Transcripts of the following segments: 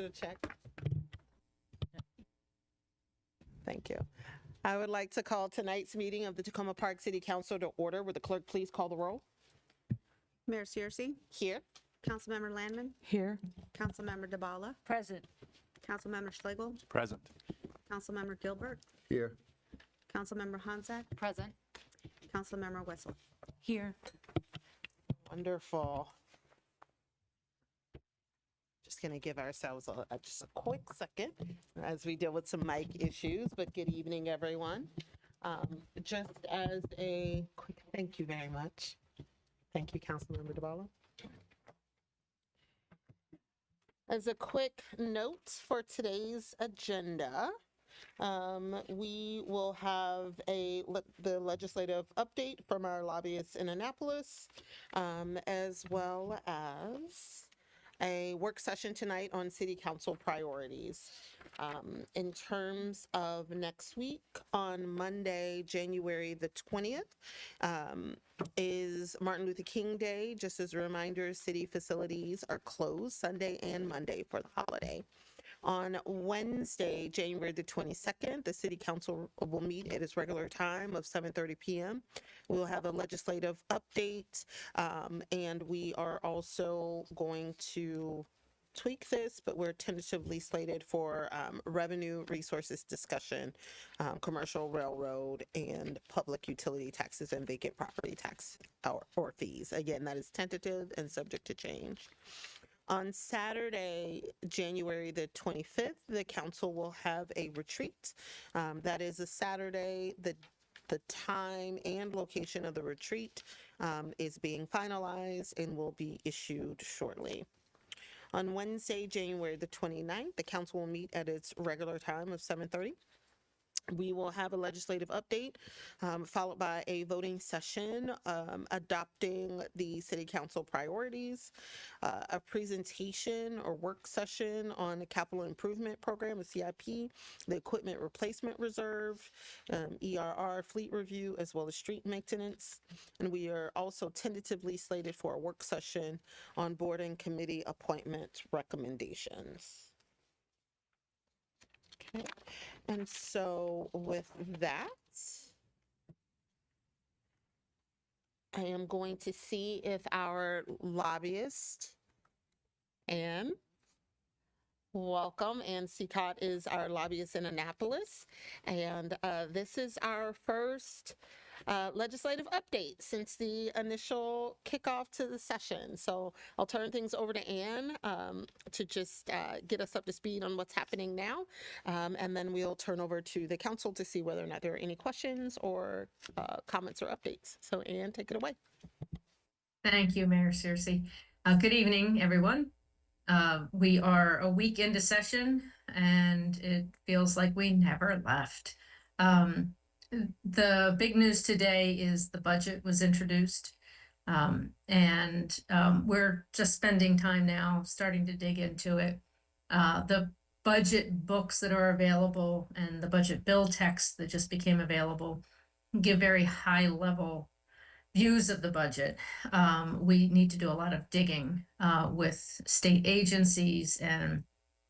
to check? Thank you. I would like to call tonight's meeting of the Tacoma Park City Council to order. Would the clerk please call the roll? Mayor Searcy, Here. Councilmember Landman, Here. Councilmember DeBala, Present. Councilmember Schlegel, Present. Councilmember Gilbert, Here. Councilmember Honzak, Present. Councilmember Wessel. Here. Wonderful. Just going to give ourselves just a quick second as we deal with some mic issues, but good evening, everyone. Just as a quick, thank you very much. Thank you, Councilmember DeBala. As a quick note for today's agenda, we will have the legislative update from our lobbyists in Annapolis, as well as a work session tonight on city council priorities. In terms of next week, on Monday, January the 20th, is Martin Luther King Day. Just as a reminder, city facilities are closed Sunday and Monday for the holiday. On Wednesday, January the 22nd, the City Council will meet at its regular time of 7:30 p.m. We'll have a legislative update, and we are also going to tweak this, but we're tentatively slated for revenue resources discussion, commercial railroad, and public utility taxes and vacant property tax or fees. Again, that is tentative and subject to change. On Saturday, January the 25th, the council will have a retreat. That is a Saturday. The time and location of the retreat is being finalized and will be issued shortly. On Wednesday, January the 29th, the council will meet at its regular time of 7:30. We will have a legislative update, followed by a voting session adopting the city council priorities, a presentation or work session on the capital improvement program, a CIP, the equipment replacement reserve, ERR fleet review, as well as street maintenance. And we are also tentatively slated for a work session on board and committee appointment recommendations. Okay. And so with that, I am going to see if our lobbyist, Ann, welcome. Ann Seacott is our lobbyist in Annapolis. And this is our first legislative update since the initial kickoff to the session. So I'll turn things over to Ann to just get us up to speed on what's happening now. And then we'll turn over to the council to see whether or not there are any questions or comments or updates. So Ann, take it away. Thank you, Mayor Searcy. Good evening, everyone. We are a week into session and it feels like we never left. The big news today is the budget was introduced, and we're just spending time now starting to dig into it. The budget books that are available and the budget bill text that just became available give very high level views of the budget. We need to do a lot of digging with state agencies and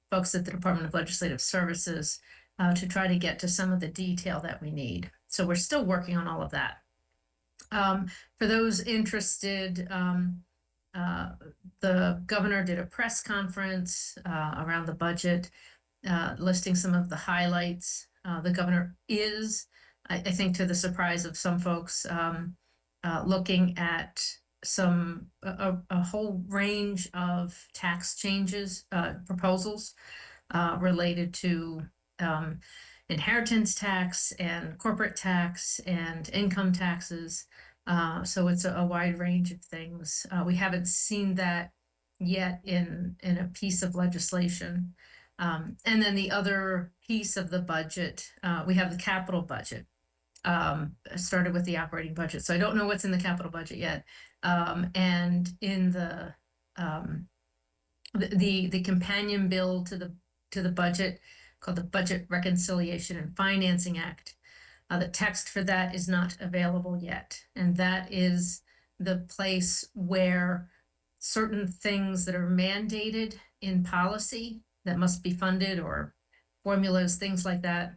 folks at the Department of Legislative Services to try to get to some of the detail that we need. So we're still working on all of that. For those interested, the governor did a press conference around the budget, listing some of the highlights. The governor is, I think to the surprise of some folks, looking at a whole range of tax changes, proposals related to inheritance tax and corporate tax and income taxes. So it's a wide range of things. We haven't seen that yet in a piece of legislation. And then the other piece of the budget, we have the capital budget. Started with the operating budget. So I don't know what's in the capital budget yet. And in the companion bill to the budget called the Budget Reconciliation and Financing Act. The text for that is not available yet. And that is the place where certain things that are mandated in policy that must be funded or formulas, things like that.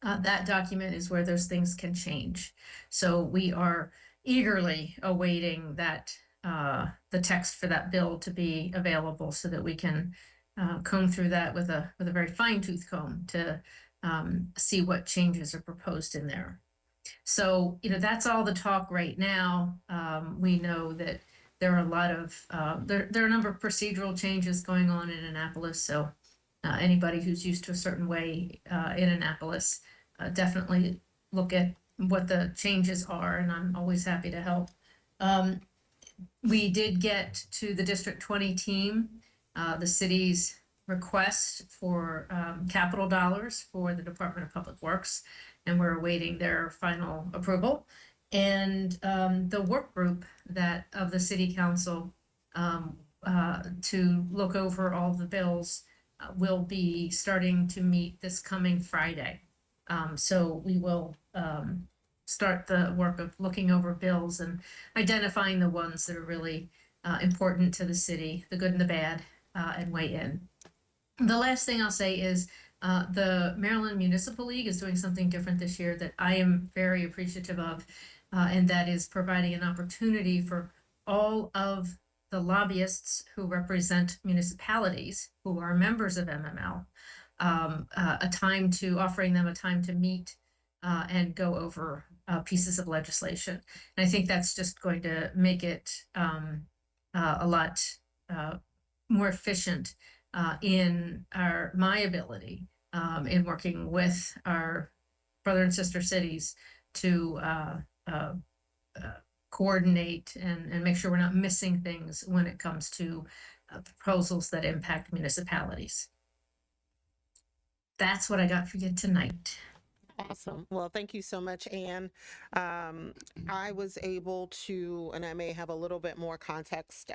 That document is where those things can change. So we are eagerly awaiting that the text for that bill to be available so that we can comb through that with a very fine tooth comb to see what changes are proposed in there. So, that's all the talk right now. We know that there are a lot of, there are a number of procedural changes going on in Annapolis. So anybody who's used to a certain way in Annapolis, definitely look at what the changes are, and I'm always happy to help. We did get to the District 20 team, the city's request for capital dollars for the Department of Public Works, and we're awaiting their final approval. And the work group that of the City Council to look over all the bills will be starting to meet this coming Friday. So we will start the work of looking over bills and identifying the ones that are really important to the city, the good and the bad, and weigh in. The last thing I'll say is the Maryland Municipal League is doing something different this year that I am very appreciative of, and that is providing an opportunity for all of the lobbyists who represent municipalities who are members of MML, offering them a time to meet and go over pieces of legislation. And I think that's just going to make it a lot more efficient in my ability in working with our brother and sister cities to coordinate and make sure we're not missing things when it comes to proposals that impact municipalities. That's what I got for you tonight. Awesome. Well, thank you so much, Anne. I was able to, and I may have a little bit more context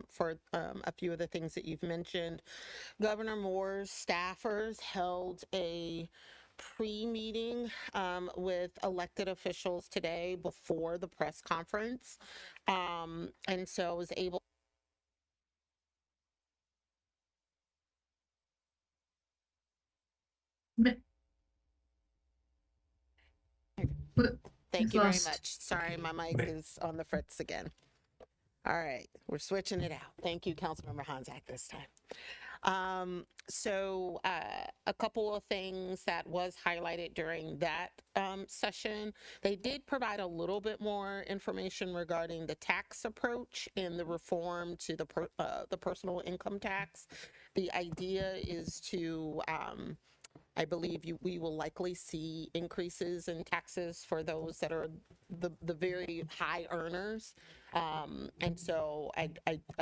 for a few of the things that you've mentioned. Governor Moore's staffers held a pre-meeting with elected officials today before the press conference. And so I was able Thank you very Lost. much. Sorry, my mic is on the fritz again. All right, we're switching it out. Thank you, Councilmember Honzak, this time. So a couple of things that was highlighted during that session. They did provide a little bit more information regarding the tax approach and the reform to the personal income tax. The idea is to I believe we will likely see increases in taxes for those that are the very high earners. And so I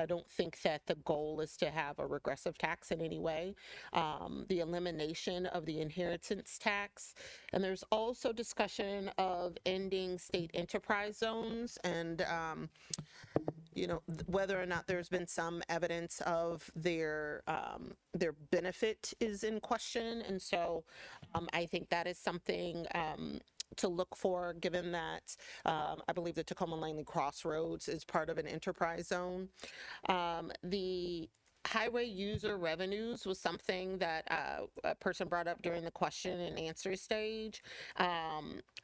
don't think that the goal is to have a regressive tax in any way. The elimination of the inheritance tax. And there's also discussion of ending state enterprise zones and whether or not there's been some evidence of their benefit is in question. And so I think that is something to look for, given that I believe the Tacoma Langley Crossroads is part of an enterprise zone. The highway user revenues was something that a person brought up during the question and answer stage.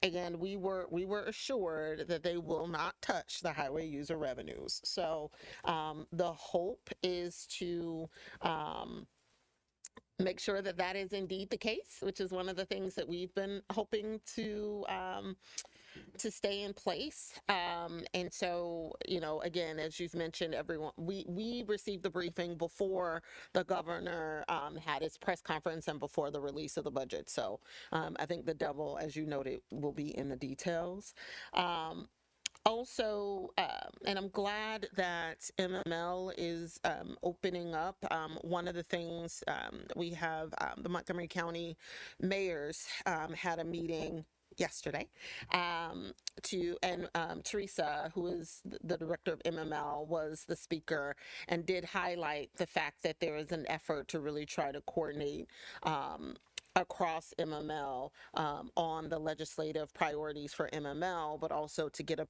Again, we were assured that they will not touch the highway user revenues. So the hope is to make sure that that is indeed the case, which is one of the things that we've been hoping to stay in place. And so, again, as you've mentioned, everyone, we received the briefing before the governor had his press conference and before the release of the budget. So I think the devil, as you noted, will be in the details. Also, and I'm glad that MML is opening up. One of the things we have, the Montgomery County mayors had a meeting yesterday Teresa, who is the director of MML, was the speaker and did highlight the fact that there is an effort to really try to coordinate across MML on the legislative priorities for MML, but also to get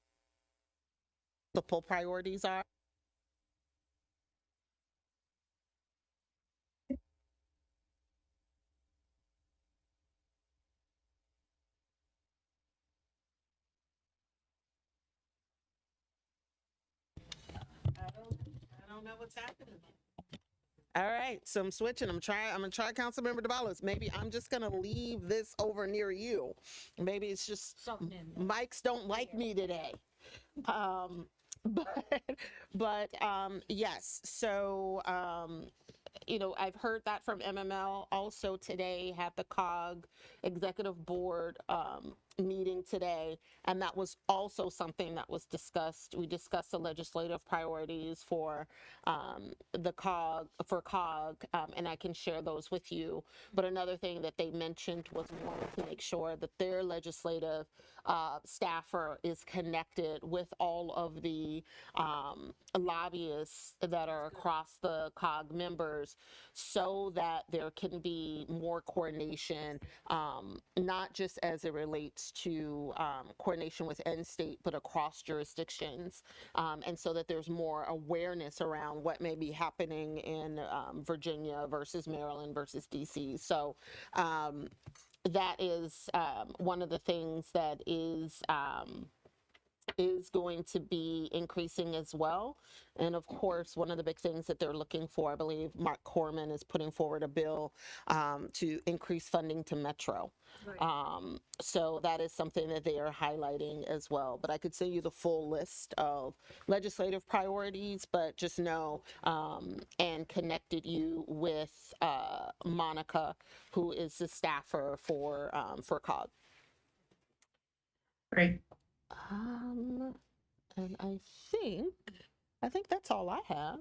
the full priorities are. don't know what's happening. All right, so I'm switching. I'm gonna try Councilmember DeBalos. Maybe I'm just gonna leave this over near you. Maybe it's just mics don't like me today. Um, but yes. So I've heard that from MML. Also today had the COG executive board meeting today, and that was also something that was discussed. We discussed the legislative priorities for the COG, and I can share those with you. But another thing that they mentioned was wanting to make sure that their legislative staffer is connected with all of the lobbyists that are across the COG members, so that there can be more coordination, not just as it relates to coordination with end state, but across jurisdictions, and so that there's more awareness around what may be happening in Virginia versus Maryland versus DC. So that is one of the things that is going to be increasing as well. And of course, one of the big things that they're looking for, I believe Mark Corman is putting forward a bill to increase funding to Metro. Right. So that is something that they are highlighting as well. But I could send you the full list of legislative priorities, but just know and connected you with Monica, who is the staffer for COG. Great. And I think that's all I have.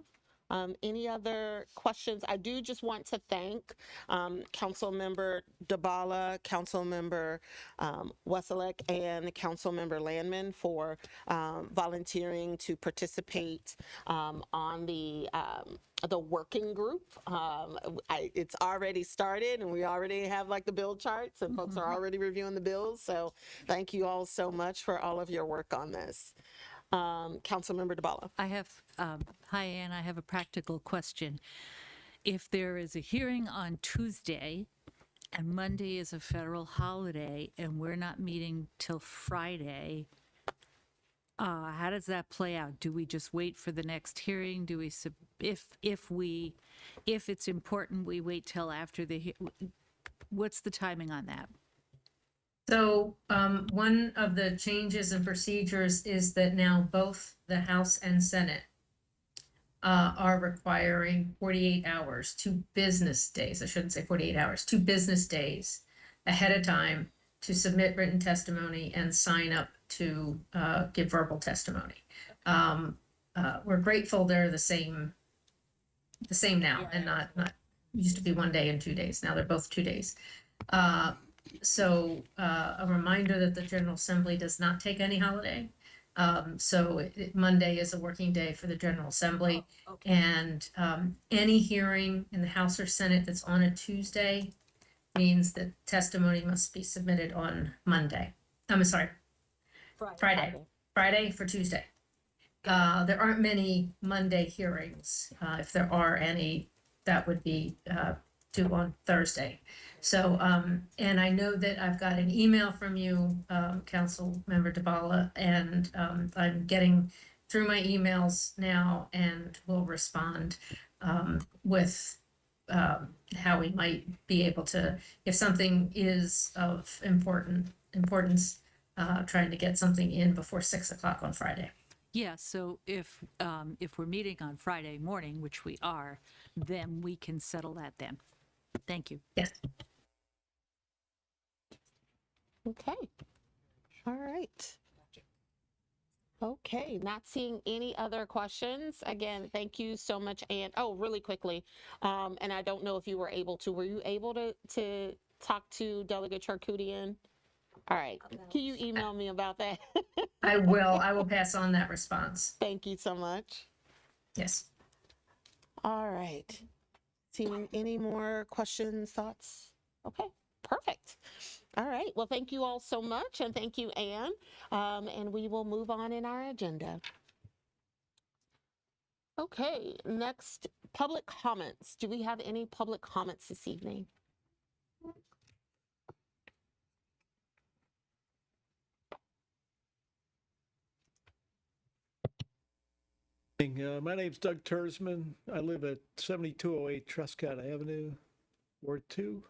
Any other questions? I do just want to thank Councilmember DeBala, Councilmember Wesolek, and Councilmember Landman for volunteering to participate on the working group. It's already started, and we already have like the bill charts, and folks are already reviewing the bills. So thank you all so much for all of your work on this. Councilmember DeBala. I have, hi Ann, I have a practical question. If there is a hearing on Tuesday and Monday is a federal holiday and we're not meeting till Friday, how does that play out? Do we just wait for the next hearing? Do we, if it's important, we wait till after what's the timing on that? So one of the changes in procedures is that now both the House and Senate are requiring 48 hours, 2 business days. I shouldn't say 48 hours, 2 business days ahead of time to submit written testimony and sign up to give verbal testimony. We're grateful they're the same now, and not used to be 1 day and 2 days. Now they're both 2 days. So a reminder that the General Assembly does not take any holiday. So Monday is a working day for the General Assembly. Oh, okay. And any hearing in the House or Senate that's on a Tuesday means that testimony must be submitted on Monday. I'm sorry, Friday for Tuesday. There aren't many Monday hearings. If there are any, that would be due on Thursday. So, and I know that I've got an email from you, Councilmember DeBala, and I'm getting through my emails now and will respond with how we might be able to, if something is of importance, trying to get something in before 6 o'clock on Friday. Yeah, so if we're meeting on Friday morning, which we are, then we can settle that then. Thank you. Yes. Okay. All right. Okay, not seeing any other questions. Again, thank you so much. And oh, really quickly, and I don't know if you were able to talk to Delegate Charkoudian? All right. Can you email me about that? I will pass on that response. Thank you so much. Yes. All right. Seeing any more questions, thoughts? Okay, perfect. All right. Well, thank you all so much. And thank you, Ann. And we will move on in our agenda. Okay, next, public comments. Do we have any public comments this evening? My name's Doug Tersman. I live at 7208 Truscott Avenue, Ward 2.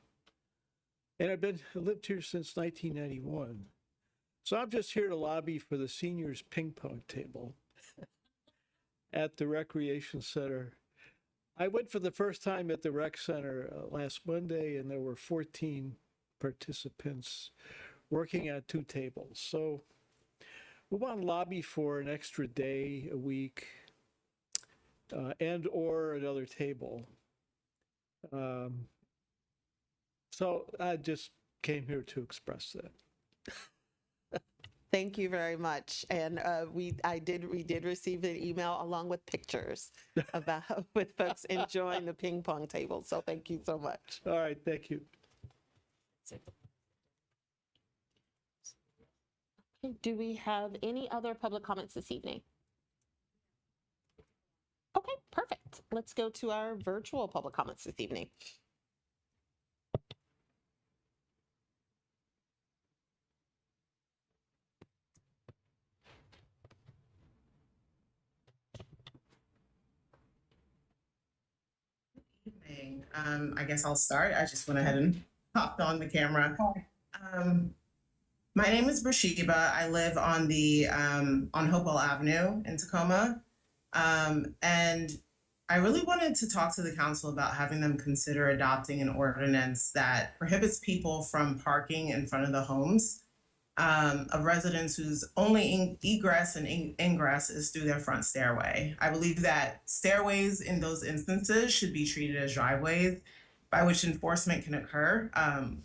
And I lived here since 1991. So I'm just here to lobby for the seniors ping pong table at the recreation center. I went for the first time at the rec center last Monday, and there were 14 participants working at 2 tables. So we want to lobby for an extra day a week and or another table. So I just came here to express that. Thank you very much. And we did receive an email along with pictures about with folks enjoying the ping pong table. So thank you so much. All right, thank you. Do we have any other public comments this evening? Okay, perfect. Let's go to our virtual public comments this evening. Evening. I guess I'll start. I just went ahead and hopped on the camera. My name is Brashiba. I live on the on Hopewell Avenue in Tacoma. And I really wanted to talk to the council about having them consider adopting an ordinance that prohibits people from parking in front of the homes of residents whose only egress and ingress is through their front stairway. I believe that stairways in those instances should be treated as driveways by which enforcement can occur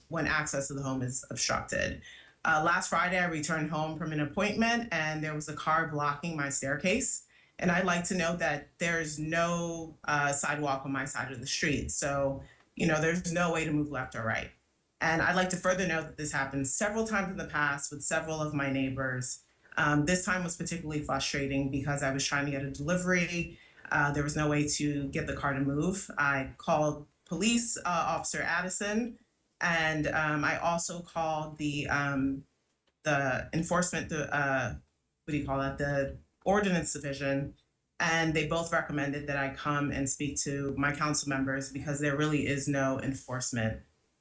when access to the home is obstructed. Last Friday, I returned home from an appointment and there was a car blocking my staircase. And I'd like to note that there's no sidewalk on my side of the street. So, there's no way to move left or right. And I'd like to further note that this happened several times in the past with several of my neighbors. This time was particularly frustrating because I was trying to get a delivery. There was no way to get the car to move. I called police officer Addison, and I also called the enforcement, the ordinance division, and they both recommended that I come and speak to my council members because there really is no enforcement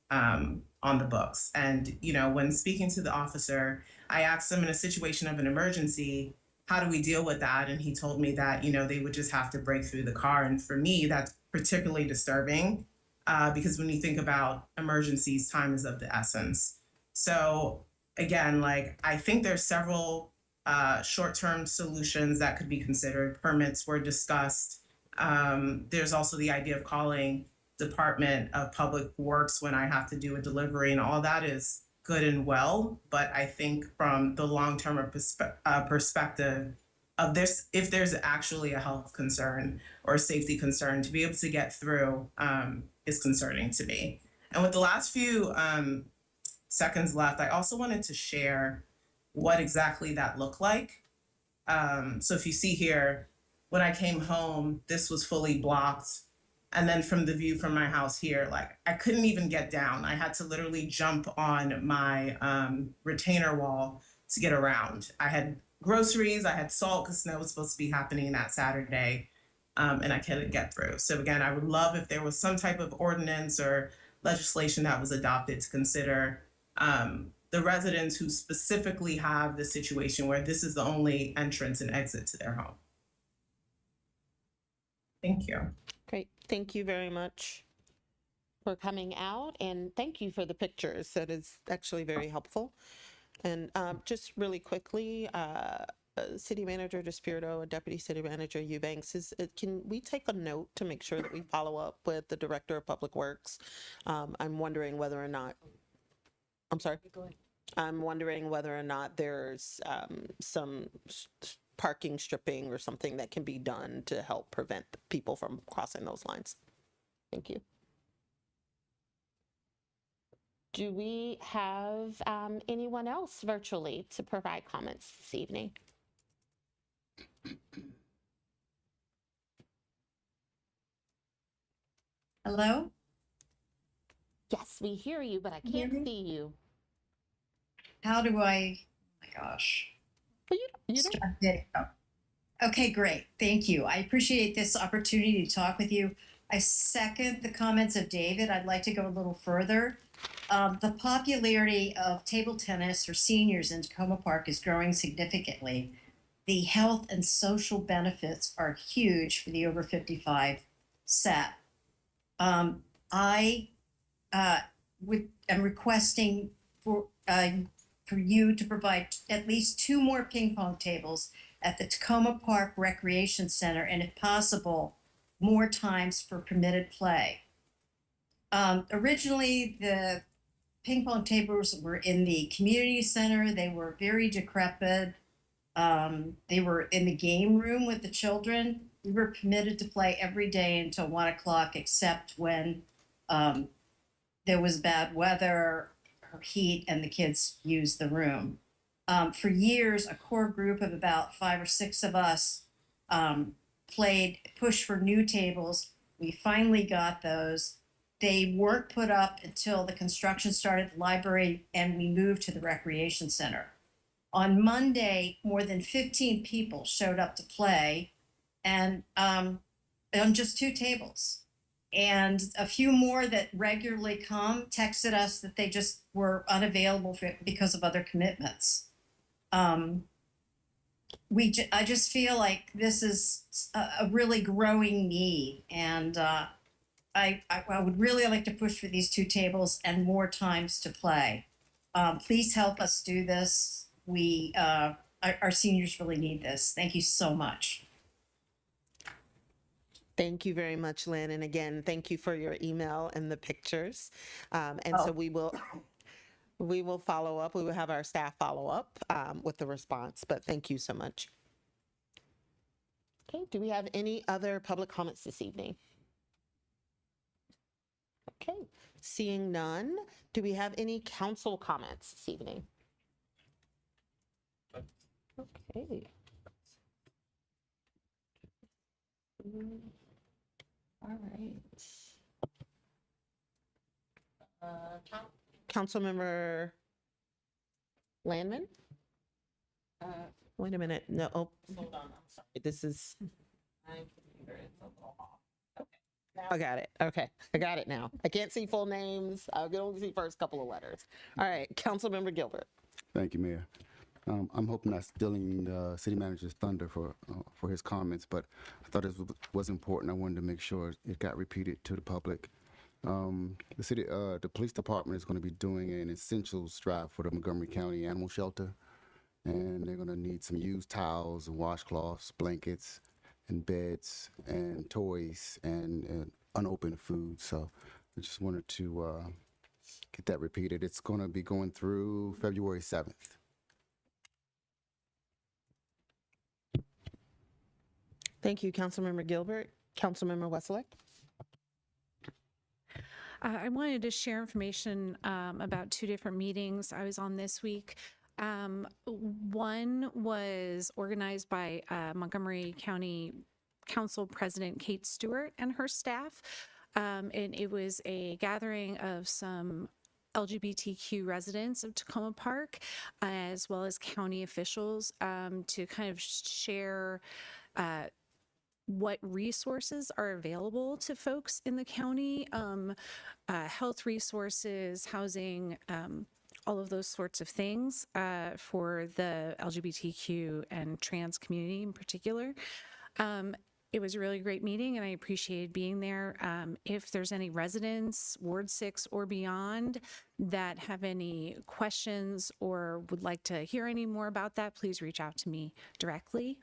on the books. And, when speaking to the officer, I asked him in a situation of an emergency, how do we deal with that? And he told me that, they would just have to break through the car. And for me, that's particularly disturbing because when you think about emergencies, time is of the essence. So again, I think there's several short-term solutions that could be considered. Permits were discussed. There's also the idea of calling Department of Public Works when I have to do a delivery, and all that is good and well. But I think from the long-term perspective of this, if there's actually a health concern or a safety concern, to be able to get through is concerning to me. And with the last few seconds left, I also wanted to share what exactly that looked like. So if you see here, when I came home, this was fully blocked. And then from the view from my house here, I couldn't even get down. I had to literally jump on my retainer wall to get around. I had groceries, I had salt because snow was supposed to be happening that Saturday, and I couldn't get through. So again, I would love if there was some type of ordinance or legislation that was adopted to consider the residents who specifically have the situation where this is the only entrance and exit to their home. Thank you. Great. Thank you very much for coming out, and thank you for the pictures. That is actually very helpful. And just really quickly, City Manager DeSpirito and Deputy City Manager Eubanks, can we take a note to make sure that we follow up with the Director of Public Works? I'm wondering whether or not, I'm sorry? I'm wondering whether or not there's some parking stripping or something that can be done to help prevent people from crossing those lines. Thank you. Do we have anyone else virtually to provide comments this evening? Hello? Yes, we hear you, but I You hear can't me? see you. How do I, oh my gosh. Well, you don't, Start video. Okay, great. Thank you. I appreciate this opportunity to talk with you. I second the comments of David. I'd like to go a little further. The popularity of table tennis for seniors in Tacoma Park is growing significantly. The health and social benefits are huge for the over 55 set. I am requesting for you to provide at least 2 more ping pong tables at the Tacoma Park Recreation Center, and if possible, more times for permitted play. Originally, the ping pong tables were in the community center. They were very decrepit. They were in the game room with the children. We were permitted to play every day until 1 o'clock, except when there was bad weather or heat and the kids used the room. For years, a core group of about 5 or 6 of us pushed for new tables. We finally got those. They weren't put up until the construction started at the library and we moved to the recreation center. On Monday, more than 15 people showed up to play, and on just 2 tables. And a few more that regularly come texted us that they just were unavailable because of other commitments. I just feel like this is a really growing need, and I would really like to push for these 2 tables and more times to play. Please help us do this. Our seniors really need this. Thank you so much. Thank you very much, Lynn. And again, thank you for your email and the pictures. So we will follow up. We will have our staff follow up with the response, but thank you so much. Okay, do we have any other public comments this evening? Okay, seeing none, do we have any council comments this evening? Okay. All right. Councilmember Landman? Wait a minute. No, hold on. I'm sorry. This is. My computer is a little off. Okay. Now I got it. Okay. I got it now. I can't see full names. I can only see first couple of letters. All right. Councilmember Gilbert. Thank you, Mayor. I'm hoping not stealing the city manager's thunder for his comments, but I thought it was important. I wanted to make sure it got repeated to the public. The police department is going to be doing an essentials drive for the Montgomery County Animal Shelter, and they're going to need some used towels and washcloths, blankets, and beds, and toys, and unopened food. So I just wanted to get that repeated. It's going to be going through February 7th. Thank you, Councilmember Gilbert. Councilmember Wesselek. I wanted to share information about 2 different meetings I was on this week. One was organized by Montgomery County Council President Kate Stewart and her staff. And it was a gathering of some LGBTQ residents of Tacoma Park, as well as county officials, to kind of share what resources are available to folks in the county, health resources, housing, all of those sorts of things for the LGBTQ and trans community in particular. It was a really great meeting and I appreciated being there. If there's any residents, Ward 6 or beyond, that have any questions or would like to hear any more about that, please reach out to me directly.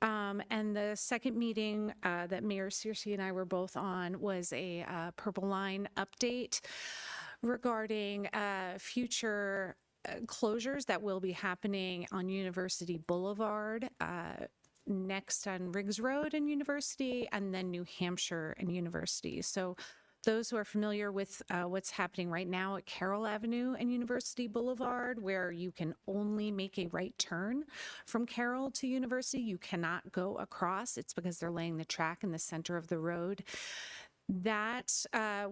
And the second meeting that Mayor Searcy and I were both on was a Purple Line update regarding future closures that will be happening on University Boulevard, next on Riggs Road and University, and then New Hampshire and University. So those who are familiar with what's happening right now at Carroll Avenue and University Boulevard, where you can only make a right turn from Carroll to University, you cannot go across. It's because they're laying the track in the center of the road. That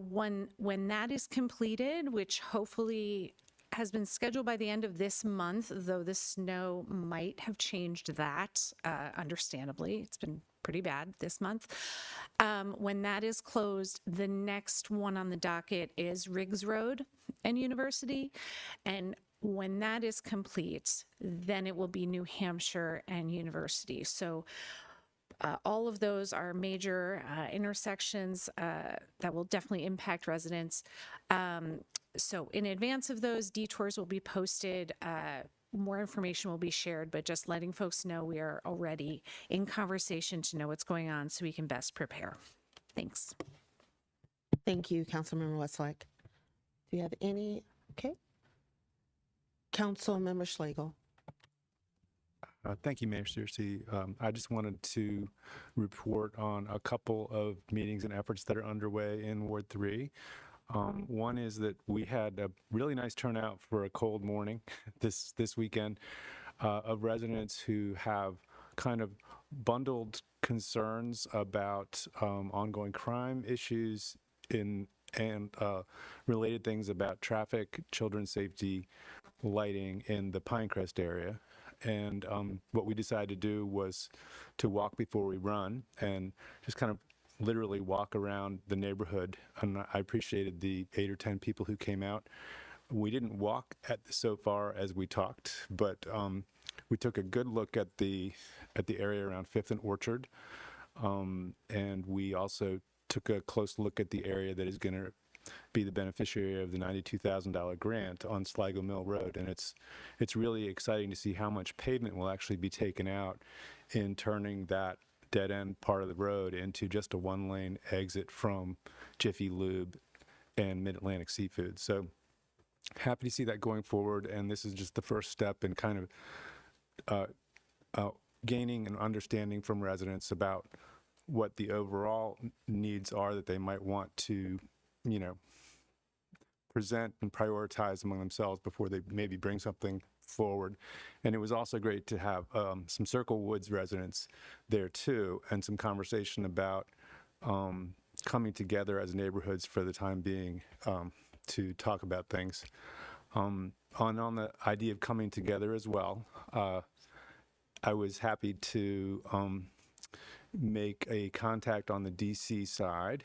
when that is completed, which hopefully has been scheduled by the end of this month, though the snow might have changed that, understandably. It's been pretty bad this month. When that is closed, the next one on the docket is Riggs Road and University. And when that is complete, then it will be New Hampshire and University. So all of those are major intersections that will definitely impact residents. So in advance of those, detours will be posted. More information will be shared, but just letting folks know we are already in conversation to know what's going on so we can best prepare. Thanks. Thank you, Councilmember Westlake. Do you have any? Okay. Councilmember Schlegel. Thank you, Mayor Searcy. I just wanted to report on a couple of meetings and efforts that are underway in Ward 3. One is that we had a really nice turnout for a cold morning this weekend of residents who have kind of bundled concerns about ongoing crime issues and related things about traffic, children's safety, lighting in the Pinecrest area. And what we decided to do was to walk before we run and just kind of literally walk around the neighborhood. And I appreciated the 8 or 10 people who came out. We didn't walk so far as we talked, but we took a good look at the area around 5th and Orchard. And we also took a close look at the area that is going to be the beneficiary of the $92,000 grant on Sligo Mill Road. And it's really exciting to see how much pavement will actually be taken out in turning that dead end part of the road into just a 1-lane exit from Jiffy Lube and Mid-Atlantic Seafood. So happy to see that going forward. And this is just the first step in kind of gaining an understanding from residents about what the overall needs are that they might want to, present and prioritize among themselves before they maybe bring something forward. And it was also great to have some Circle Woods residents there too, and some conversation about coming together as neighborhoods for the time being to talk about things. On the idea of coming together as well, I was happy to make a contact on the DC side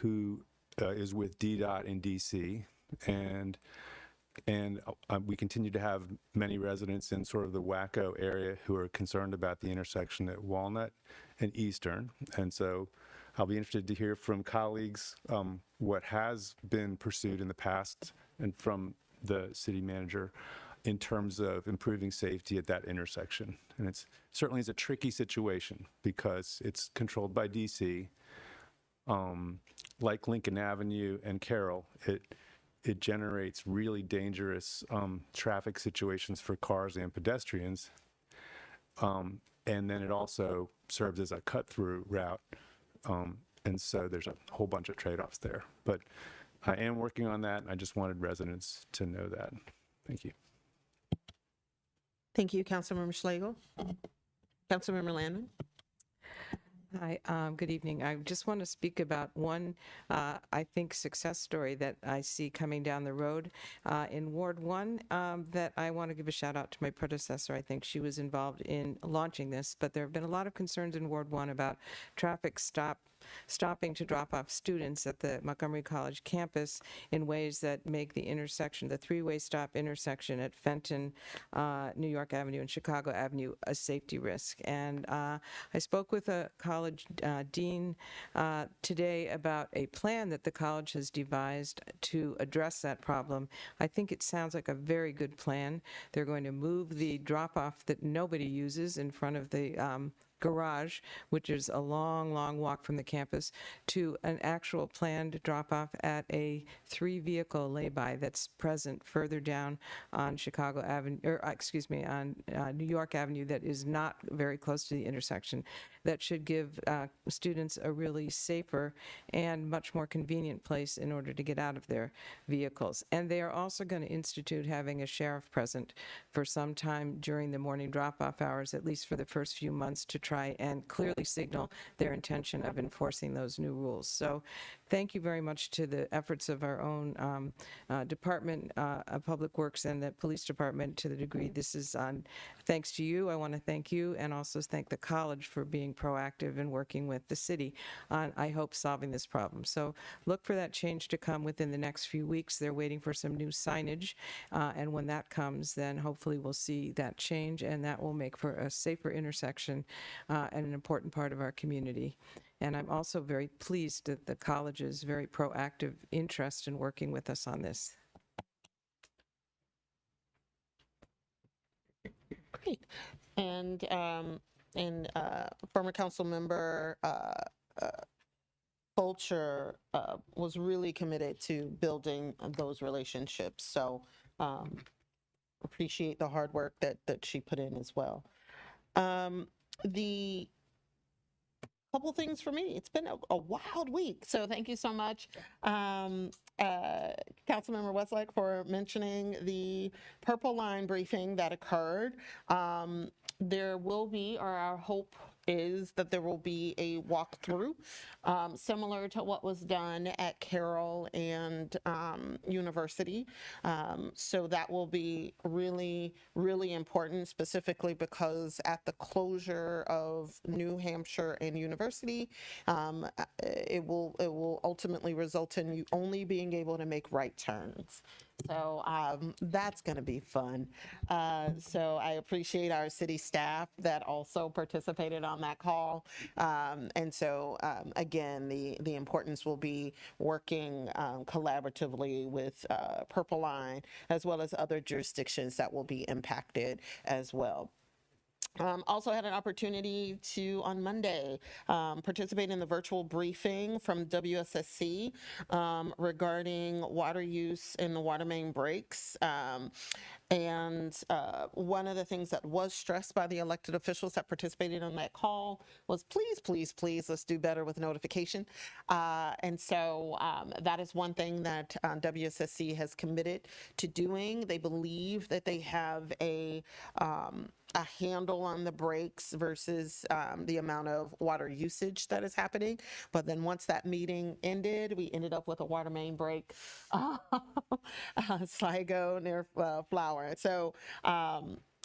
who is with DDOT in DC, and we continue to have many residents in sort of the Waco area who are concerned about the intersection at Walnut and Eastern. And so I'll be interested to hear from colleagues what has been pursued in the past and from the city manager in terms of improving safety at that intersection. And it's certainly is a tricky situation because it's controlled by DC. Like Lincoln Avenue and Carroll, it generates really dangerous traffic situations for cars and pedestrians. And then it also serves as a cut-through route. And so there's a whole bunch of trade-offs there. But I am working on that, and I just wanted residents to know that. Thank you. Thank you, Councilmember Schlegel. Councilmember Landon. Hi, good evening. I just want to speak about one, I think, success story that I see coming down the road in Ward 1 that I want to give a shout out to my predecessor. I think she was involved in launching this, but there have been a lot of concerns in Ward 1 about traffic stopping to drop off students at the Montgomery College campus in ways that make the intersection, the three-way stop intersection at Fenton, New York Avenue, and Chicago Avenue, a safety risk. And I spoke with a college dean today about a plan that the college has devised to address that problem. I think it sounds like a very good plan. They're going to move the drop-off that nobody uses in front of the garage, which is a long, long walk from the campus, to an actual planned drop-off at a 3-vehicle lay-by that's present further down on Chicago Avenue, or excuse me, on New York Avenue, that is not very close to the intersection. That should give students a really safer and much more convenient place in order to get out of their vehicles. And they are also going to institute having a sheriff present for some time during the morning drop-off hours, at least for the first few months, to try and clearly signal their intention of enforcing those new rules. So thank you very much to the efforts of our own Department of Public Works and the Police Department. To the degree this is on, thanks to you, I want to thank you and also thank the college for being proactive and working with the city on, I hope, solving this problem. So look for that change to come within the next few weeks. They're waiting for some new signage, and when that comes, then hopefully we'll see that change, and that will make for a safer intersection and an important part of our community. And I'm also very pleased that the college's very proactive interest in working with us on this. Great. And former council member Fulcher was really committed to building those relationships. So appreciate the hard work that she put in as well. The couple things for me. It's been a wild week, so thank you so much, Councilmember Westlake, for mentioning the Purple Line briefing that occurred. There will be, or our hope is that there will be a walkthrough similar to what was done at Carroll and University. So that will be really, really important, specifically because at the closure of New Hampshire and University, it will ultimately result in you only being able to make right turns. So that's going to be fun. So I appreciate our city staff that also participated on that call. And so again, the importance will be working collaboratively with Purple Line as well as other jurisdictions that will be impacted as well. Also had an opportunity to, on Monday, participate in the virtual briefing from WSSC regarding water use in the water main breaks. And one of the things that was stressed by the elected officials that participated on that call was please, please, please, let's do better with notification. And so that is one thing that WSSC has committed to doing. They believe that they have a handle on the breaks versus the amount of water usage that is happening. But then once that meeting ended, we ended up with a water main break, Sligo near Flower. So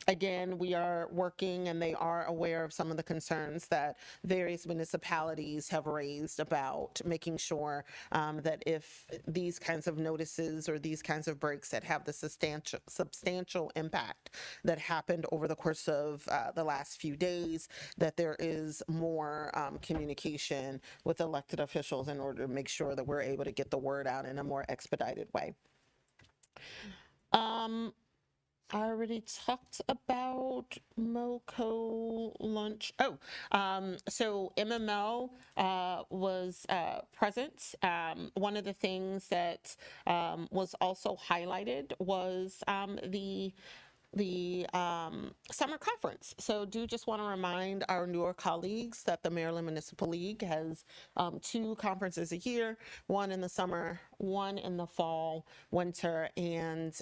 again, we are working, and they are aware of some of the concerns that various municipalities have raised about making sure that if these kinds of notices or these kinds of breaks that have the substantial impact that happened over the course of the last few days, that there is more communication with elected officials in order to make sure that we're able to get the word out in a more expedited way. I already talked about MoCo lunch. So MML was present. One of the things that was also highlighted was the summer conference. So do just want to remind our newer colleagues that the Maryland Municipal League has 2 conferences a year, one in the summer, one in the fall, winter, and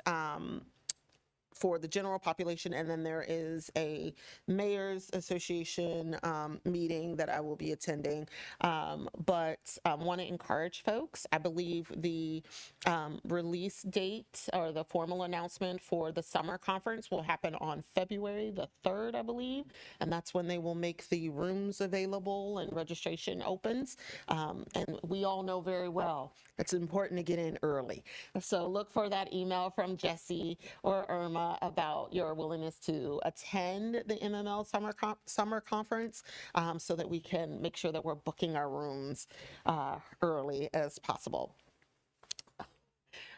for the general population, and then there is a Mayor's Association meeting that I will be attending. But I want to encourage folks. I believe the release date or the formal announcement for the summer conference will happen on February the 3rd, I believe, and that's when they will make the rooms available and registration opens. And we all know very well it's important to get in early. So look for that email from Jesse or Irma about your willingness to attend the MML summer conference so that we can make sure that we're booking our rooms early as possible.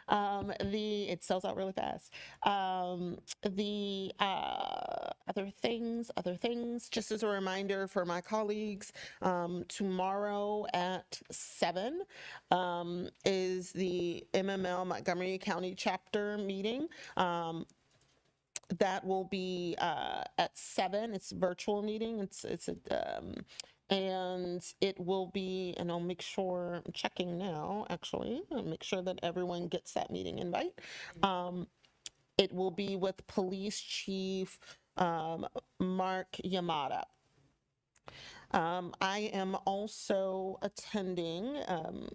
It sells out really fast. Other things, just as a reminder for my colleagues, tomorrow at 7 is the MML Montgomery County chapter meeting. That will be at 7. It's a virtual meeting. And it will be, and I'll make sure, I'm checking now, actually, I'll make sure that everyone gets that meeting invite. It will be with Police Chief Mark Yamada. I am also attending,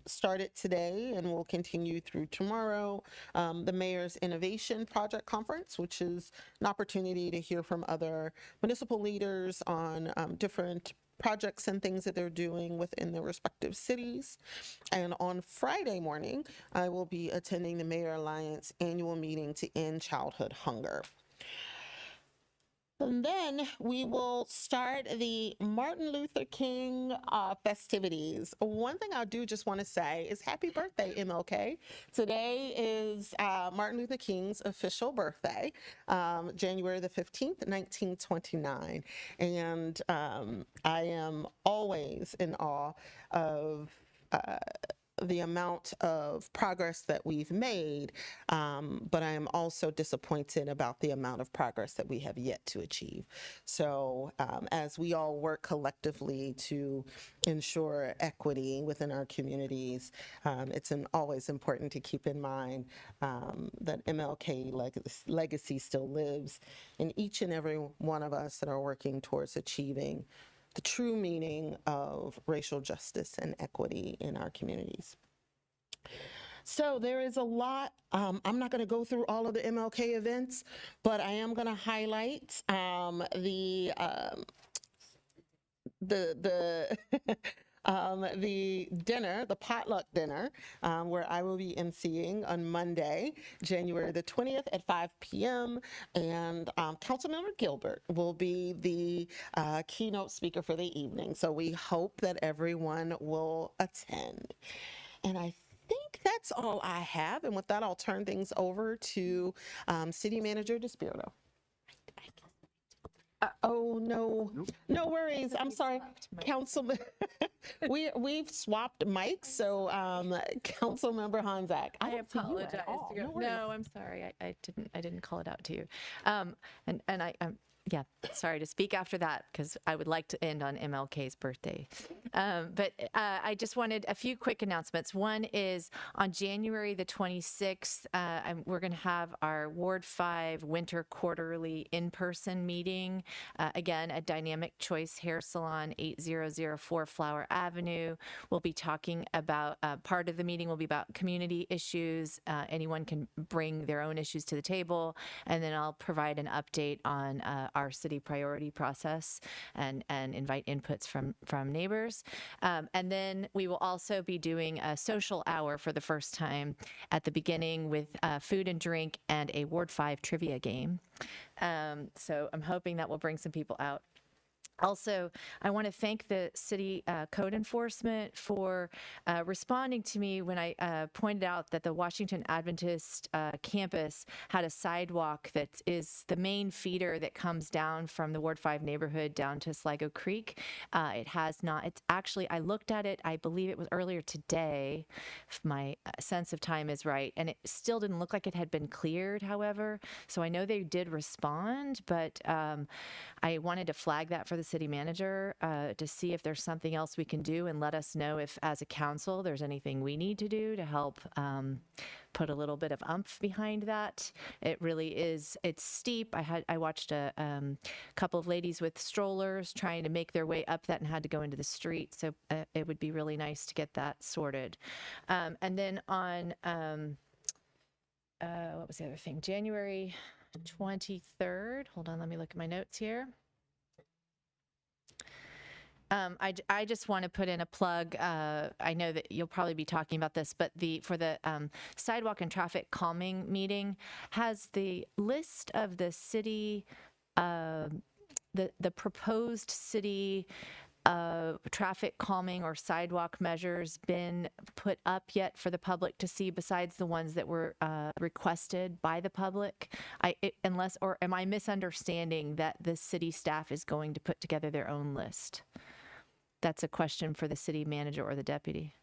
started today and will continue through tomorrow, the Mayor's Innovation Project Conference, which is an opportunity to hear from other municipal leaders on different projects and things that they're doing within their respective cities. And on Friday morning, I will be attending the Mayor Alliance annual meeting to end childhood hunger. And then we will start the Martin Luther King festivities. One thing I do just want to say is happy birthday, MLK. Today is Martin Luther King's official birthday, January the 15th, 1929. And I am always in awe of the amount of progress that we've made, but I am also disappointed about the amount of progress that we have yet to achieve. So as we all work collectively to ensure equity within our communities, it's always important to keep in mind that MLK legacy still lives in each and every one of us that are working towards achieving the true meaning of racial justice and equity in our communities. So there is a lot. I'm not going to go through all of the MLK events, but I am going to highlight the dinner, the potluck dinner, where I will be emceeing on Monday, January the 20th at 5 p.m. And Councilmember Gilbert will be the keynote speaker for the evening. So we hope that everyone will attend. And I think that's all I have. And with that, I'll turn things over to City Manager DeSpirito. Oh, no, no worries. I'm sorry, Councilman. We've swapped mics, so Councilmember Honzak. I don't see you at apologize. all. No worries. No, I'm sorry. I didn't call it out to you. And yeah, sorry to speak after that because I would like to end on MLK's birthday. But I just wanted a few quick announcements. One is on January the 26th, we're going to have our Ward 5 Winter Quarterly in-person meeting. Again, at Dynamic Choice Hair Salon, 8004 Flower Avenue. We'll be talking about, part of the meeting will be about community issues. Anyone can bring their own issues to the table. And then I'll provide an update on our city priority process and invite inputs from neighbors. And then we will also be doing a social hour for the first time at the beginning with food and drink and a Ward 5 trivia game. So I'm hoping that will bring some people out. Also, I want to thank the city code enforcement for responding to me when I pointed out that the Washington Adventist campus had a sidewalk that is the main feeder that comes down from the Ward 5 neighborhood down to Sligo Creek. It has not. It's actually, I looked at it, I believe it was earlier today, if my sense of time is right, and it still didn't look like it had been cleared, however. So I know they did respond, but I wanted to flag that for the city manager to see if there's something else we can do and let us know if, as a council, there's anything we need to do to help put a little bit of oomph behind that. It really is, it's steep. I watched a couple of ladies with strollers trying to make their way up that and had to go into the street. So it would be really nice to get that sorted. And then on, what was the other thing? January 23rd. Hold on, let me look at my notes here. I just want to put in a plug. I know that you'll probably be talking about this, but for the sidewalk and traffic calming meeting has the list of the city, the proposed city traffic calming or sidewalk measures been put up yet for the public to see besides the ones that were requested by the public? Or am I misunderstanding that the city staff is going to put together their own list? That's a question for the city manager or the deputy.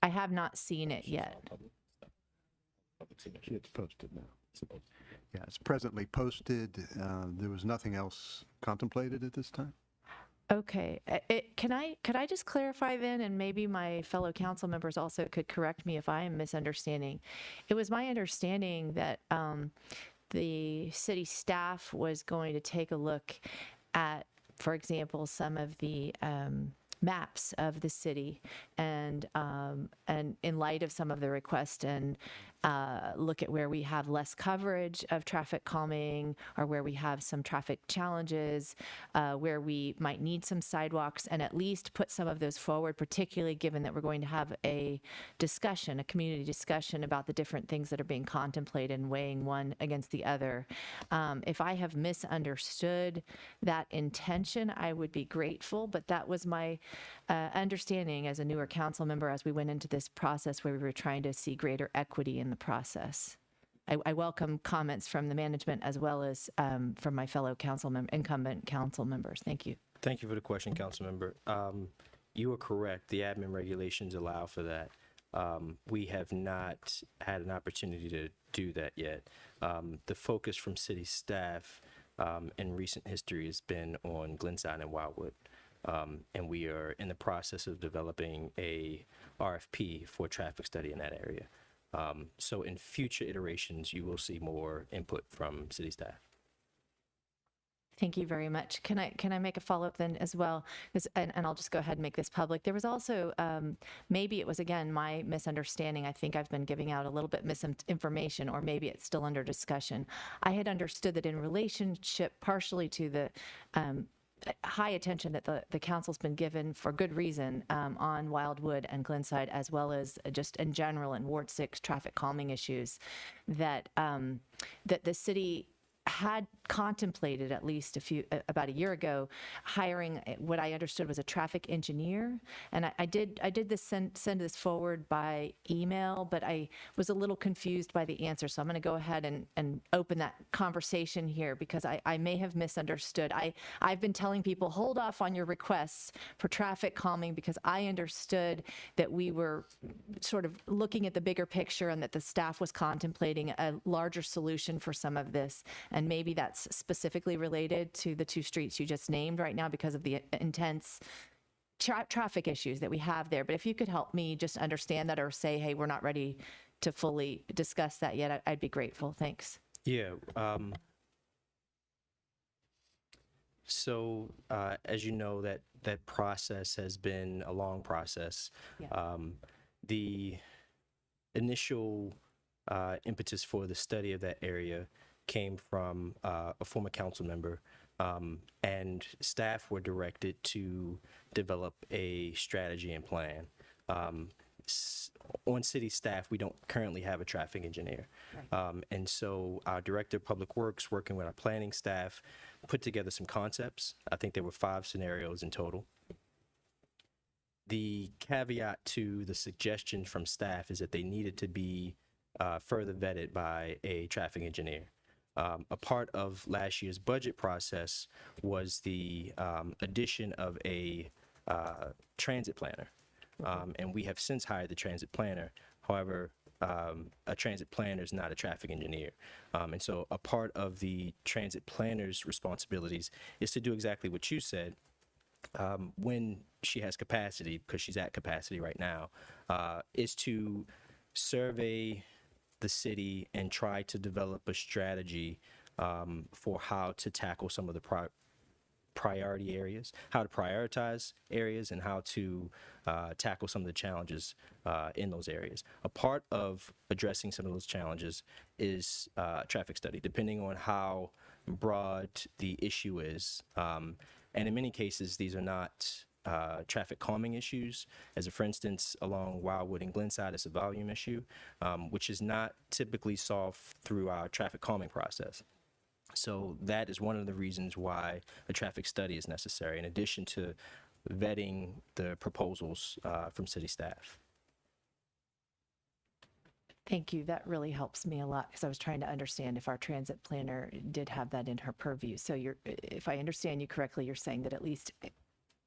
I have not seen it yet. It's posted now. Yeah, it's presently posted. There was nothing else contemplated at this time. Okay. Could I just clarify then, and maybe my fellow council members also could correct me if I am misunderstanding. It was my understanding that the city staff was going to take a look at, for example, some of the maps of the city, and in light of some of the requests, and look at where we have less coverage of traffic calming, or where we have some traffic challenges, where we might need some sidewalks, and at least put some of those forward, particularly given that we're going to have a discussion, a community discussion about the different things that are being contemplated and weighing one against the other. If I have misunderstood that intention, I would be grateful, but that was my understanding as a newer council member as we went into this process where we were trying to see greater equity in the process. I welcome comments from the management as well as from my fellow incumbent council members. Thank you. Thank you for the question, council member. You are correct. The admin regulations allow for that. We have not had an opportunity to do that yet. The focus from city staff in recent history has been on Glenside and Wildwood. And we are in the process of developing a RFP for traffic study in that area. So in future iterations, you will see more input from city staff. Thank you very much. Can I make a follow-up then as well? And I'll just go ahead and make this public. There was also, maybe it was, again, my misunderstanding. I think I've been giving out a little bit misinformation, or maybe it's still under discussion. I had understood that in relationship partially to the high attention that the council's been given for good reason on Wildwood and Glenside, as well as just in general in Ward 6 traffic calming issues, that that the city had contemplated at least about a year ago hiring what I understood was a traffic engineer, and I did send this forward by email, but I was a little confused by the answer, so I'm going to go ahead and open that conversation here because I may have misunderstood. I've been telling people hold off on your requests for traffic calming because I understood that we were sort of looking at the bigger picture and that the staff was contemplating a larger solution for some of this. And maybe that's specifically related to the two streets you just named right now because of the intense traffic issues that we have there. But if you could help me just understand that or say, hey, we're not ready to fully discuss that yet, I'd be grateful. Thanks. Yeah. So as you know, that process has been a long process. Yeah. The initial impetus for the study of that area came from a former council member, and staff were directed to develop a strategy and plan. On city staff, we don't currently have a traffic engineer. Right. And so our director of public works, working with our planning staff, put together some concepts. I think there were 5 scenarios in total. The caveat to the suggestion from staff is that they needed to be further vetted by a traffic engineer. A part of last year's budget process was the addition of a transit planner. And we have since hired the transit planner. However, a transit planner is not a traffic engineer. And so a part of the transit planner's responsibilities is to do exactly what you said. When she has capacity, because she's at capacity right now, is to survey the city and try to develop a strategy for how to tackle some of the priority areas, how to prioritize areas, and how to tackle some of the challenges in those areas. A part of addressing some of those challenges is traffic study, depending on how broad the issue is. And in many cases, these are not traffic calming issues. As a, for instance, along Wildwood and Glenside, it's a volume issue, which is not typically solved through our traffic calming process. So that is one of the reasons why a traffic study is necessary, in addition to vetting the proposals from city staff. Thank you. That really helps me a lot because I was trying to understand if our transit planner did have that in her purview. So if I understand you correctly, you're saying that at least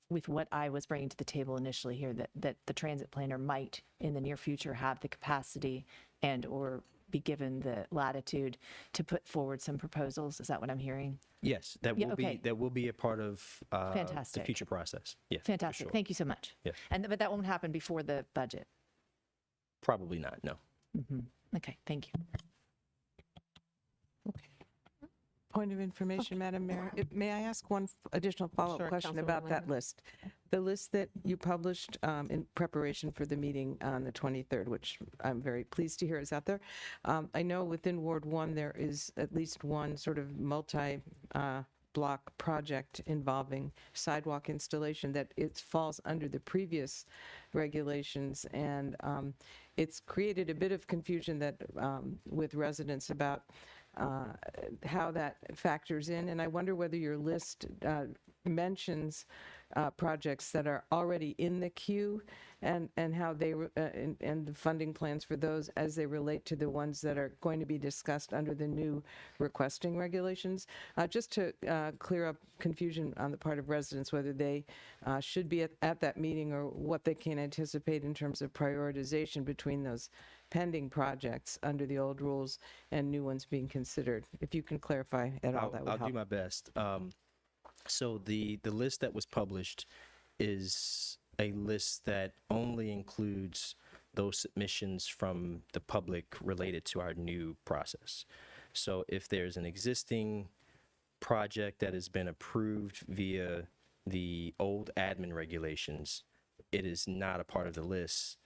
with what I was bringing to the table initially here, that the transit planner might in the near future have the capacity and or be given the latitude to put forward some proposals. Is that what I'm hearing? Yes, that will be a part of the future process. Yeah, fantastic. Sure. Thank you so much. Yeah. But that won't happen before the budget. Probably not. No. Mm-hmm. Okay. Thank you. Point of information, Madam Mayor. May I ask one additional follow-up Sure, question Councilwoman about that Layton. list? The list that you published in preparation for the meeting on the 23rd, which I'm very pleased to hear is out there. I know within Ward 1, there is at least one sort of multi-block project involving sidewalk installation that it falls under the previous regulations. And it's created a bit of confusion that with residents about how that factors in. And I wonder whether your list mentions projects that are already in the queue and how they and the funding plans for those as they relate to the ones that are going to be discussed under the new requesting regulations. Just to clear up confusion on the part of residents, whether they should be at that meeting or what they can anticipate in terms of prioritization between those pending projects under the old rules and new ones being considered. If you can clarify at all, that would I'll help. do my best. So the list that was published is a list that only includes those submissions from the public related to our new process. So if there's an existing project that has been approved via the old admin regulations, it is not a part of the list.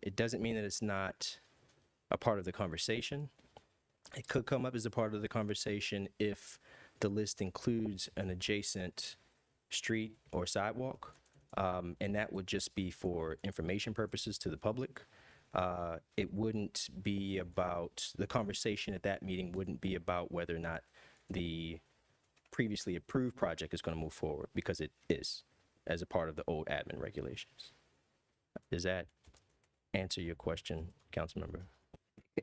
It doesn't mean that it's not a part of the conversation. It could come up as a part of the conversation if the list includes an adjacent street or sidewalk, and that would just be for information purposes to the public. It wouldn't be about, the conversation at that meeting wouldn't be about whether or not the previously approved project is going to move forward, because it is as a part of the old admin regulations. Does that answer your question, Councilmember?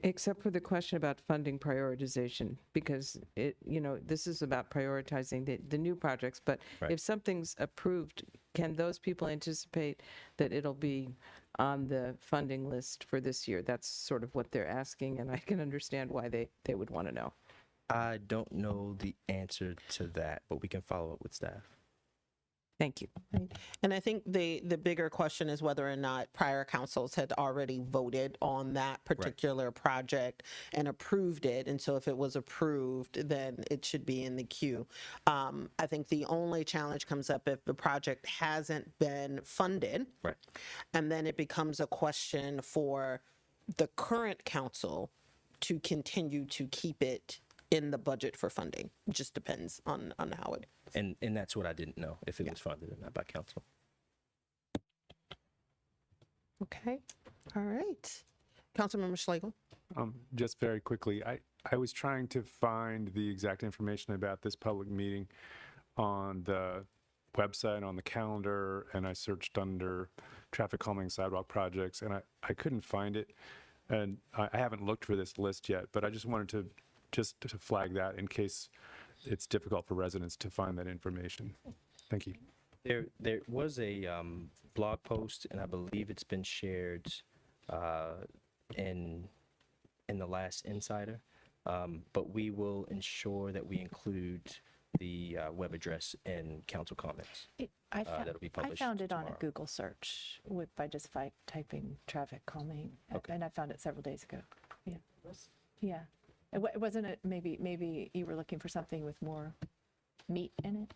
Except for the question about funding prioritization, because this is about prioritizing the new projects, but Right. if something's approved, can those people anticipate that it'll be on the funding list for this year? That's sort of what they're asking, and I can understand why they would want to know. I don't know the answer to that, but we can follow up with staff. Thank you. And I think the bigger question is whether or not prior councils had already voted on that particular project and approved it. And so if it was approved, then it should be in the queue. I think the only challenge comes up if the project hasn't been funded. Right. And then it becomes a question for the current council to continue to keep it in the budget for funding. It just depends on how it. And that's what I didn't know, if it was funded or not by council. Okay. All right. Councilmember Schlegel. Just very quickly, I was trying to find the exact information about this public meeting on the website, on the calendar, and I searched under traffic calming sidewalk projects, and I couldn't find it. And I haven't looked for this list yet, but I just wanted to flag that in case it's difficult for residents to find that information. Thank you. There was a blog post, and I believe it's been shared in the last Insider, but we will ensure that we include the web address in council comments. That'll be published I found it on tomorrow. a Google search by just typing traffic calming, and I found it several days ago. Yeah. Yeah. It wasn't it, maybe you were looking for something with more meat in it.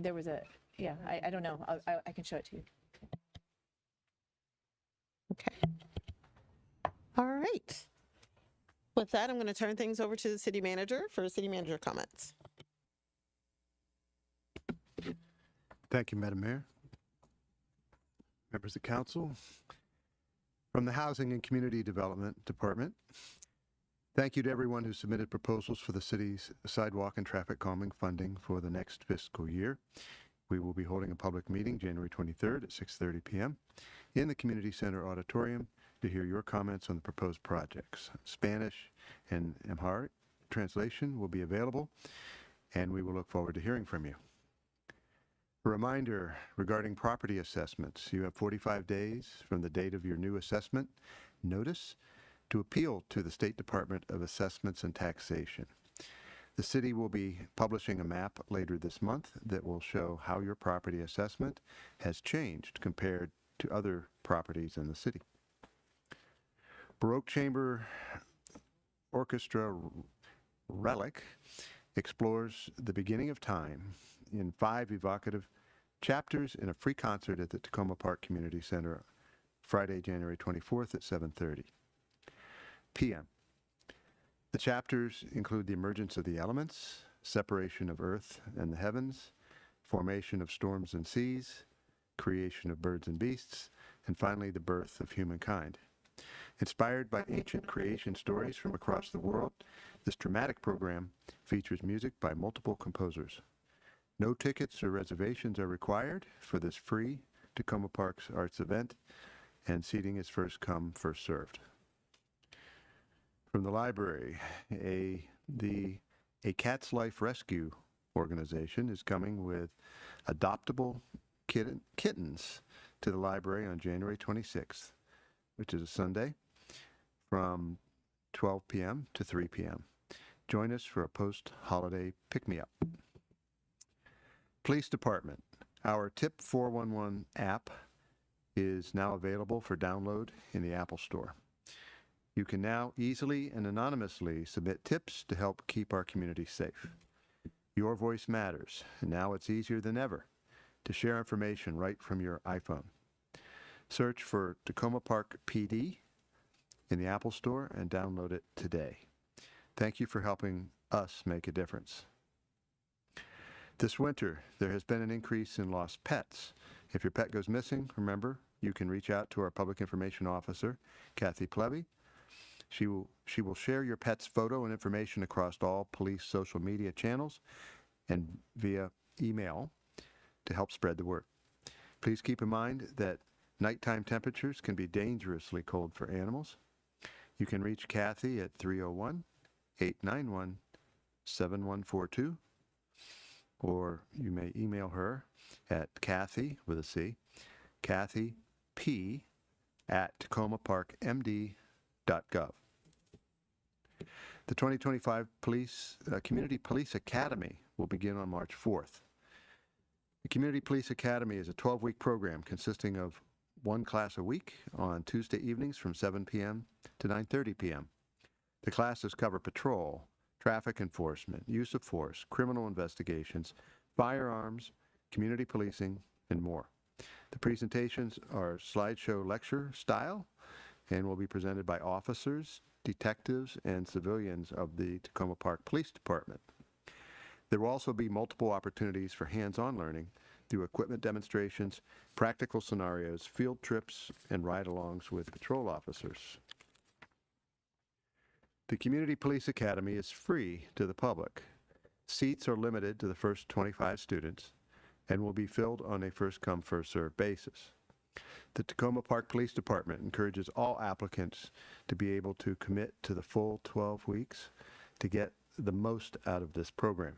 There was a, yeah, I don't know. I can show it to you. Okay. All right. With that, I'm going to turn things over to the city manager for city manager comments. Thank you, Madam Mayor. Members of council. From the Housing and Community Development Department, thank you to everyone who submitted proposals for the city's sidewalk and traffic calming funding for the next fiscal year. We will be holding a public meeting January 23rd at 6:30 p.m. in the Community Center Auditorium to hear your comments on the proposed projects. Spanish and Amharic translation will be available, and we will look forward to hearing from you. A reminder regarding property assessments. You have 45 days from the date of your new assessment notice to appeal to the State Department of Assessments and Taxation. The city will be publishing a map later this month that will show how your property assessment has changed compared to other properties in the city. Baroque Chamber Orchestra Relic explores the beginning of time in 5 evocative chapters in a free concert at the Tacoma Park Community Center Friday, January 24th at 7:30 p.m. The chapters include the emergence of the elements, separation of earth and the heavens, formation of storms and seas, creation of birds and beasts, and finally the birth of humankind. Inspired by ancient creation stories from across the world, this dramatic program features music by multiple composers. No tickets or reservations are required for this free Tacoma Parks Arts event, and seating is first come, first served. From the library, a Cat's Life Rescue organization is coming with adoptable kittens to the library on January 26th, which is a Sunday, from 12 p.m. to 3 p.m. Join us for a post-holiday pick-me-up. Police Department. Our Tip 411 app is now available for download in the Apple Store. You can now easily and anonymously submit tips to help keep our community safe. Your voice matters, and now it's easier than ever to share information right from your iPhone. Search for Tacoma Park PD in the Apple Store and download it today. Thank you for helping us make a difference. This winter, there has been an increase in lost pets. If your pet goes missing, remember, you can reach out to our Public Information Officer, Kathy Plevy. She will share your pet's photo and information across all police social media channels and via email to help spread the word. Please keep in mind that nighttime temperatures can be dangerously cold for animals. You can reach Kathy at 301-891-7142, or you may email her at Kathy, with a C, Kathy P at tacomaparkmd.gov. The 2025 Community Police Academy will begin on March 4th. The Community Police Academy is a 12-week program consisting of one class a week on Tuesday evenings from 7 p.m. to 9:30 p.m. The classes cover patrol, traffic enforcement, use of force, criminal investigations, firearms, community policing, and more. The presentations are slideshow lecture style and will be presented by officers, detectives, and civilians of the Tacoma Park Police Department. There will also be multiple opportunities for hands-on learning through equipment demonstrations, practical scenarios, field trips, and ride-alongs with patrol officers. The Community Police Academy is free to the public. Seats are limited to the first 25 students and will be filled on a first-come, first-served basis. The Tacoma Park Police Department encourages all applicants to be able to commit to the full 12 weeks to get the most out of this program.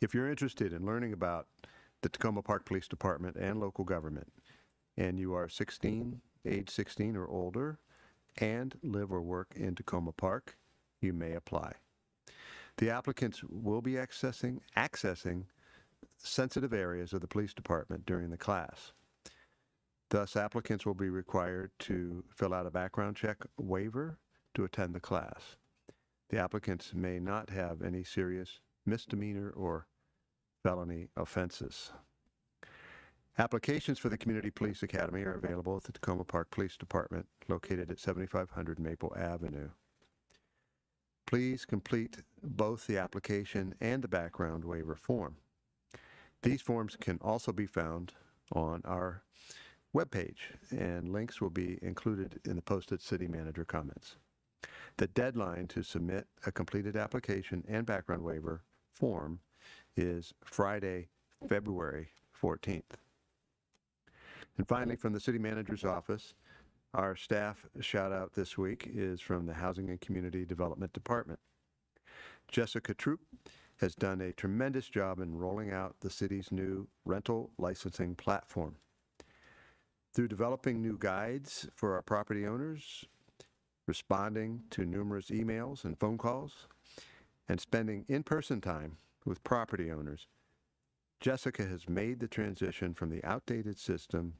If you're interested in learning about the Tacoma Park Police Department and local government, and you are age 16 or older, and live or work in Tacoma Park, you may apply. The applicants will be accessing sensitive areas of the police department during the class. Thus, applicants will be required to fill out a background check waiver to attend the class. The applicants may not have any serious misdemeanor or felony offenses. Applications for the Community Police Academy are available at the Tacoma Park Police Department, located at 7500 Maple Avenue. Please complete both the application and the background waiver form. These forms can also be found on our webpage, and links will be included in the posted city manager comments. The deadline to submit a completed application and background waiver form is Friday, February 14th. And finally, from the city manager's office, our staff shout out this week is from the Housing and Community Development Department. Jessica Troop has done a tremendous job in rolling out the city's new rental licensing platform. Through developing new guides for our property owners, responding to numerous emails and phone calls, and spending in-person time with property owners, Jessica has made the transition from the outdated system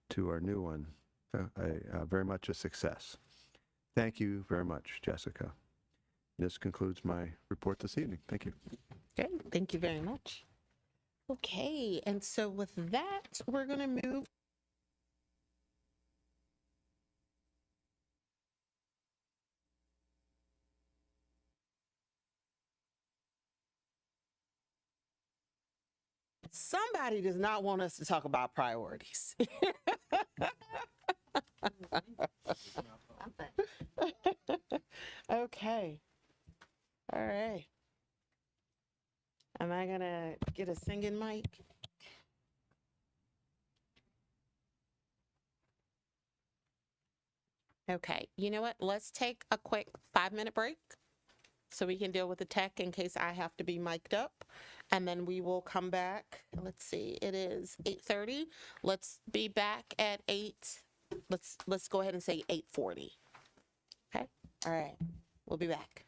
to our new one very much a success. Thank you very much, Jessica. This concludes my report this evening. Thank you. Great, thank you very much. Okay, and so with that, we're gonna move. Somebody does not want us to talk about priorities. Okay. All right. Am I gonna get a singing mic? Okay, you know what? Let's take a quick 5-minute break so we can deal with the tech in case I have to be mic'd up. And then we will come back. Let's see, it is 8:30. Let's be back at 8. Let's go ahead and say 8:40. Okay? All right. We'll be back.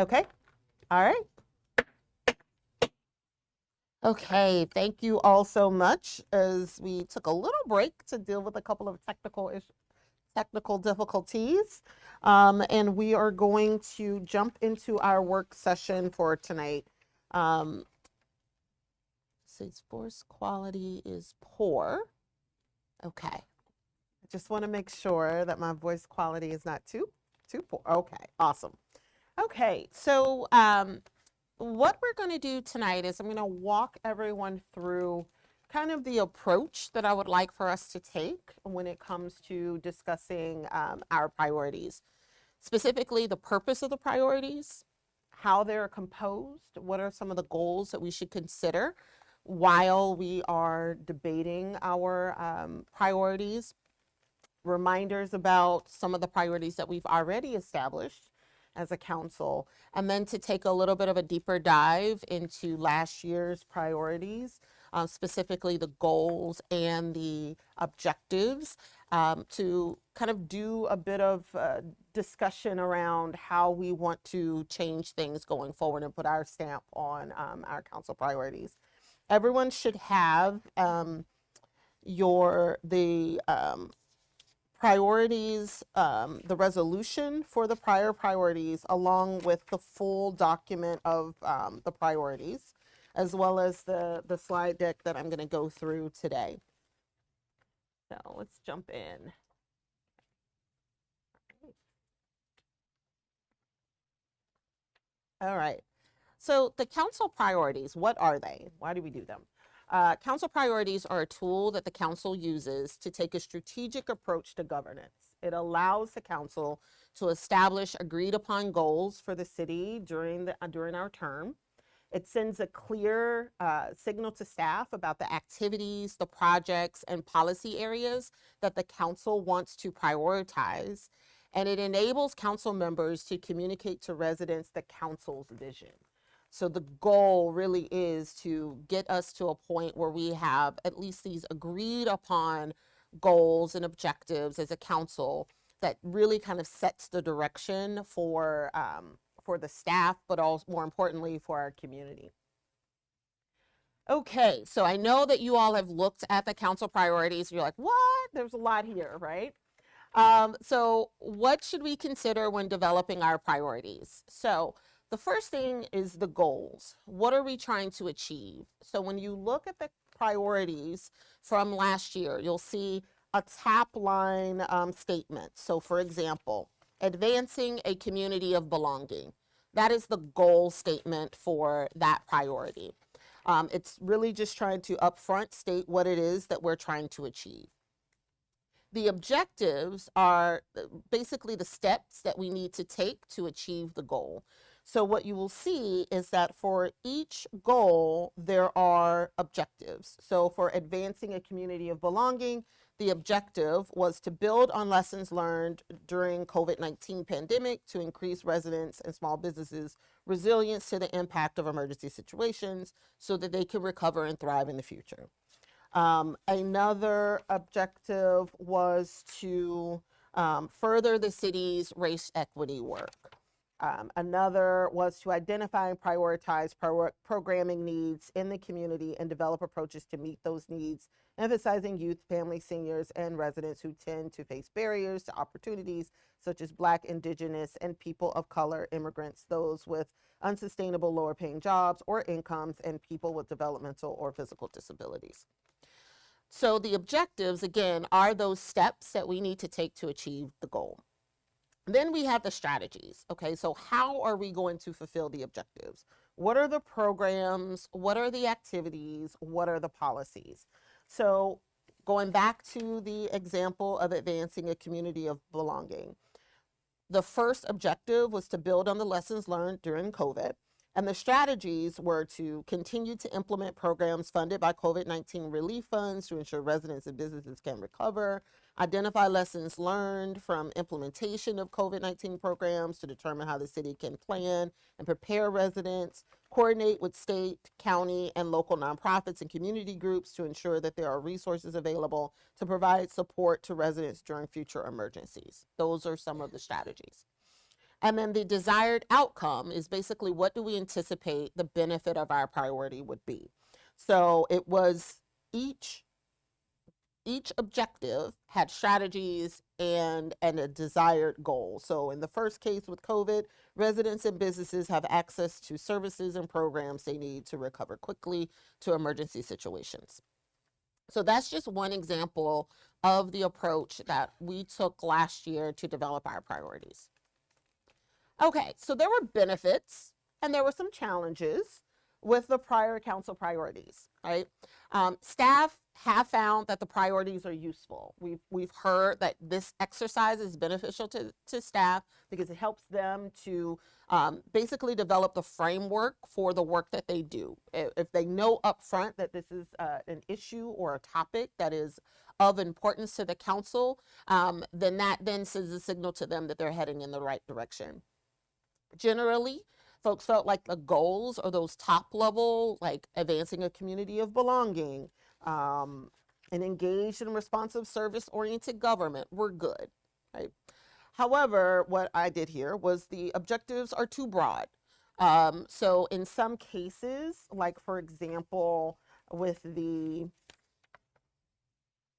Okay. All right. Okay, thank you all so much as we took a little break to deal with a couple of technical difficulties. And we are going to jump into our work session for tonight. Says force quality is poor. Okay. I just want to make sure that my voice quality is not too poor. Okay, awesome. Okay, so what we're going to do tonight is I'm going to walk everyone through kind of the approach that I would like for us to take when it comes to discussing our priorities. Specifically, the purpose of the priorities, how they're composed, what are some of the goals that we should consider while we are debating our priorities, reminders about some of the priorities that we've already established as a council, and then to take a little bit of a deeper dive into last year's priorities, specifically the goals and the objectives, to kind of do a bit of discussion around how we want to change things going forward and put our stamp on our council priorities. Everyone should have priorities, the resolution for the prior priorities, along with the full document of the priorities, as well as the slide deck that I'm going to go through today. So let's jump in. All right. So the council priorities, what are they? Why do we do them? Council priorities are a tool that the council uses to take a strategic approach to governance. It allows the council to establish agreed upon goals for the city during our term. It sends a clear signal to staff about the activities, the projects, and policy areas that the council wants to prioritize. And it enables council members to communicate to residents the council's vision. So the goal really is to get us to a point where we have at least these agreed upon goals and objectives as a council that really kind of sets the direction for the staff, but also more importantly for our community. Okay, so I know that you all have looked at the council priorities. You're like, what? There's a lot here, right? So what should we consider when developing our priorities? So the first thing is the goals. What are we trying to achieve? So when you look at the priorities from last year, you'll see a top line statement. So for example, advancing a community of belonging. That is the goal statement for that priority. It's really just trying to upfront state what it is that we're trying to achieve. The objectives are basically the steps that we need to take to achieve the goal. So what you will see is that for each goal, there are objectives. So for advancing a community of belonging, the objective was to build on lessons learned during COVID-19 pandemic to increase residents and small businesses' resilience to the impact of emergency situations so that they can recover and thrive in the future. Another objective was to further the city's race equity work. Another was to identify and prioritize programming needs in the community and develop approaches to meet those needs, emphasizing youth, families, seniors, and residents who tend to face barriers to opportunities such as Black, Indigenous, and people of color, immigrants, those with unsustainable lower paying jobs or incomes, and people with developmental or physical disabilities. So the objectives, again, are those steps that we need to take to achieve the goal. Then we have the strategies. Okay, so how are we going to fulfill the objectives? What are the programs? What are the activities? What are the policies? So going back to the example of advancing a community of belonging, the first objective was to build on the lessons learned during COVID. And the strategies were to continue to implement programs funded by COVID-19 relief funds to ensure residents and businesses can recover, identify lessons learned from implementation of COVID-19 programs to determine how the city can plan and prepare residents, coordinate with state, county, and local nonprofits and community groups to ensure that there are resources available to provide support to residents during future emergencies. Those are some of the strategies. And then the desired outcome is basically what do we anticipate the benefit of our priority would be. So it was each objective had strategies and a desired goal. So in the first case with COVID, residents and businesses have access to services and programs they need to recover quickly to emergency situations. So that's just one example of the approach that we took last year to develop our priorities. Okay, so there were benefits and there were some challenges with the prior council priorities, right? Staff have found that the priorities are useful. We've heard that this exercise is beneficial to staff because it helps them to basically develop the framework for the work that they do. If they know upfront that this is an issue or a topic that is of importance to the council, then that then sends a signal to them that they're heading in the right direction. Generally, folks felt like the goals or those top level, like advancing a community of belonging, an engaged and responsive service-oriented government were good, right? However, what I did here was the objectives are too broad. So in some cases, like for example, with the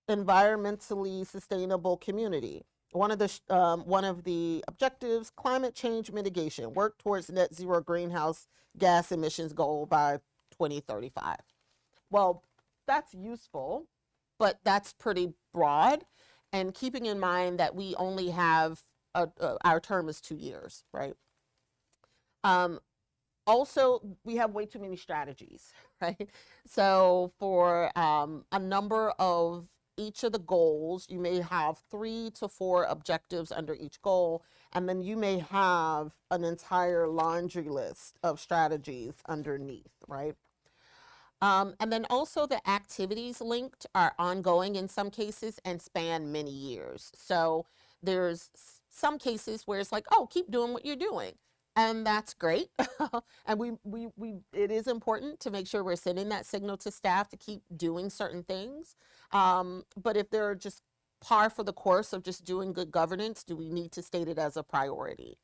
environmentally sustainable community, one of the objectives, climate change mitigation, work towards net zero greenhouse gas emissions goal by 2035. Well, that's useful, but that's pretty broad. And keeping in mind that we only have, our term is 2 years, right? Also, we have way too many strategies, right? So for a number of each of the goals, you may have 3 to 4 objectives under each goal, and then you may have an entire laundry list of strategies underneath, right? And then also the activities linked are ongoing in some cases and span many years. So there's some cases where it's like, oh, keep doing what you're doing. And that's great. And it is important to make sure we're sending that signal to staff to keep doing certain things. But if they're just par for the course of just doing good governance, do we need to state it as a priority?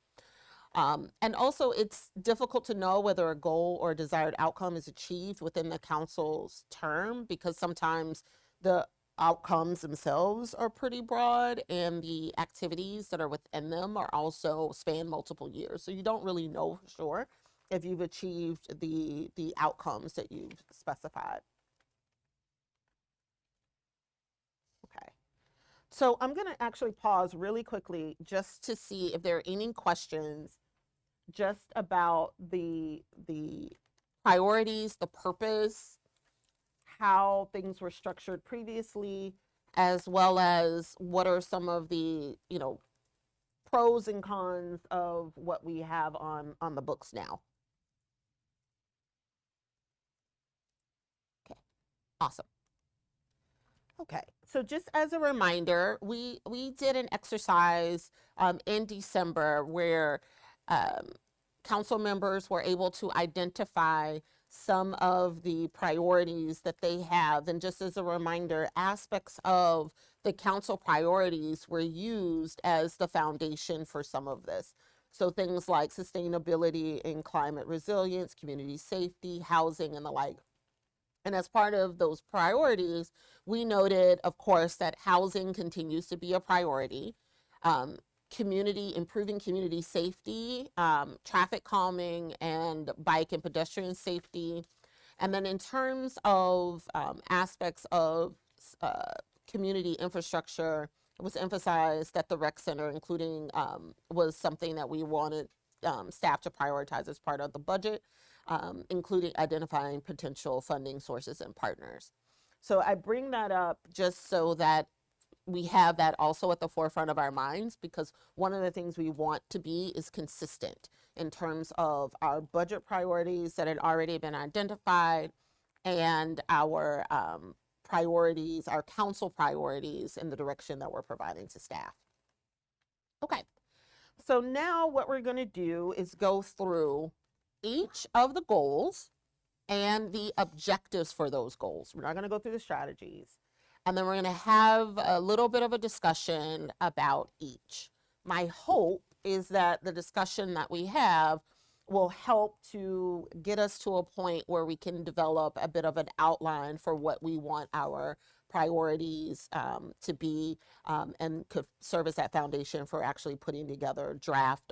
And also it's difficult to know whether a goal or desired outcome is achieved within the council's term, because sometimes the outcomes themselves are pretty broad and the activities that are within them are also span multiple years. So you don't really know for sure if you've achieved the outcomes that you've specified. Okay. So I'm going to actually pause really quickly just to see if there are any questions just about the priorities, the purpose, how things were structured previously, as well as what are some of the, pros and cons of what we have on the books now. Okay, awesome. Okay, so just as a reminder, we did an exercise in December where council members were able to identify some of the priorities that they have. And just as a reminder, aspects of the council priorities were used as the foundation for some of this. So things like sustainability and climate resilience, community safety, housing, and the like. And as part of those priorities, we noted, of course, that housing continues to be a priority. Improving community safety, traffic calming, and bike and pedestrian safety. And then in terms of aspects of community infrastructure, it was emphasized that the rec center, including, was something that we wanted staff to prioritize as part of the budget, including identifying potential funding sources and partners. So I bring that up just so that we have that also at the forefront of our minds, because one of the things we want to be is consistent in terms of our budget priorities that had already been identified and our priorities, our council priorities in the direction that we're providing to staff. Okay, so now what we're going to do is go through each of the goals and the objectives for those goals. We're not going to go through the strategies. And then we're going to have a little bit of a discussion about each. My hope is that the discussion that we have will help to get us to a point where we can develop a bit of an outline for what we want our priorities to be, and could serve as that foundation for actually putting together draft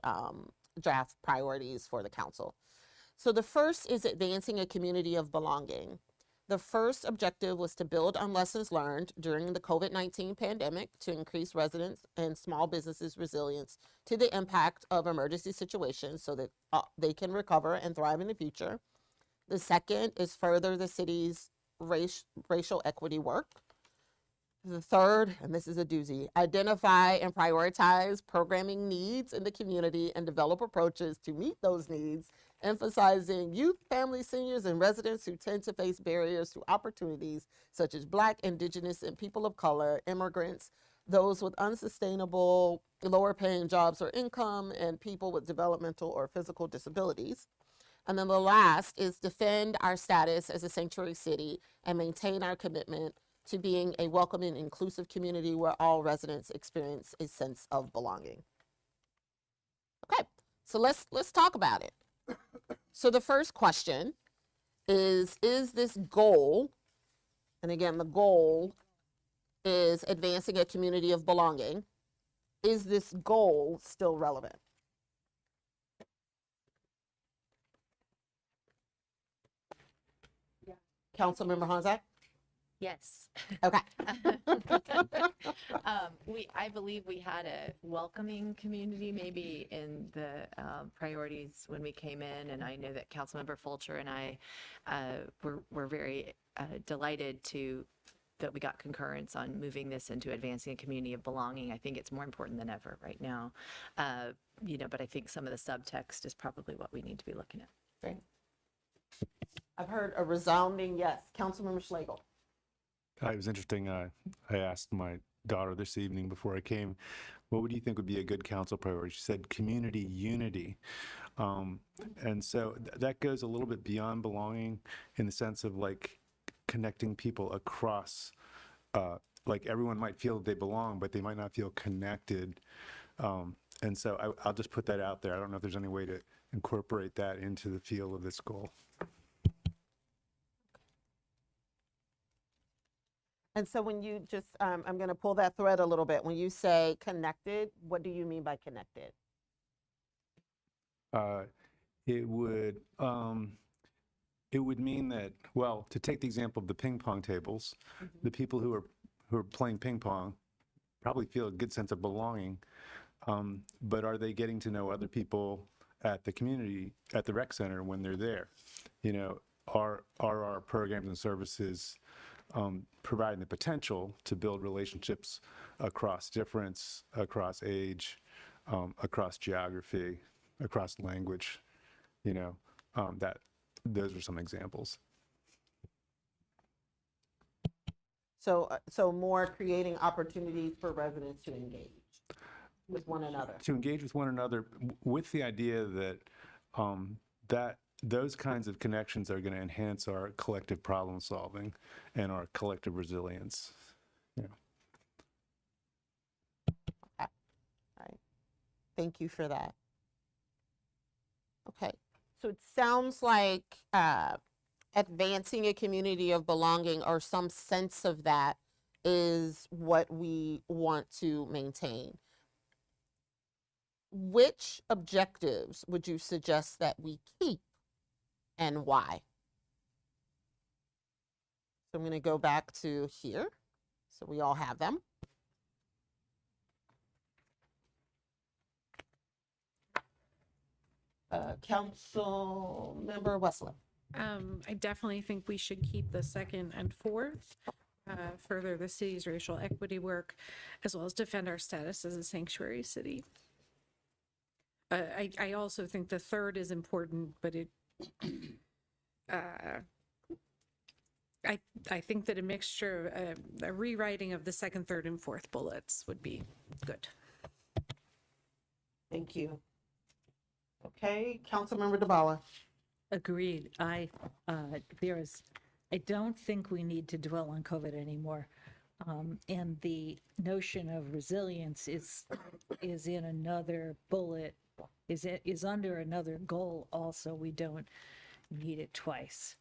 priorities for the council. So the first is advancing a community of belonging. The first objective was to build on lessons learned during the COVID-19 pandemic to increase residents and small businesses' resilience to the impact of emergency situations so that they can recover and thrive in the future. The second is further the city's racial equity work. The third, and this is a doozy, identify and prioritize programming needs in the community and develop approaches to meet those needs, emphasizing youth, families, seniors, and residents who tend to face barriers to opportunities such as Black, Indigenous, and people of color, immigrants, those with unsustainable, lower paying jobs or income, and people with developmental or physical disabilities. And then the last is defend our status as a sanctuary city and maintain our commitment to being a welcoming, inclusive community where all residents experience a sense of belonging. Okay, so let's talk about it. So the first question is this goal, and again, the goal is advancing a community of belonging, is this goal still relevant? Councilmember Honzak? Yes. Okay. I believe we had a welcoming community maybe in the priorities when we came in, and I know that Councilmember Fulcher and I were very delighted that we got concurrence on moving this into advancing a community of belonging. I think it's more important than ever right now, but I think some of the subtext is probably what we need to be looking at. Great. I've heard a resounding yes. Councilmember Schlegel. It was interesting. I asked my daughter this evening before I came, what would you think would be a good council priority? She said community unity. And so that goes a little bit beyond belonging in the sense of like connecting people across, like everyone might feel they belong, but they might not feel connected. And so I'll just put that out there. I don't know if there's any way to incorporate that into the feel of this goal. And so when you just, I'm going to pull that thread a little bit. When you say connected, what do you mean by connected? It would mean that, well, to take the example of the ping pong tables, the people who are playing ping pong probably feel a good sense of belonging, but are they getting to know other people at the community, at the rec center when they're there? You know, are our programs and services providing the potential to build relationships across difference, across age, across geography, across language, that those are some examples. So more creating opportunities for residents to engage with one another. To engage with one another with the idea that that those kinds of connections are going to enhance our collective problem solving and our collective resilience. Yeah. Okay. All right. Thank you for that. Okay. So it sounds like advancing a community of belonging or some sense of that is what we want to maintain. Which objectives would you suggest that we keep and why? So I'm going to go back to here. So we all have them. Councilmember Westland. I definitely think we should keep the second and fourth, further the city's racial equity work, as well as defend our status as a sanctuary city. I also think the third is important, but I think that a mixture, a rewriting of the second, third, and fourth bullets would be good. Thank you. Okay, Councilmember DeBala. Agreed. I don't think we need to dwell on COVID anymore. And the notion of resilience is in another bullet, is under another goal also. We don't need it twice.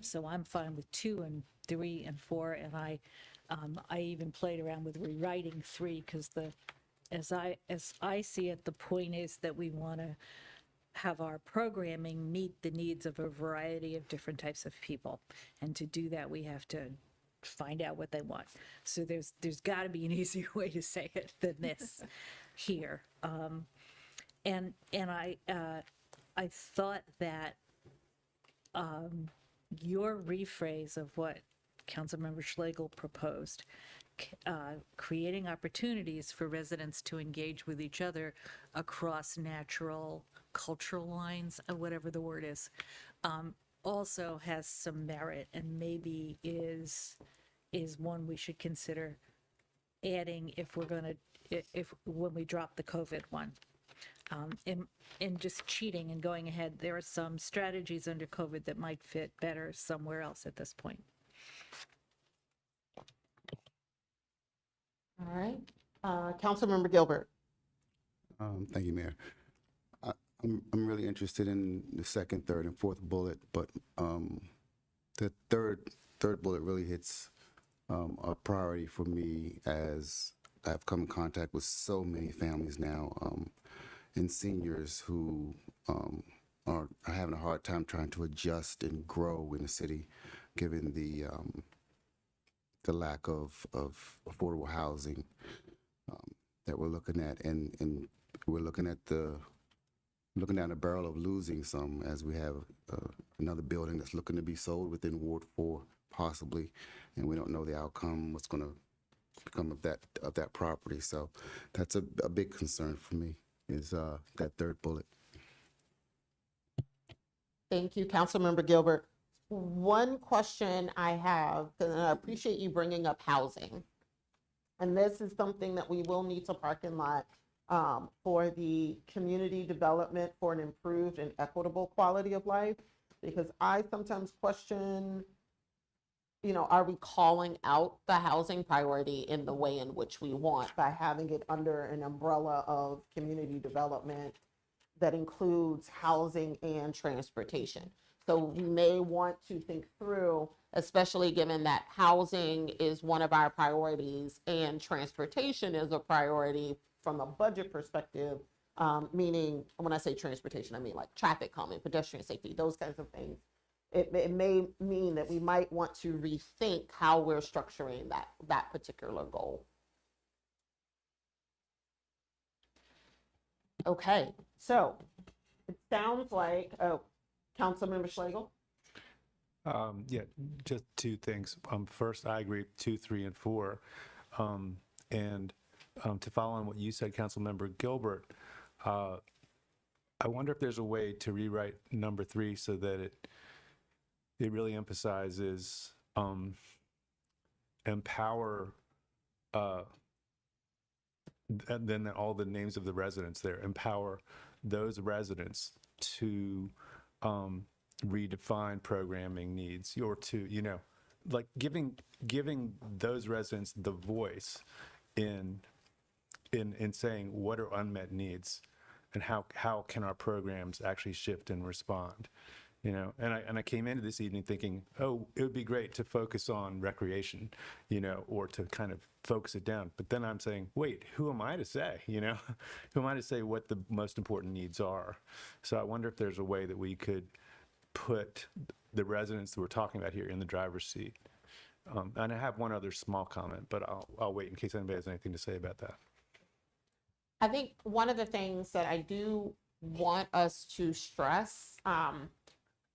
So I'm fine with 2 and 3 and 4, and I even played around with rewriting 3 because as I see it, the point is that we want to have our programming meet the needs of a variety of different types of people, and to do that, we have to find out what they want. So there's got to be an easier way to say it than this here. And I thought that your rephrase of what Councilmember Schlegel proposed, creating opportunities for residents to engage with each other across natural cultural lines, whatever the word is, also has some merit, and maybe is one we should consider adding if we're going to, if when we drop the COVID one. In just cheating and going ahead, there are some strategies under COVID that might fit better somewhere else at this point. All right. Councilmember Gilbert. Thank you, Mayor. I'm really interested in the second, third, and fourth bullet, but the third bullet really hits a priority for me, as I've come in contact with so many families now, and seniors who are having a hard time trying to adjust and grow in the city, given the lack of affordable housing that we're looking at, and we're looking down the barrel of losing some, as we have another building that's looking to be sold within Ward 4, possibly, and we don't know the outcome, what's going to become of that property. So that's a big concern for me, is that third bullet. Thank you, Councilmember Gilbert. One question I have, and I appreciate you bringing up housing, and this is something that we will need to parking lot for the community development for an improved and equitable quality of life, because I sometimes question, are we calling out the housing priority in the way in which we want by having it under an umbrella of community development that includes housing and transportation? So we may want to think through, especially given that housing is one of our priorities and transportation is a priority from a budget perspective, meaning when I say transportation, I mean like traffic calming, pedestrian safety, those kinds of things. It may mean that we might want to rethink how we're structuring that particular goal. Okay, so it sounds like, Councilmember Schlegel. Yeah, just 2 things. First, I agree 2, 3, and 4. And to follow on what you said, Councilmember Gilbert, I wonder if there's a way to rewrite number 3 so that it really emphasizes empower, and then all the names of the residents there, empower those residents to redefine programming needs, or to, like giving those residents the voice in saying what are unmet needs and how can our programs actually shift and respond. And I came into this evening thinking, oh, it would be great to focus on recreation, or to kind of focus it down. But then I'm saying, wait, who am I to say, who am I to say what the most important needs are? So I wonder if there's a way that we could put the residents that we're talking about here in the driver's seat. And I have one other small comment, but I'll wait in case anybody has anything to say about that. I think one of the things that I do want us to stress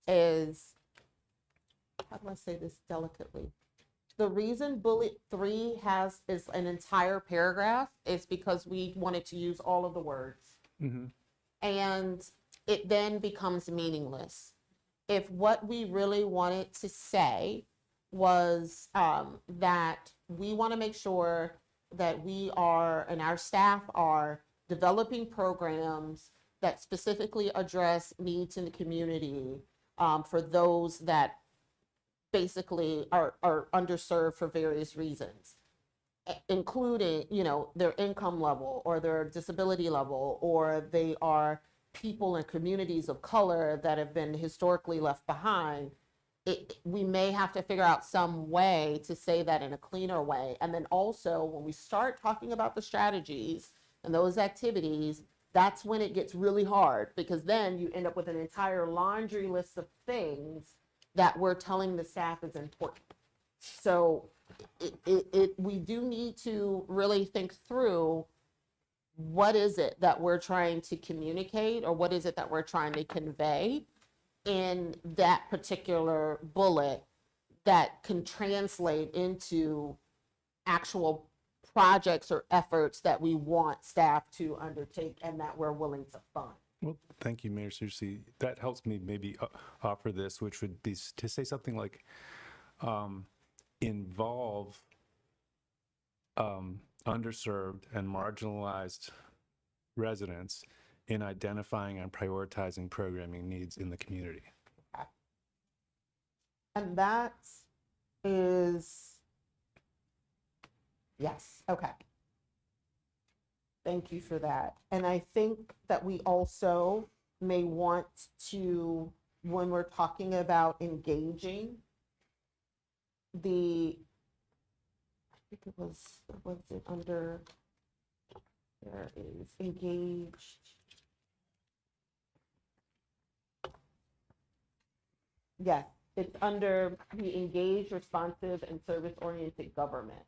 is, how do I say this delicately? The reason bullet 3 is an entire paragraph is because we wanted to use all of the words. Mm-hmm. And it then becomes meaningless. If what we really wanted to say was that we want to make sure that we are, and our staff are, developing programs that specifically address needs in the community for those that basically are underserved for various reasons, including, you know, their income level or their disability level, or they are people in communities of color that have been historically left behind. We may have to figure out some way to say that in a cleaner way. And then also, when we start talking about the strategies and those activities, that's when it gets really hard, because then you end up with an entire laundry list of things that we're telling the staff is important. So we do need to really think through, what is it that we're trying to communicate, or what is it that we're trying to convey in that particular bullet that can translate into actual projects or efforts that we want staff to undertake and that we're willing to fund. Well, thank you, Mayor Searcy. That helps me maybe offer this, which would be to say something like, involve underserved and marginalized residents in identifying and prioritizing programming needs in the community. And that is, yes, okay. Thank you for that. And I think that we also may want to, when we're talking about engaging the, I think it was it under, there is engaged. Yes, it's under the engaged, responsive, and service-oriented government.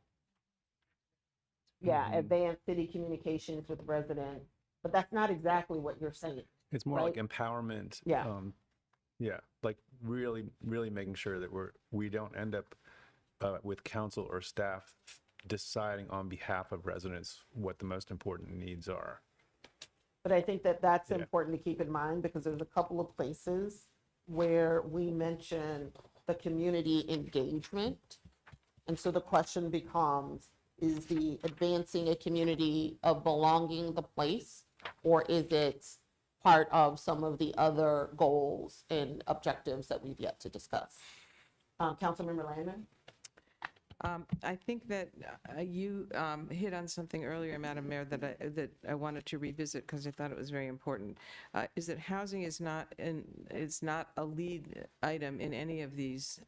Yeah, advanced city communications with residents, but that's not exactly what you're saying. It's more right? like empowerment. Yeah. Yeah, like really making sure that we don't end up with council or staff deciding on behalf of residents what the most important needs are. But I think that that's Yeah. important to keep in mind, because there's a couple of places where we mention the community engagement. And so the question becomes, is the advancing a community of belonging the place, or is it part of some of the other goals and objectives that we've yet to discuss? Councilmember Landman? I think that you hit on something earlier, Madam Mayor, that I wanted to revisit because I thought it was very important. Is that housing is not a lead item in any of these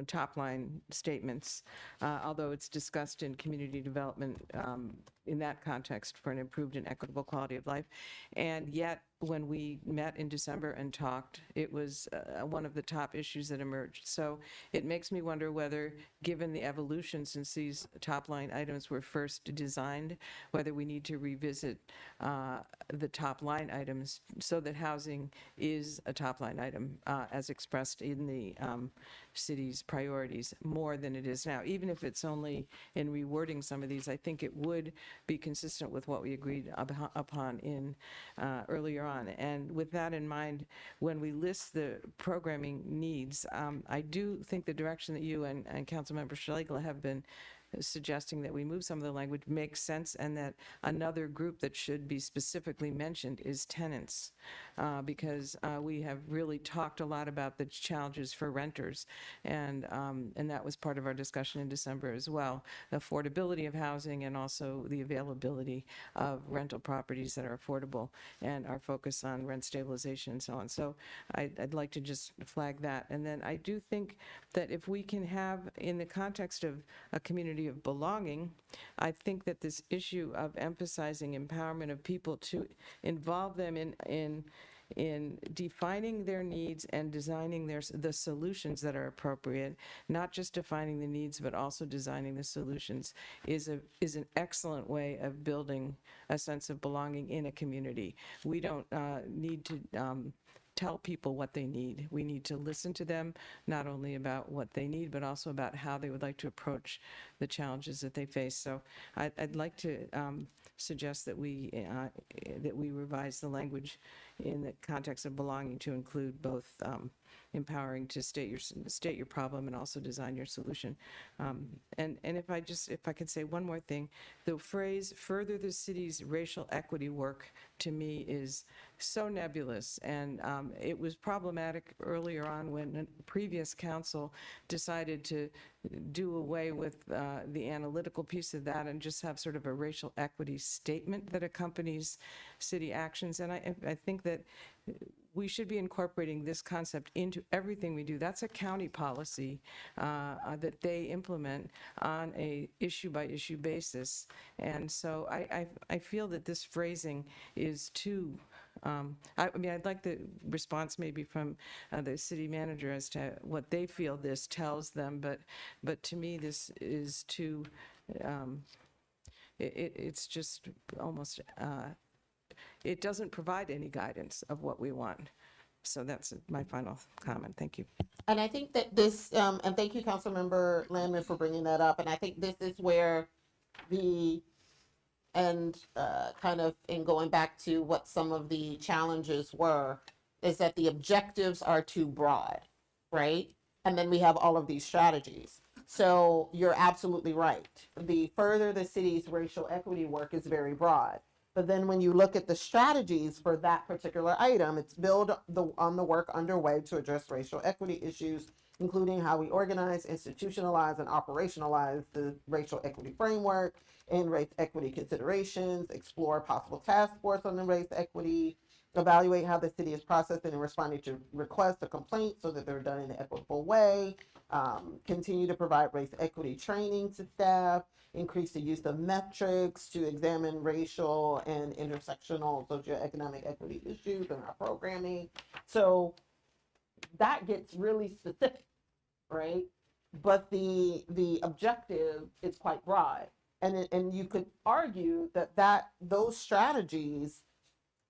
top line statements, although it's discussed in community development in that context for an improved and equitable quality of life. And yet, when we met in December and talked, it was one of the top issues that emerged. So it makes me wonder whether, given the evolution since these top line items were first designed, whether we need to revisit the top line items so that housing is a top line item as expressed in the city's priorities more than it is now. Even if it's only in rewording some of these, I think it would be consistent with what we agreed upon in earlier on. And with that in mind, when we list the programming needs, I do think the direction that you and Councilmember Schlegel have been suggesting that we move some of the language makes sense, and that another group that should be specifically mentioned is tenants, because we have really talked a lot about the challenges for renters, and that was part of our discussion in December as well, the affordability of housing and also the availability of rental properties that are affordable, and our focus on rent stabilization and so on. So I'd like to just flag that. And then I do think that if we can have, in the context of a community of belonging, I think that this issue of emphasizing empowerment of people, to involve them in defining their needs and designing the solutions that are appropriate, not just defining the needs, but also designing the solutions, is an excellent way of building a sense of belonging in a community. We don't need to tell people what they need. We need to listen to them, not only about what they need, but also about how they would like to approach the challenges that they face. So I'd like to suggest that we revise the language in the context of belonging to include both empowering to state your problem and also design your solution. And if I could say one more thing, the phrase "further the city's racial equity work" to me is so nebulous, and it was problematic earlier on when a previous council decided to do away with the analytical piece of that and just have sort of a racial equity statement that accompanies city actions. And I think that we should be incorporating this concept into everything we do. That's a county policy that they implement on a issue-by-issue basis. And so I feel that this phrasing is too, I mean, I'd like the response maybe from the city manager as to what they feel this tells them, but to me, this is too, it's just almost, it doesn't provide any guidance of what we want. So that's my final comment. Thank you. And I think that this, and thank you, Councilmember Landman, for bringing that up. And I think this is where kind of in going back to what some of the challenges were, is that the objectives are too broad, right? And then we have all of these strategies. So you're absolutely right. The further the city's racial equity work is very broad. But then when you look at the strategies for that particular item, it's build on the work underway to address racial equity issues, including how we organize, institutionalize, and operationalize the racial equity framework and race equity considerations, explore possible task force on the race equity, evaluate how the city is processing and responding to requests or complaints so that they're done in an equitable way, continue to provide race equity training to staff, increase the use of metrics to examine racial and intersectional socioeconomic equity issues in our programming. So that gets really specific, right? But the objective is quite broad. And you could argue that those strategies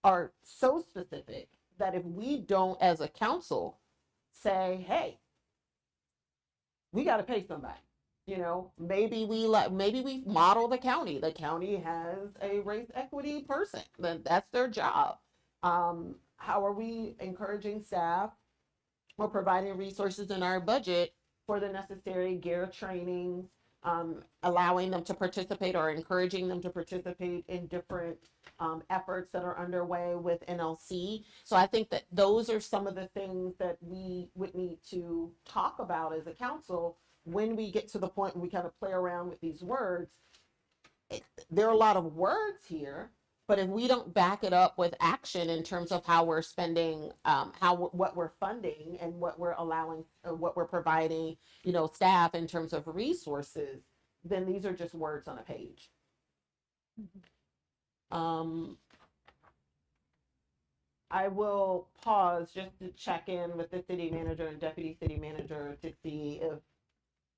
are so specific that if we don't, as a council, say, hey, we got to pay somebody. You know, maybe we model the county. The county has a race equity person. That's their job. How are we encouraging staff or providing resources in our budget for the necessary gear training, allowing them to participate or encouraging them to participate in different efforts that are underway with NLC. So I think that those are some of the things that we would need to talk about as a council when we get to the point where we kind of play around with these words. There are a lot of words here, but if we don't back it up with action in terms of how we're spending, what we're funding and what we're allowing, or what we're providing, staff in terms of resources, then these are just words on a page. I will pause just to check in with the city manager and deputy city manager to see if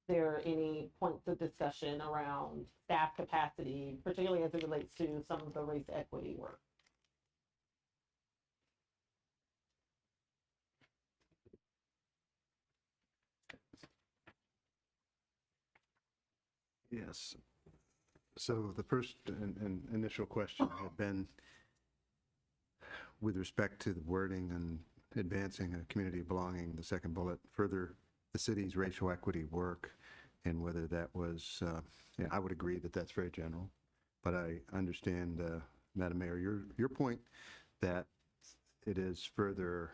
there are any points of discussion around staff capacity, particularly as it relates to some of the race equity work. Yes. So the first and initial question had been with respect to the wording and advancing a community of belonging, the second bullet, further the city's racial equity work, and whether that was, I would agree that that's very general, but I understand, Madam Mayor, your point that it is further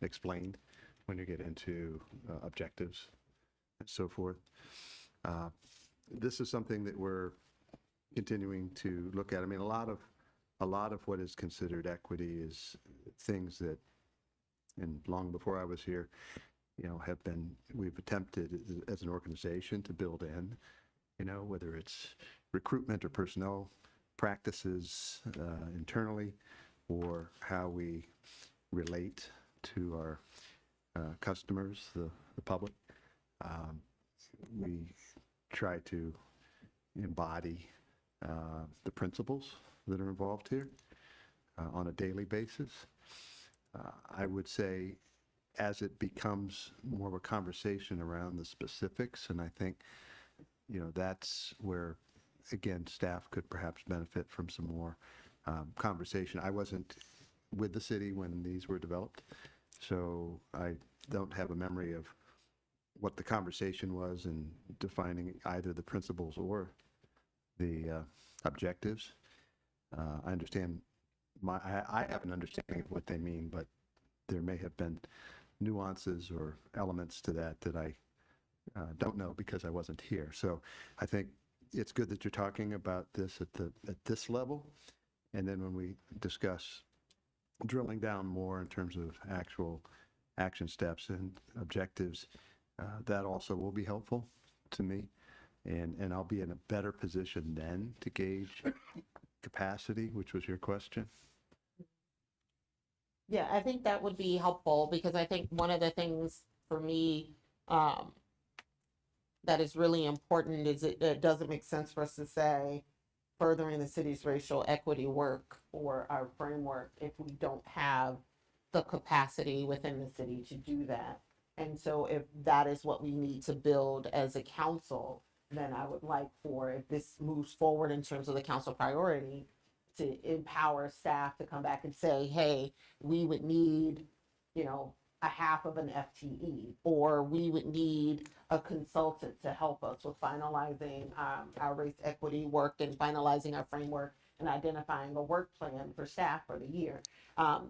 explained when you get into objectives and so forth. This is something that we're continuing to look at. I mean, a lot of what is considered equity is things that, and long before I was here, we've attempted as an organization to build in, whether it's recruitment or personnel practices internally, or how we relate to our customers, the public. We try to embody the principles that are involved here on a daily basis. I would say as it becomes more of a conversation around the specifics, and I think, that's where, again, staff could perhaps benefit from some more conversation. I wasn't with the city when these were developed. So I don't have a memory of what the conversation was in defining either the principles or the objectives. I understand I have an understanding of what they mean, but there may have been nuances or elements to that that I don't know because I wasn't here. So I think it's good that you're talking about this at this level, and then when we discuss drilling down more in terms of actual action steps and objectives, that also will be helpful to me, and I'll be in a better position then to gauge capacity, which was your question. Yeah, I think that would be helpful because I think one of the things for me that is really important is it doesn't make sense for us to say furthering the city's racial equity work or our framework if we don't have the capacity within the city to do that. And so if that is what we need to build as a council, then I would like for, if this moves forward in terms of the council priority, to empower staff to come back and say, hey, we would need, you know, a half of an FTE, or we would need a consultant to help us with finalizing our race equity work and finalizing our framework and identifying a work plan for staff for the year.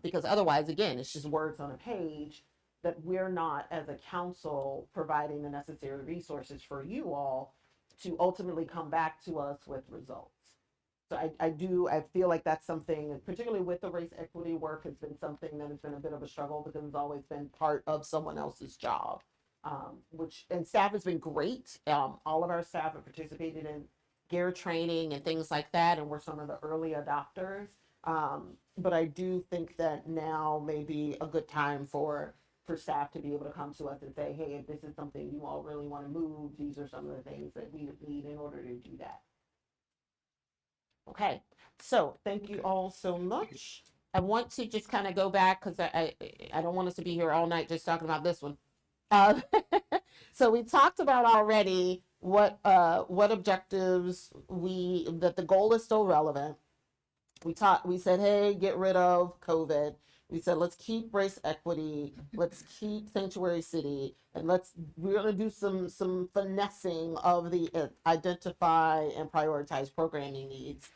Because otherwise, again, it's just words on a page that we're not, as a council, providing the necessary resources for you all to ultimately come back to us with results. So I feel like that's something, particularly with the race equity work, has been something that has been a bit of a struggle because it's always been part of someone else's job. And staff has been great. All of our staff have participated in gear training and things like that, and we're some of the early adopters. But I do think that now may be a good time for staff to be able to come to us and say, hey, if this is something you all really want to move, these are some of the things that we would need in order to do that. Okay, so thank you all so much. I want to just kind of go back because I don't want us to be here all night just talking about this one. So we talked about already what objectives that the goal is still relevant. We said, hey, get rid of COVID. We said, let's keep race equity, let's keep Sanctuary City, and we're gonna do some finessing of the identify and prioritize programming needs.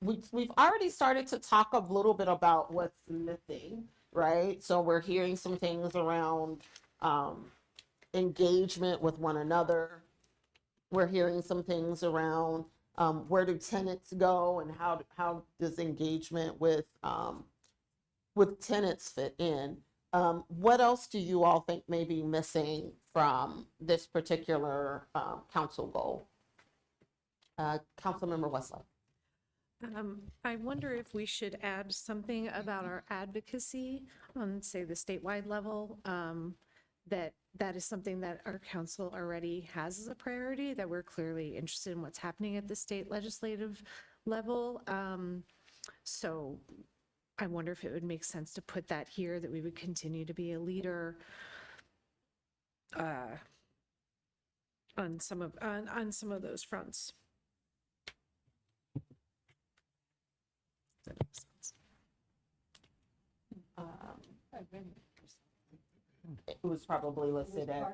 We've already started to talk a little bit about what's missing, right? So we're hearing some things around engagement with one another. We're hearing some things around where do tenants go and how does engagement with tenants fit in. What else do you all think may be missing from this particular council goal? Councilmember Westlaw. I wonder if we should add something about our advocacy on, say, the statewide level, that is something that our council already has as a priority, that we're clearly interested in what's happening at the state legislative level. So I wonder if it would make sense to put that here, that we would continue to be a leader on some of those fronts. That makes sense. It was probably listed as,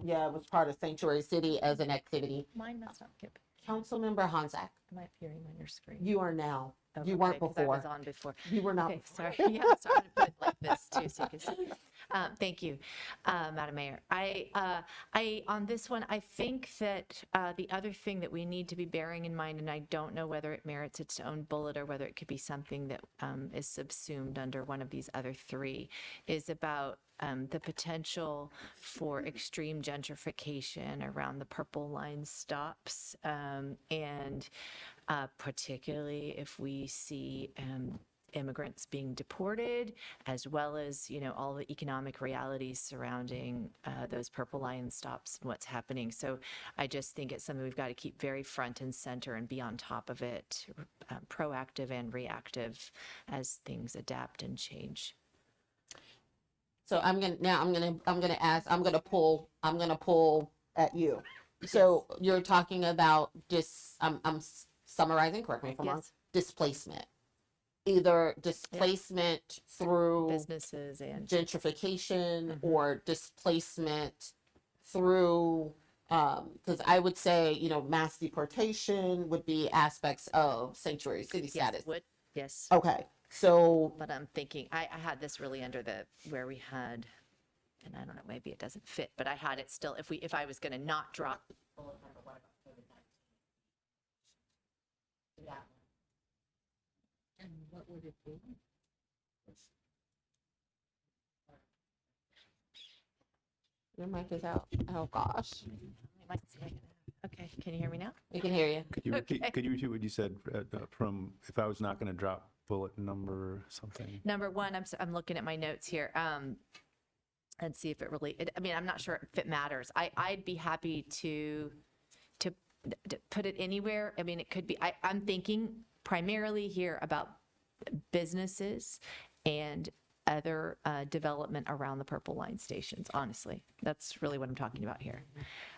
yeah, it was part of Sanctuary City as an activity. Mine must not get. Councilmember Honzak, Am I appearing on your screen? you are now. Oh, You okay, weren't 'cause I before. was on before. You were not. Okay, sorry. Yeah, so I'm gonna put it like this too, so you can see. Thank you, Madam Mayor. On this one, I think that the other thing that we need to be bearing in mind, and I don't know whether it merits its own bullet or whether it could be something that is subsumed under one of these other three, is about the potential for extreme gentrification around the Purple Line stops, and particularly if we see immigrants being deported, as well as, you know, all the economic realities surrounding those Purple Line stops and what's happening. So I just think it's something we've got to keep very front and center and be on top of it, proactive and reactive as things adapt and change. So I'm gonna pull at you. So you're talking about I'm summarizing, correct me if I'm wrong, Yes. displacement. either displacement through Businesses and gentrification or displacement through, because I would say, you know, mass deportation would be aspects of sanctuary city yes, status. would yes. Okay, so But I'm thinking I had this really under the where we had, and I don't know, maybe it doesn't fit, but I had it still. If I was going to not drop bullet number one about COVID-19. Yeah. And what would it be? your mic is out. Oh, gosh. Okay, can you hear me now? We can hear you. Could you repeat, Okay. could you repeat what you said from, if I was not going to drop bullet number or something? Number one, I'm looking at my notes here, and see if it really. I mean, I'm not sure if it matters. I'd be happy to put it anywhere. I mean, it could be. I'm thinking primarily here about businesses and other development around the Purple Line stations. Honestly, that's really what I'm talking about here.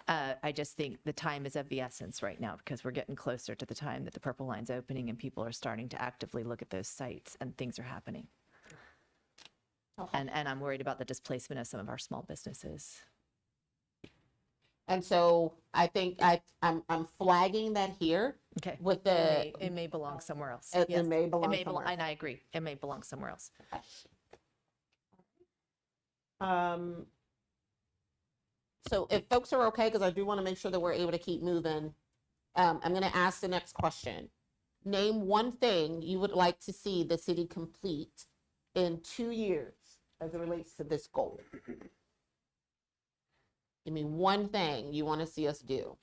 I just think the time is of the essence right now because we're getting closer to the time that the Purple Line's opening and people are starting to actively look at those sites and things are happening. And I'm worried about the displacement of some of our small businesses. And so I think I'm flagging that here Okay. with the, It may belong somewhere else. it Yes. may belong It may somewhere. and I agree. It may belong somewhere else. So if folks are okay, because I do want to make sure that we're able to keep moving, I'm going to ask the next question. Name one thing you would like to see the city complete in 2 years as it relates to this goal. Give me one thing you want to see us do.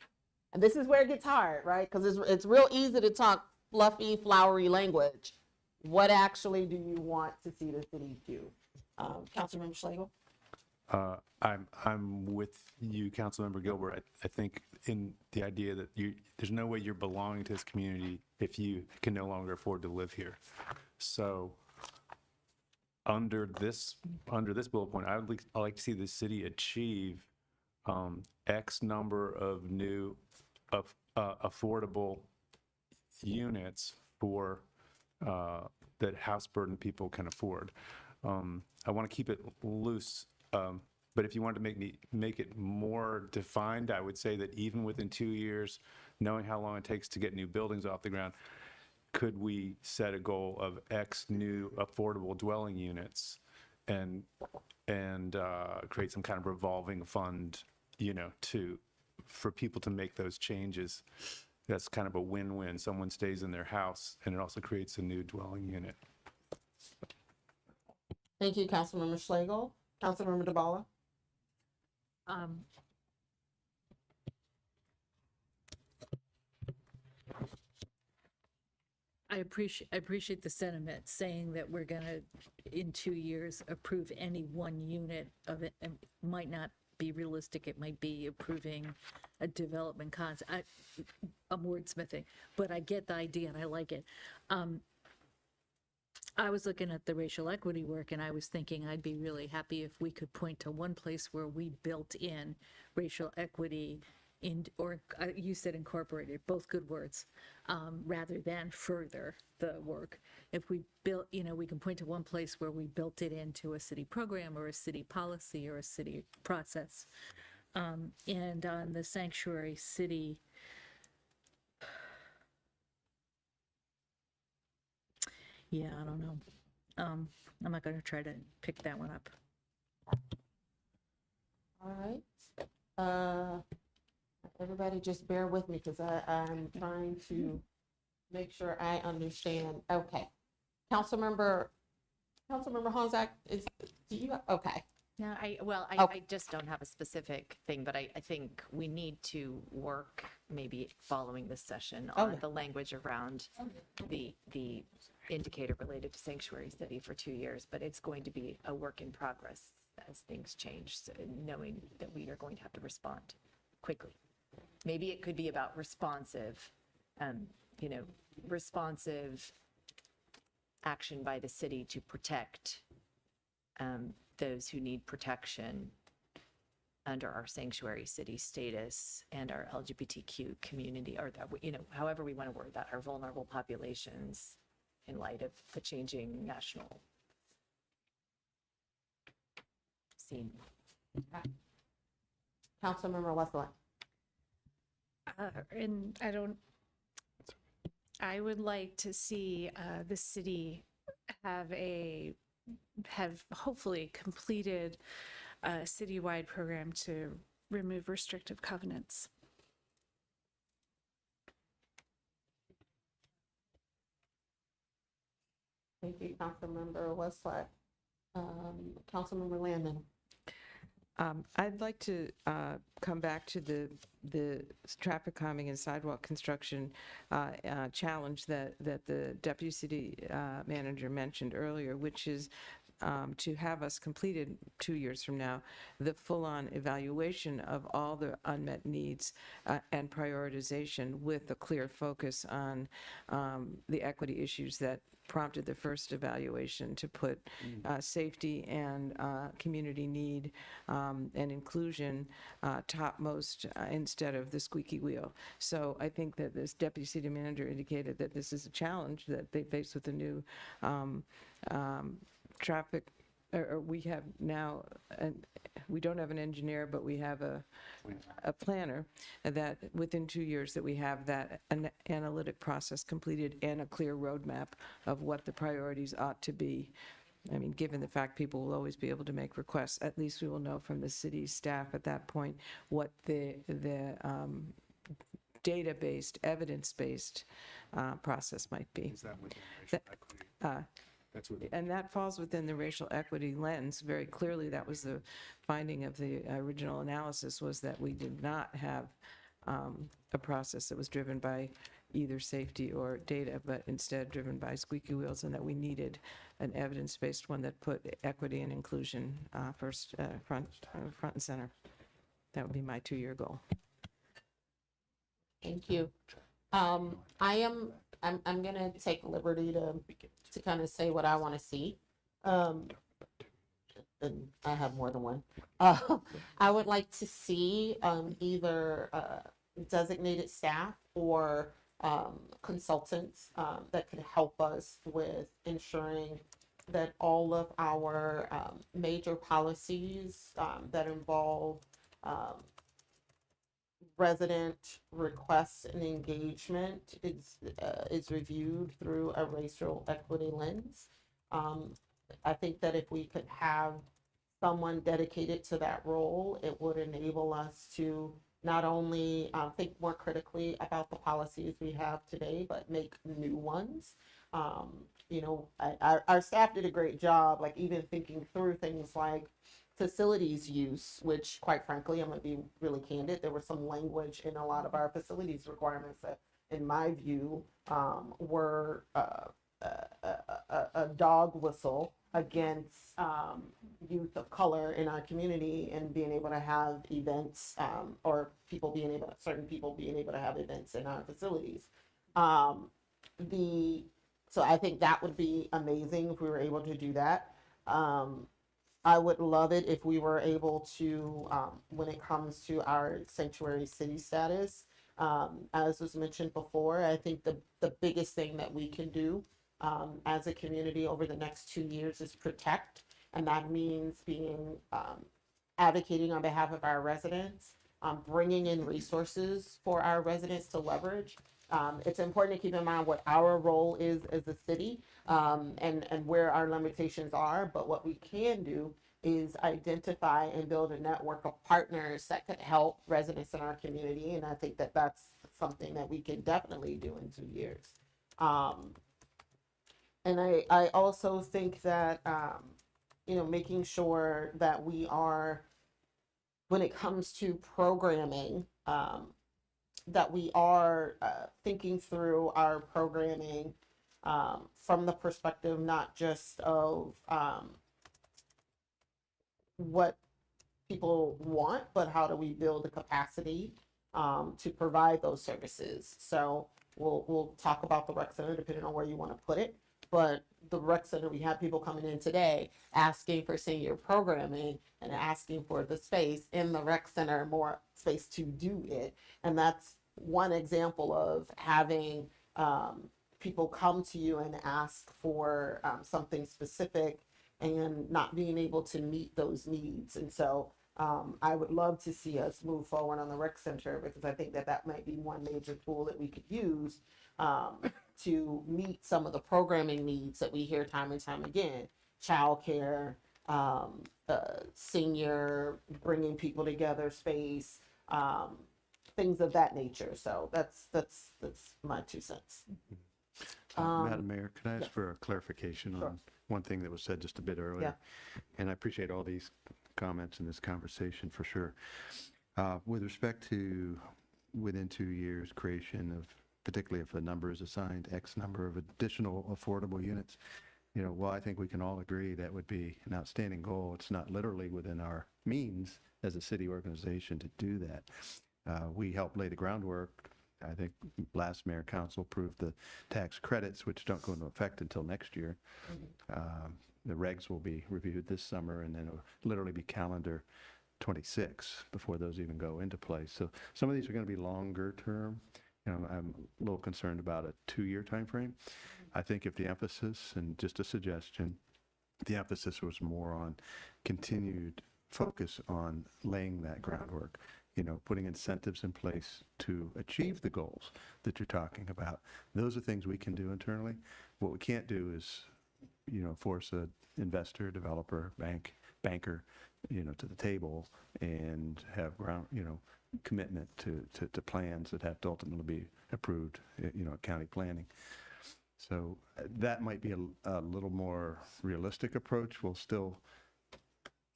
And this is where it gets hard, right? Because it's real easy to talk fluffy, flowery language. What actually do you want to see the city do? Councilmember Schlegel? I'm with you, Councilmember Gilbert. I think in the idea that there's no way you're belonging to this community if you can no longer afford to live here. So under this bullet point, I'd like to see the city achieve X number of new affordable units for that house burden people can afford. I want to keep it loose, but if you wanted to make it more defined, I would say that even within 2 years, knowing how long it takes to get new buildings off the ground, could we set a goal of X new affordable dwelling units and create some kind of revolving fund, for people to make those changes? That's kind of a win-win. Someone stays in their house and it also creates a new dwelling unit. Thank you, Councilmember Schlegel. Councilmember DeBala? I appreciate the sentiment saying that we're gonna, in 2 years, approve any one unit of it. And might not be realistic. It might be approving a development concept. I'm wordsmithing, but I get the idea and I like it. I was looking at the racial equity work and I was thinking I'd be really happy if we could point to one place where we built in racial equity or you said incorporated, both good words, rather than further the work. If we built, we can point to one place where we built it into a city program or a city policy or a city process. And on the sanctuary city, yeah, I don't know. I'm not going to try to pick that one up. All right. Everybody just bear with me because I'm trying to make sure I understand. Okay. Councilmember Honzak, okay. No, I Okay. just don't have a specific thing, but I think we need to work maybe following this session on Okay. the language around the indicator related to sanctuary city for 2 years, but it's going to be a work in progress as things change, so knowing that we are going to have to respond quickly. Maybe it could be about responsive action by the city to protect those who need protection under our sanctuary city status and our LGBTQ community, or however we want to word that, our vulnerable populations. in light of the changing national scene. Councilmember Westland. And I would like to see the city have hopefully completed a citywide program to remove restrictive covenants. Thank you, Councilmember Westlaw. Councilmember Landon. I'd like to come back to the traffic calming and sidewalk construction challenge that the deputy city manager mentioned earlier, which is to have us completed 2 years from now, the full-on evaluation of all the unmet needs and prioritization with a clear focus on the equity issues that prompted the first evaluation to put safety and community need and inclusion topmost instead of the squeaky wheel. So I think that this deputy city manager indicated that this is a challenge that they face with the new traffic, or we have now, we don't have an engineer, but we have a planner, that within 2 years that we have that analytic process completed and a clear roadmap of what the priorities ought to be. I mean, given the fact people will always be able to make requests, at least we will know from the city staff at that point what the data-based, evidence-based process might be. Is that within racial equity? That's what. And that falls within the racial equity lens. Very clearly, that was the finding of the original analysis, was that we did not have a process that was driven by either safety or data, but instead driven by squeaky wheels, and that we needed an evidence-based one that put equity and inclusion front and center. That would be my 2-year goal. Thank you. I'm gonna take liberty to kind of say what I want to see. And I have more than one. I would like to see either designated staff or consultants that could help us with ensuring that all of our major policies that involve resident requests and engagement is reviewed through a racial equity lens. I think that if we could have someone dedicated to that role, it would enable us to not only think more critically about the policies we have today, but make new ones. You know, our staff did a great job, like even thinking through things like facilities use, which quite frankly, I'm gonna be really candid, there was some language in a lot of our facilities requirements that, in my view, were a dog whistle against youth of color in our community and being able to have events or certain people being able to have events in our facilities. So I think that would be amazing if we were able to do that. I would love it if we were able to, when it comes to our sanctuary city status, as was mentioned before, I think the biggest thing that we can do as a community over the next 2 years is protect. And that means being advocating on behalf of our residents, bringing in resources for our residents to leverage. It's important to keep in mind what our role is as a city and where our limitations are. But what we can do is identify and build a network of partners that could help residents in our community. And I think that that's something that we can definitely do in 2 years. And I also think that, you know, making sure that we are, when it comes to programming, that we are thinking through our programming from the perspective not just of what people want, but how do we build the capacity to provide those services. So we'll talk about the rec center depending on where you want to put it. But the rec center, we have people coming in today asking for senior programming and asking for the space in the rec center, more space to do it. And that's one example of having people come to you and ask for something specific and not being able to meet those needs. And so I would love to see us move forward on the rec center, because I think that that might be one major tool that we could use to meet some of the programming needs that we hear time and time again. Childcare, senior, bringing people together space, things of that nature. So that's my 2 cents. Madam Mayor, can I ask yes. for a clarification Sure. on one thing that was said just a bit earlier? And I appreciate all these comments in this conversation for sure. With respect to within 2 years creation of, particularly if a number is assigned, X number of additional affordable units, you know, well, I think we can all agree that would be an outstanding goal. It's not literally within our means as a city organization to do that. We helped lay the groundwork. I think last mayor council approved the tax credits, which don't go into effect until next year. The regs will be reviewed this summer, and then it'll literally be calendar 26 before those even go into place. So some of these are going to be longer term. You know, I'm a little concerned about a 2-year time frame. I think if the emphasis, and just a suggestion, the emphasis was more on continued focus on laying that groundwork, you know, putting incentives in place to achieve the goals that you're talking about. Those are things we can do internally. What we can't do is, you know, force an investor, developer, banker, you know, to the table and have ground, you know, commitment to plans that have to ultimately be approved, you know, at county planning. So that might be a little more realistic approach, while still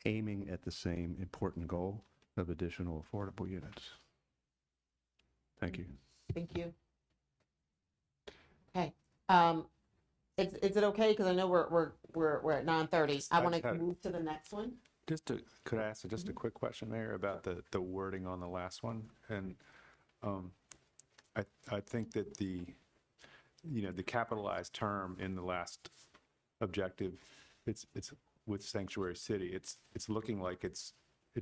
aiming at the same important goal of additional affordable units. Thank you. Thank you. Okay. Is it okay? Because I know we're at 9:30. I I want just to had- move to the next one. Could I ask just a quick question, Mayor, about the wording on the last one? And I think that the capitalized term in the last objective, it's with sanctuary city, it's looking like it's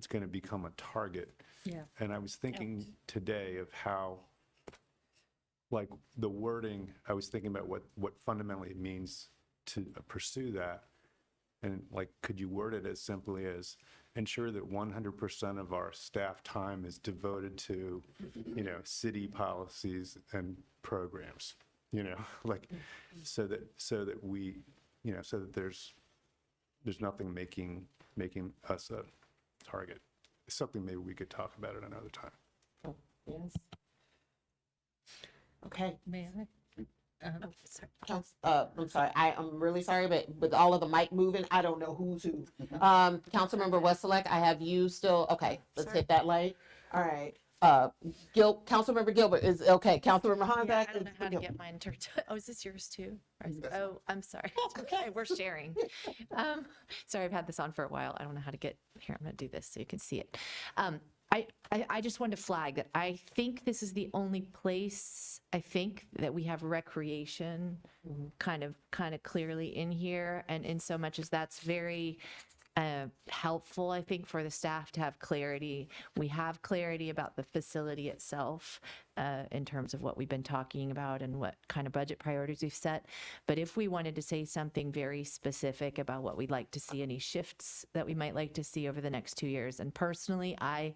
going to become a target. Yeah. And I was thinking today of how, like, the wording, I was thinking about what fundamentally it means to pursue that. And like, could you word it as simply as ensure that 100% of our staff time is devoted to, you know, city policies and programs, you know, like, so that we, you know, so that there's nothing making us a target. It's something maybe we could talk about at another time. Oh, yes. Okay. May I? Sorry. I'm sorry. I'm really sorry, but with all of the mic moving, I don't know who's who. Councilmember Wesselek, I have you still. Okay, let's hit that light. All right. Councilmember Gilbert is okay. Councilmember Honzak. Yeah, I don't know how to get mine turned. Oh, is this yours too? Oh, I'm sorry. Okay, we're sharing. Sorry, I've had this on for a while. I don't know how to get here. I'm going to do this so you can see it. I just wanted to flag that I think this is the only place I think that we have recreation kind of clearly in here, and in so much as that's very helpful, I think, for the staff to have clarity. We have clarity about the facility itself in terms of what we've been talking about and what kind of budget priorities we've set. But if we wanted to say something very specific about what we'd like to see, any shifts that we might like to see over the next 2 years, and personally, I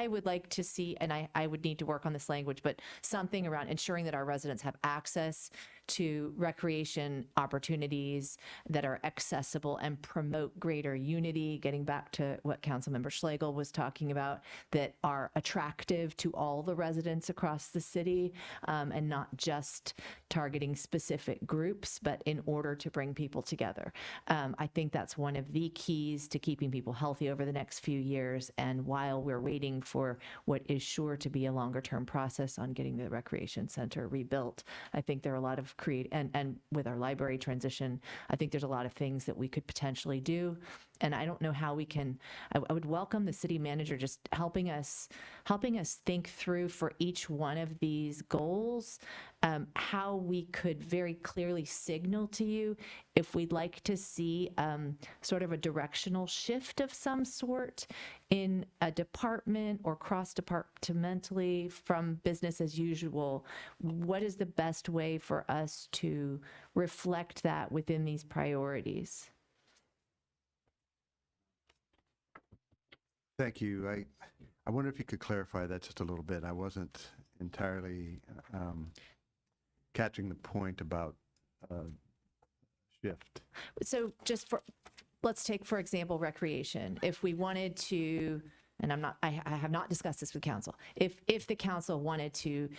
would like to see, and I would need to work on this language, but something around ensuring that our residents have access to recreation opportunities that are accessible and promote greater unity, getting back to what Councilmember Schlegel was talking about, that are attractive to all the residents across the city, and not just targeting specific groups, but in order to bring people together. I think that's one of the keys to keeping people healthy over the next few years. And while we're waiting for what is sure to be a longer term process on getting the recreation center rebuilt, I think there are a lot of and with our library transition, I think there's a lot of things that we could potentially do. and I don't know how we can, I would welcome the city manager just helping us think through for each one of these goals, how we could very clearly signal to you if we'd like to see sort of a directional shift of some sort in a department or cross-departmentally from business as usual. What is the best way for us to reflect that within these priorities? Thank you. I wonder if you could clarify that just a little bit. I wasn't entirely catching the point about shift. So just for, let's take, for example, recreation. If we wanted to, and I have not discussed this with council. If the council wanted to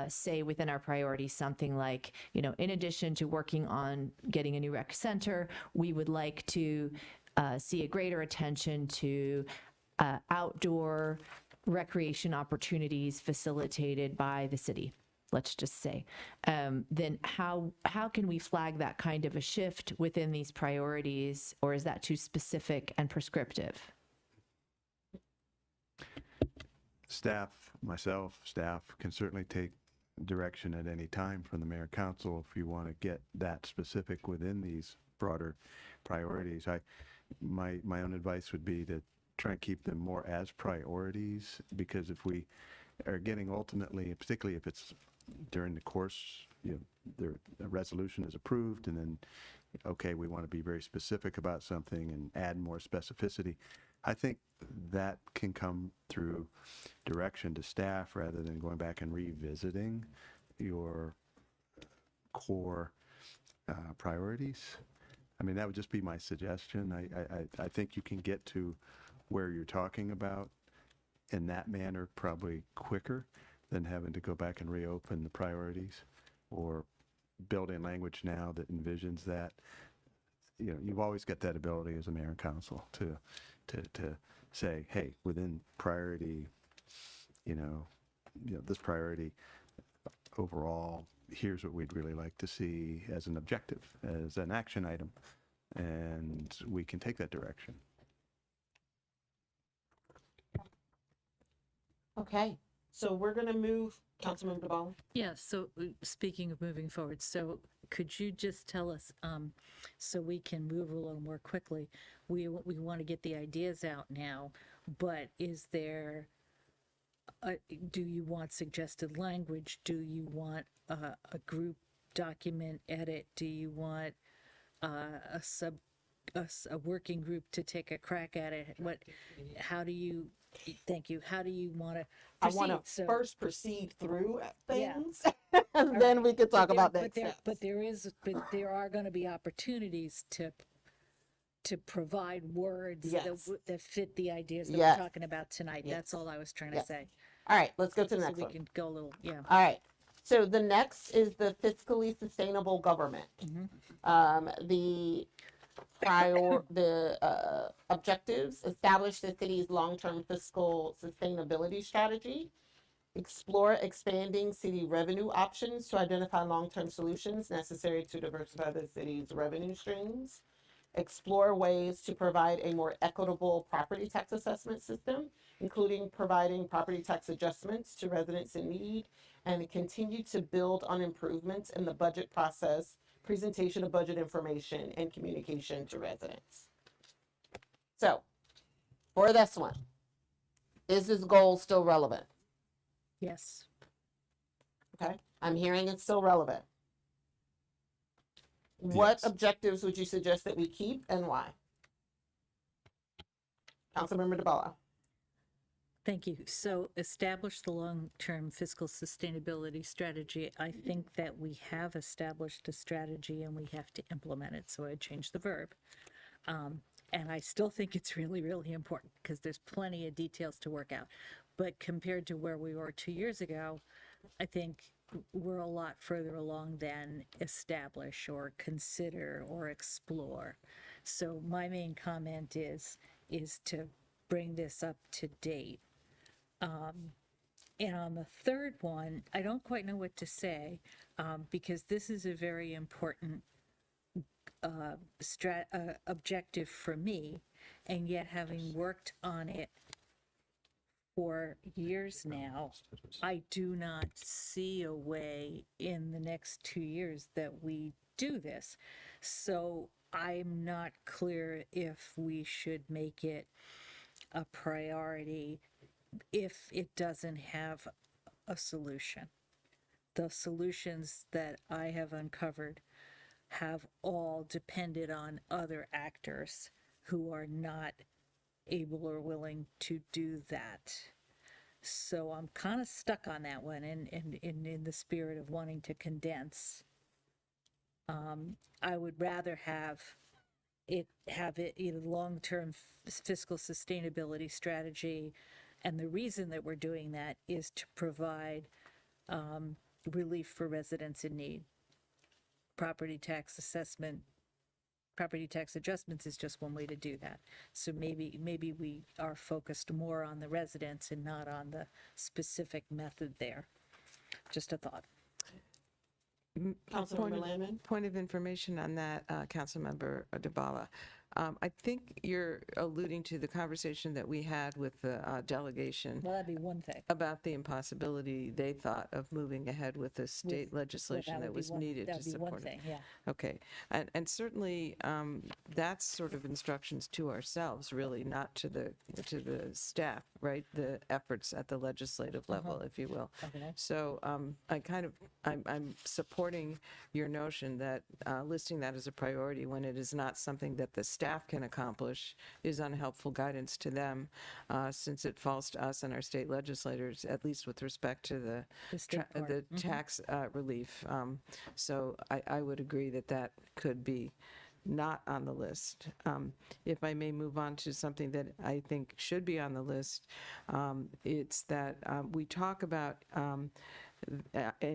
say within our priorities something like, in addition to working on getting a new rec center, we would like to see a greater attention to outdoor recreation opportunities facilitated by the city, let's just say, then how can we flag that kind of a shift within these priorities, or is that too specific and prescriptive? Staff can certainly take direction at any time from the mayor and council if you want to get that specific within these broader priorities. My own advice would be to try and keep them more as priorities, because if we are getting ultimately, particularly if it's during the course, the resolution is approved and then, okay, we want to be very specific about something and add more specificity. I think that can come through direction to staff rather than going back and revisiting your core priorities. I mean, that would just be my suggestion. I think you can get to where you're talking about in that manner probably quicker than having to go back and reopen the priorities or build in language now that envisions that. You've always got that ability as a mayor and council to say, hey, within priority, this priority overall, here's what we'd really like to see as an objective, as an action item, and we can take that direction. Okay, so we're going to move, Councilmember DeBala. Yeah, so speaking of moving forward, so could you just tell us, so we can move a little more quickly, we want to get the ideas out now, but is there, do you want suggested language? Do you want a group document edit? Do you want a working group to take a crack at it? Thank you. How do you want to proceed? I want to first proceed through things, and All then right. we can talk about next there, steps. but there are going to be opportunities to provide words that fit the ideas that we're talking about tonight. That's all I was trying to say. All right, let's go to the So next we one. can go a little, yeah. All right. So the next is the fiscally sustainable government. The objectives: establish the city's long-term fiscal sustainability strategy, explore expanding city revenue options to identify long-term solutions necessary to diversify the city's revenue streams, explore ways to provide a more equitable property tax assessment system, including providing property tax adjustments to residents in need, and continue to build on improvements in the budget process, presentation of budget information, and communication to residents. So, for this one, is this goal still relevant? Yes. Okay, I'm hearing it's still relevant. What objectives would you suggest that we keep and why? Councilmember DeBala. Thank you. So establish the long-term fiscal sustainability strategy. I think that we have established a strategy and we have to implement it. So I changed the verb. And I still think it's really, really important because there's plenty of details to work out. But compared to where we were 2 years ago, I think we're a lot further along than establish or consider or explore. So my main comment is to bring this up to date. And on the third one, I don't quite know what to say because this is a very important objective for me, and yet having worked on it for years now, I do not see a way in the next 2 years that we do this. So I'm not clear if we should make it a priority if it doesn't have a solution. The solutions that I have uncovered have all depended on other actors who are not able or willing to do that. So I'm kind of stuck on that one, and in the spirit of wanting to condense. I would rather have it in a long-term fiscal sustainability strategy, and the reason that we're doing that is to provide relief for residents in need. Property tax adjustments is just one way to do that. So maybe we are focused more on the residents and not on the specific method there. Just a thought. Councilmember Lamon? Point of information on that, Councilmember DeBala. I think you're alluding to the conversation that we had with the delegation Well, that'd be one thing. about the impossibility they thought of moving ahead with the state legislation that was needed to support one thing, yeah. Okay, and certainly that's sort of instructions to ourselves, really, not to the staff, right? The efforts at the legislative level, if you will. Okay. So I'm supporting your notion that listing that as a priority when it is not something that the staff can accomplish is unhelpful guidance to them, since it falls to us and our state legislators, at least with respect to the tax relief. So I would agree that could be not on the list. If I may move on to something that I think should be on the list, it's that we talk about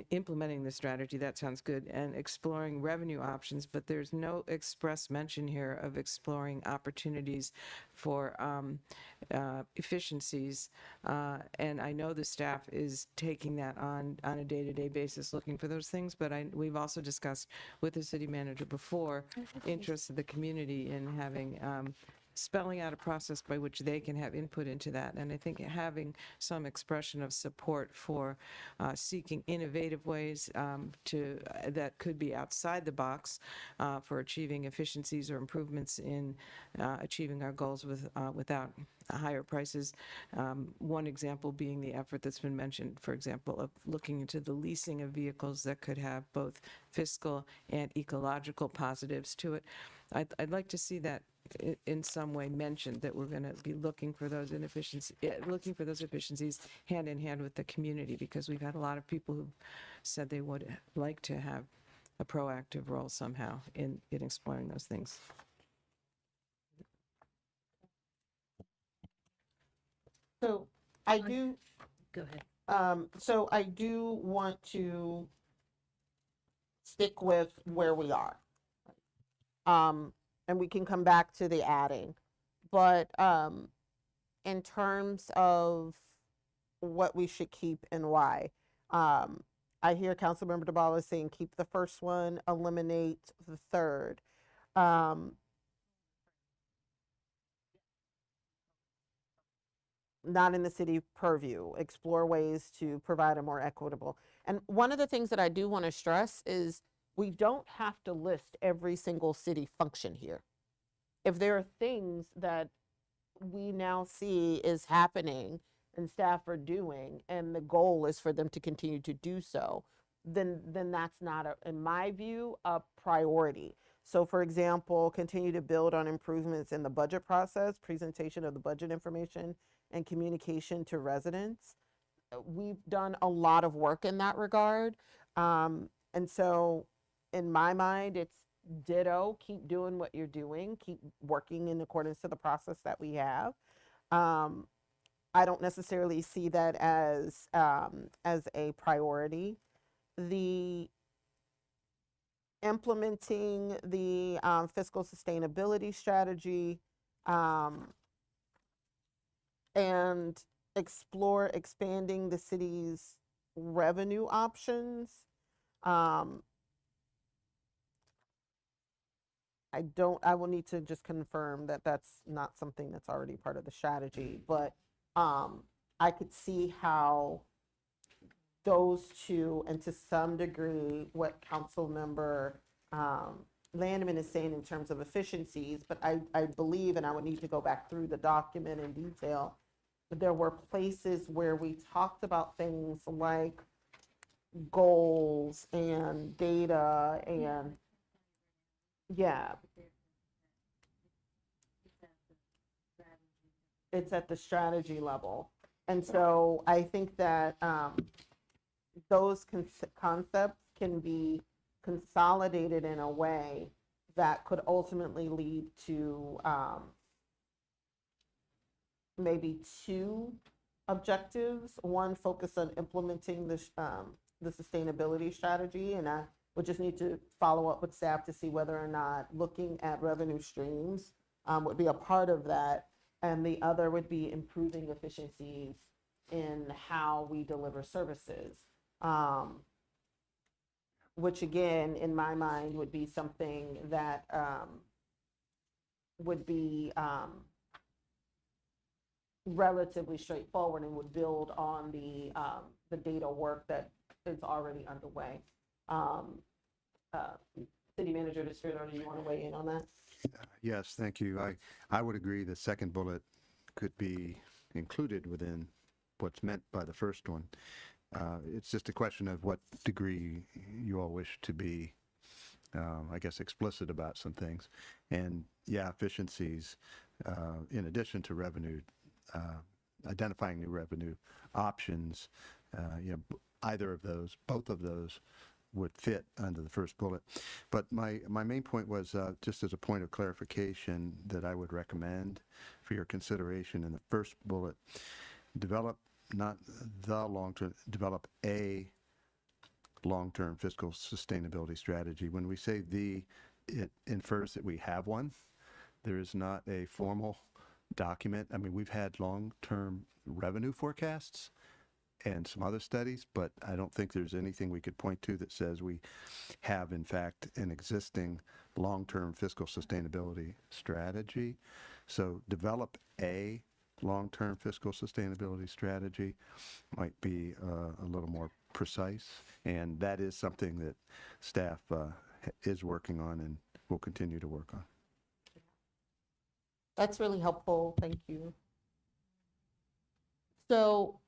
implementing the strategy, that sounds good, and exploring revenue options, but there's no express mention here of exploring opportunities for efficiencies. And I know the staff is taking that on a day-to-day basis, looking for those things, but we've also discussed with the city manager before interests of the community in having spelling out a process by which they can have input into that. And I think having some expression of support for seeking innovative ways that could be outside the box for achieving efficiencies or improvements in achieving our goals without higher prices. One example being the effort that's been mentioned, for example, of looking into the leasing of vehicles that could have both fiscal and ecological positives to it. I'd like to see that in some way mentioned, that we're going to be looking for those efficiencies hand in hand with the community, because we've had a lot of people who said they would like to have a proactive role somehow in exploring those things. So I do, Go ahead. so I do want to stick with where we are. And we can come back to the adding, but in terms of what we should keep and why, I hear Councilmember DeBala saying keep the first one, eliminate the third. Not in the city purview, explore ways to provide a more equitable. And one of the things that I do want to stress is we don't have to list every single city function here. If there are things that we now see is happening and staff are doing, and the goal is for them to continue to do so, then that's not, in my view, a priority. So for example, continue to build on improvements in the budget process, presentation of the budget information, and communication to residents. We've done a lot of work in that regard. And so in my mind, it's ditto, keep doing what you're doing, keep working in accordance to the process that we have. I don't necessarily see that as a priority. The implementing the fiscal sustainability strategy and explore expanding the city's revenue options. I will need to just confirm that that's not something that's already part of the strategy, but I could see how those two, and to some degree, what council member Landman is saying in terms of efficiencies, but I believe, and I would need to go back through the document in detail, but there were places where we talked about things like goals and data and, yeah. It's at the strategy level. And so I think that those concepts can be consolidated in a way that could ultimately lead to maybe two objectives. One, focus on implementing the sustainability strategy, and I would just need to follow up with staff to see whether or not looking at revenue streams would be a part of that. And the other would be improving efficiencies in how we deliver services. Which again, in my mind, would be something that would be relatively straightforward and would build on the data work that is already underway. City Manager DeStritto, do you want to weigh in on that? Yes, thank you. I would agree the second bullet could be included within what's meant by the first one. It's just a question of what degree you all wish to be, I guess, explicit about some things. And yeah, efficiencies, in addition to revenue, identifying new revenue options, either of those, both of those would fit under the first bullet. But my main point was just as a point of clarification that I would recommend for your consideration in the first bullet, develop not the long-term, develop a long-term fiscal sustainability strategy. When we say the, it infers that we have one. There is not a formal document. I mean, we've had long-term revenue forecasts and some other studies, but I don't think there's anything we could point to that says we have, in fact, an existing long-term fiscal sustainability strategy. So develop a long-term fiscal sustainability strategy might be a little more precise, and that is something that staff is working on and will continue to work on. That's really helpful. Thank you. So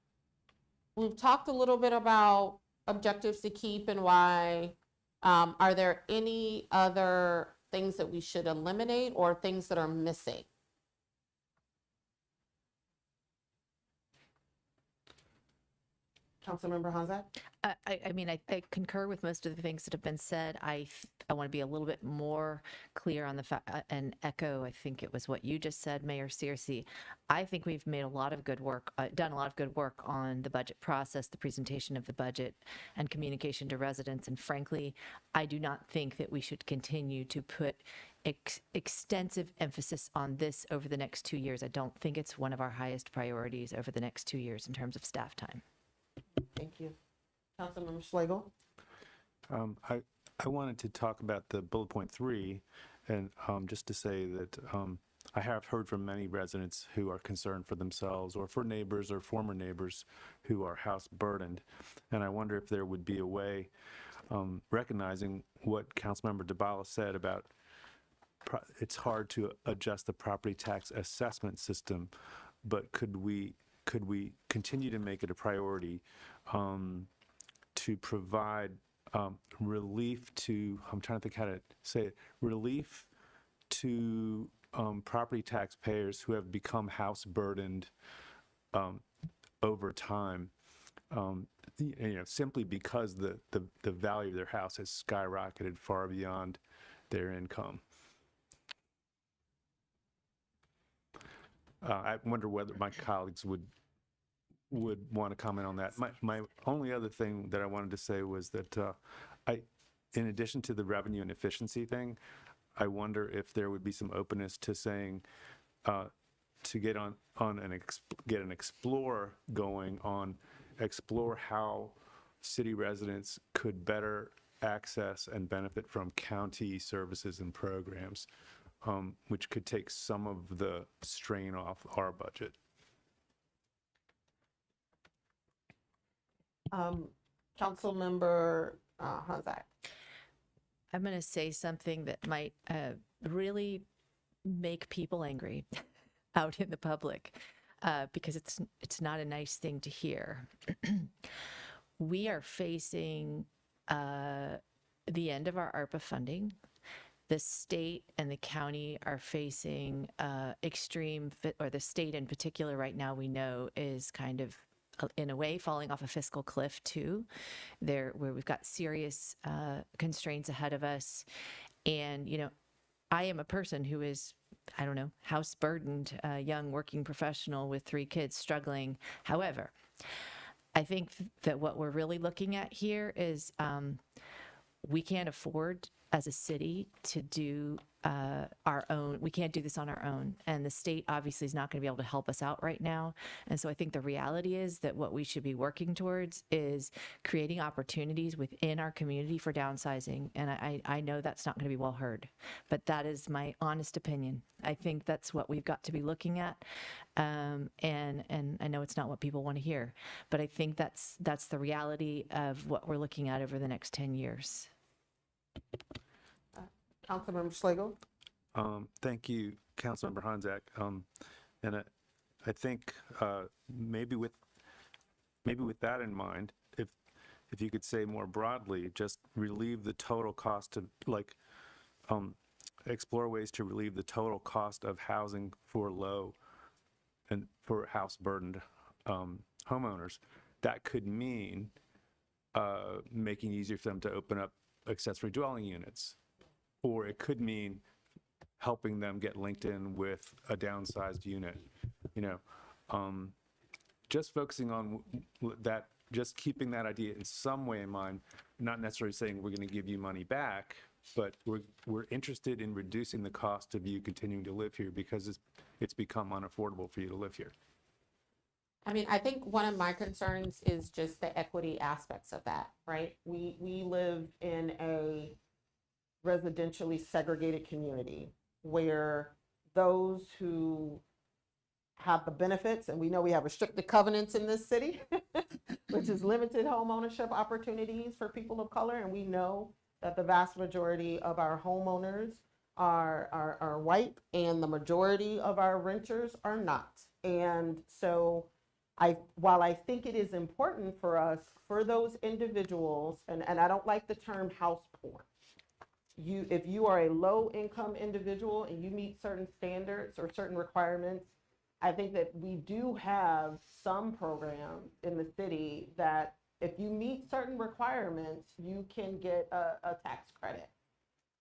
we've talked a little bit about objectives to keep and why. Are there any other things that we should eliminate or things that are missing? Councilmember Hanzak? I mean, I concur with most of the things that have been said. I want to be a little bit more clear on the fact and echo, I think it was what you just said, Mayor Searcy. I think we've made a lot of good work, done a lot of good work on the budget process, the presentation of the budget, and communication to residents. And frankly, I do not think that we should continue to put extensive emphasis on this over the next 2 years. I don't think it's one of our highest priorities over the next 2 years in terms of staff time. Thank you. Councilmember Schlegel? I wanted to talk about the bullet point 3, and just to say that I have heard from many residents who are concerned for themselves or for neighbors or former neighbors who are house burdened. And I wonder if there would be a way, recognizing what Councilmember DeBala said about it's hard to adjust the property tax assessment system, but could we continue to make it a priority to provide relief to, I'm trying to think how to say it, relief to property taxpayers who have become house burdened over time, simply because the value of their house has skyrocketed far beyond their income. I wonder whether my colleagues would want to comment on that. My only other thing that I wanted to say was that in addition to the revenue and efficiency thing, I wonder if there would be some openness to saying, to get get an explore going on, explore how city residents could better access and benefit from county services and programs, which could take some of the strain off our budget. Councilmember Honzak. I'm going to say something that might really make people angry out in the public because it's not a nice thing to hear. We are facing the end of our ARPA funding. The state and the county are facing or the state in particular right now we know is kind of in a way falling off a fiscal cliff too, where we've got serious constraints ahead of us. And, you know, I am a person who is, I don't know, house burdened, young working professional with 3 kids struggling. However, I think that what we're really looking at here is we can't afford as a city to do our own. We can't do this on our own. And the state obviously is not going to be able to help us out right now. And so I think the reality is that what we should be working towards is creating opportunities within our community for downsizing. And I know that's not going to be well heard, but that is my honest opinion. I think that's what we've got to be looking at. And I know it's not what people want to hear, but I think that's the reality of what we're looking at over the next 10 years. Councilmember Schlegel. Thank you, Councilmember Honzak. And I think maybe with that in mind, if you could say more broadly, just relieve the total cost of explore ways to relieve the total cost of housing for low and for house burdened homeowners. That could mean making it easier for them to open up accessory dwelling units. Or it could mean helping them get linked in with a downsized unit, you know. Just focusing on that, just keeping that idea in some way in mind, not necessarily saying we're going to give you money back, but we're interested in reducing the cost of you continuing to live here because it's become unaffordable for you to live here. I mean, I think one of my concerns is just the equity aspects of that, right? We live in a residentially segregated community where those who have the benefits, and we know we have restricted covenants in this city, which is limited home ownership opportunities for people of color, and we know that the vast majority of our homeowners are white and the majority of our renters are not. And so while I think it is important for us, for those individuals, and I don't like the term house poor, if you are a low income individual and you meet certain standards or certain requirements, I think that we do have some programs in the city that if you meet certain requirements, you can get a tax credit.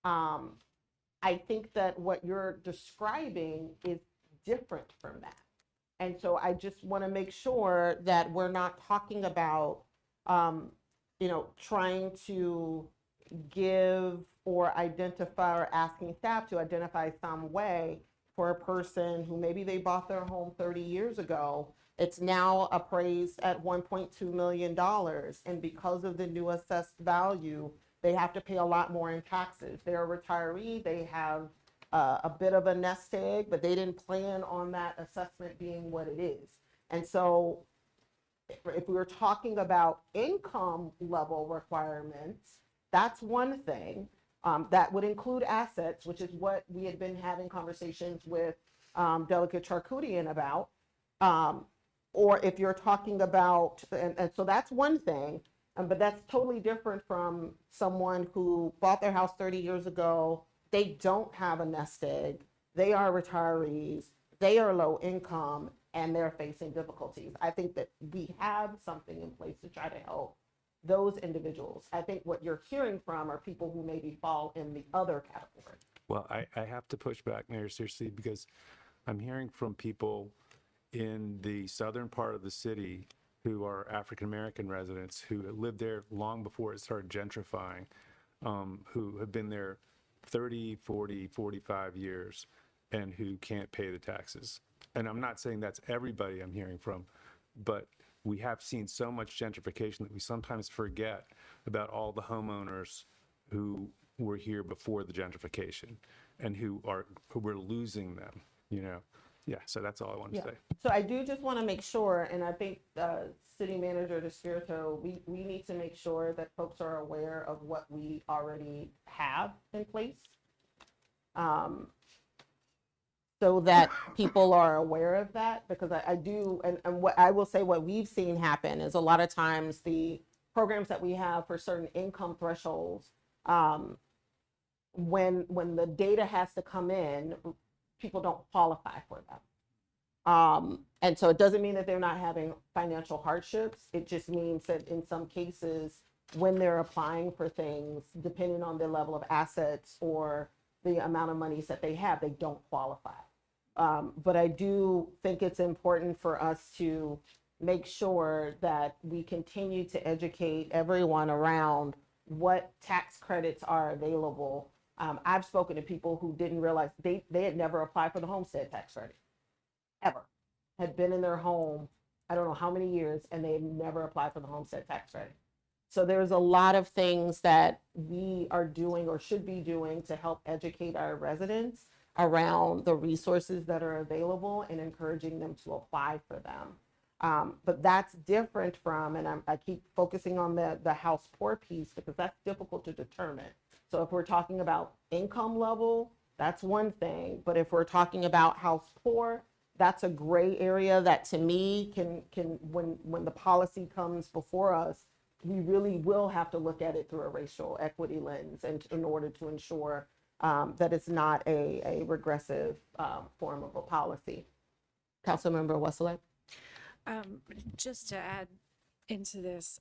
I think that what you're describing is different from that. And so I just want to make sure that we're not talking about, trying to give or identify or asking staff to identify some way for a person who maybe they bought their home 30 years ago. It's now appraised at $1.2 million. And because of the new assessed value, they have to pay a lot more in taxes. They're a retiree, they have a bit of a nest egg, but they didn't plan on that assessment being what it is. And so if we were talking about income level requirements, that's one thing. That would include assets, which is what we had been having conversations with Delegate Charkoudian about. Or if you're talking about, and so that's one thing, but that's totally different from someone who bought their house 30 years ago. They don't have a nest egg. They are retirees. They are low income and they're facing difficulties. I think that we have something in place to try to help those individuals. I think what you're hearing from are people who maybe fall in the other category. Well, I have to push back, Mayor Searcy, because I'm hearing from people in the southern part of the city who are African-American residents who lived there long before it started gentrifying, who have been there 30, 40, 45 years and who can't pay the taxes. And I'm not saying that's everybody I'm hearing from, but we have seen so much gentrification that we sometimes forget about all the homeowners who were here before the gentrification and who we're losing them, you know? Yeah, so that's all I wanted to say. So I do just want to make sure, and I think City Manager DeSpirito, we need to make sure that folks are aware of what we already have in place. So that people are aware of that, because I do, and what I will say, what we've seen happen is a lot of times the programs that we have for certain income thresholds, when the data has to come in, people don't qualify for them. And so it doesn't mean that they're not having financial hardships. It just means that in some cases, when they're applying for things, depending on their level of assets or the amount of monies that they have, they don't qualify. But I do think it's important for us to make sure that we continue to educate everyone around what tax credits are available. I've spoken to people who didn't realize they had never applied for the homestead tax credit, ever. Had been in their home, I don't know how many years, and they had never applied for the homestead tax credit. So there's a lot of things that we are doing or should be doing to help educate our residents around the resources that are available and encouraging them to apply for them. But that's different from, and I keep focusing on the house poor piece because that's difficult to determine. So if we're talking about income level, that's one thing. But if we're talking about house poor, that's a gray area that to me can when the policy comes before us, we really will have to look at it through a racial equity lens, and in order to ensure that it's not a regressive form of a policy. Councilmember Wesselette? Just to add into this,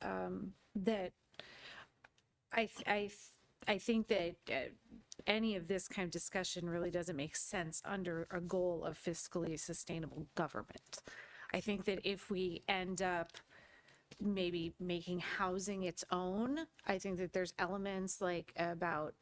that I think that any of this kind of discussion really doesn't make sense under a goal of fiscally sustainable government. I think that if we end up maybe making housing its own, I think that there's elements like about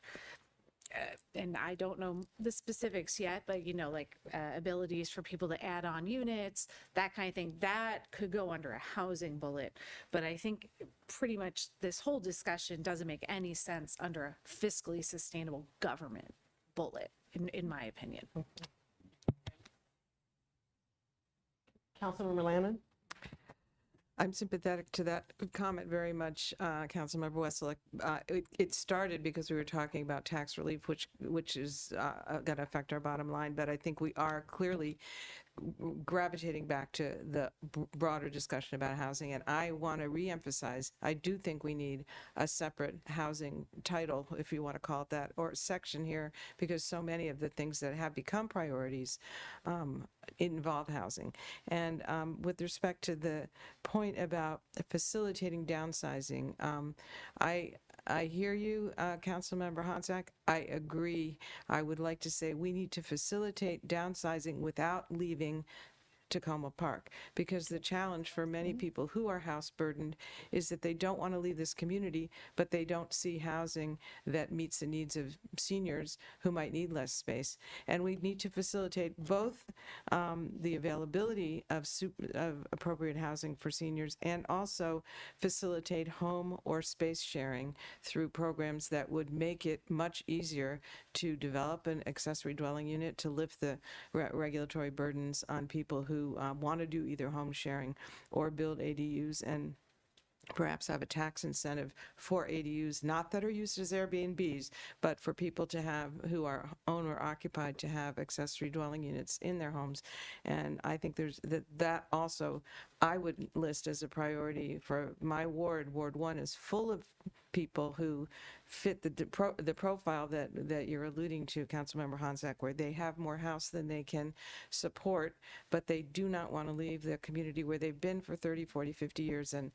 and I don't know the specifics yet, but like abilities for people to add on units, that kind of thing, that could go under a housing bullet. But I think pretty much this whole discussion doesn't make any sense under a fiscally sustainable government bullet, in my opinion. Councilmember Lamon? I'm sympathetic to that comment very much, Councilmember Wesselette. It started because we were talking about tax relief, which is going to affect our bottom line, but I think we are clearly gravitating back to the broader discussion about housing. And I want to reemphasize, I do think we need a separate housing title, if you want to call it that, or section here, because so many of the things that have become priorities involve housing. And with respect to the point about facilitating downsizing, I hear you, Councilmember Honsack. I agree. I would like to say we need to facilitate downsizing without leaving Tacoma Park, because the challenge for many people who are house burdened is that they don't want to leave this community, but they don't see housing that meets the needs of seniors who might need less space. And we need to facilitate both the availability of appropriate housing for seniors and also facilitate home or space sharing through programs that would make it much easier to develop an accessory dwelling unit, to lift the regulatory burdens on people who want to do either home sharing or build ADUs, and perhaps have a tax incentive for ADUs, not that are used as Airbnbs, but for people to have, who are owner occupied, to have accessory dwelling units in their homes. And I think there's that also I would list as a priority for my ward. Ward 1 is full of people who fit the profile that you're alluding to, Councilmember Honsack, where they have more house than they can support, but they do not want to leave the community where they've been for 30, 40, 50 years, and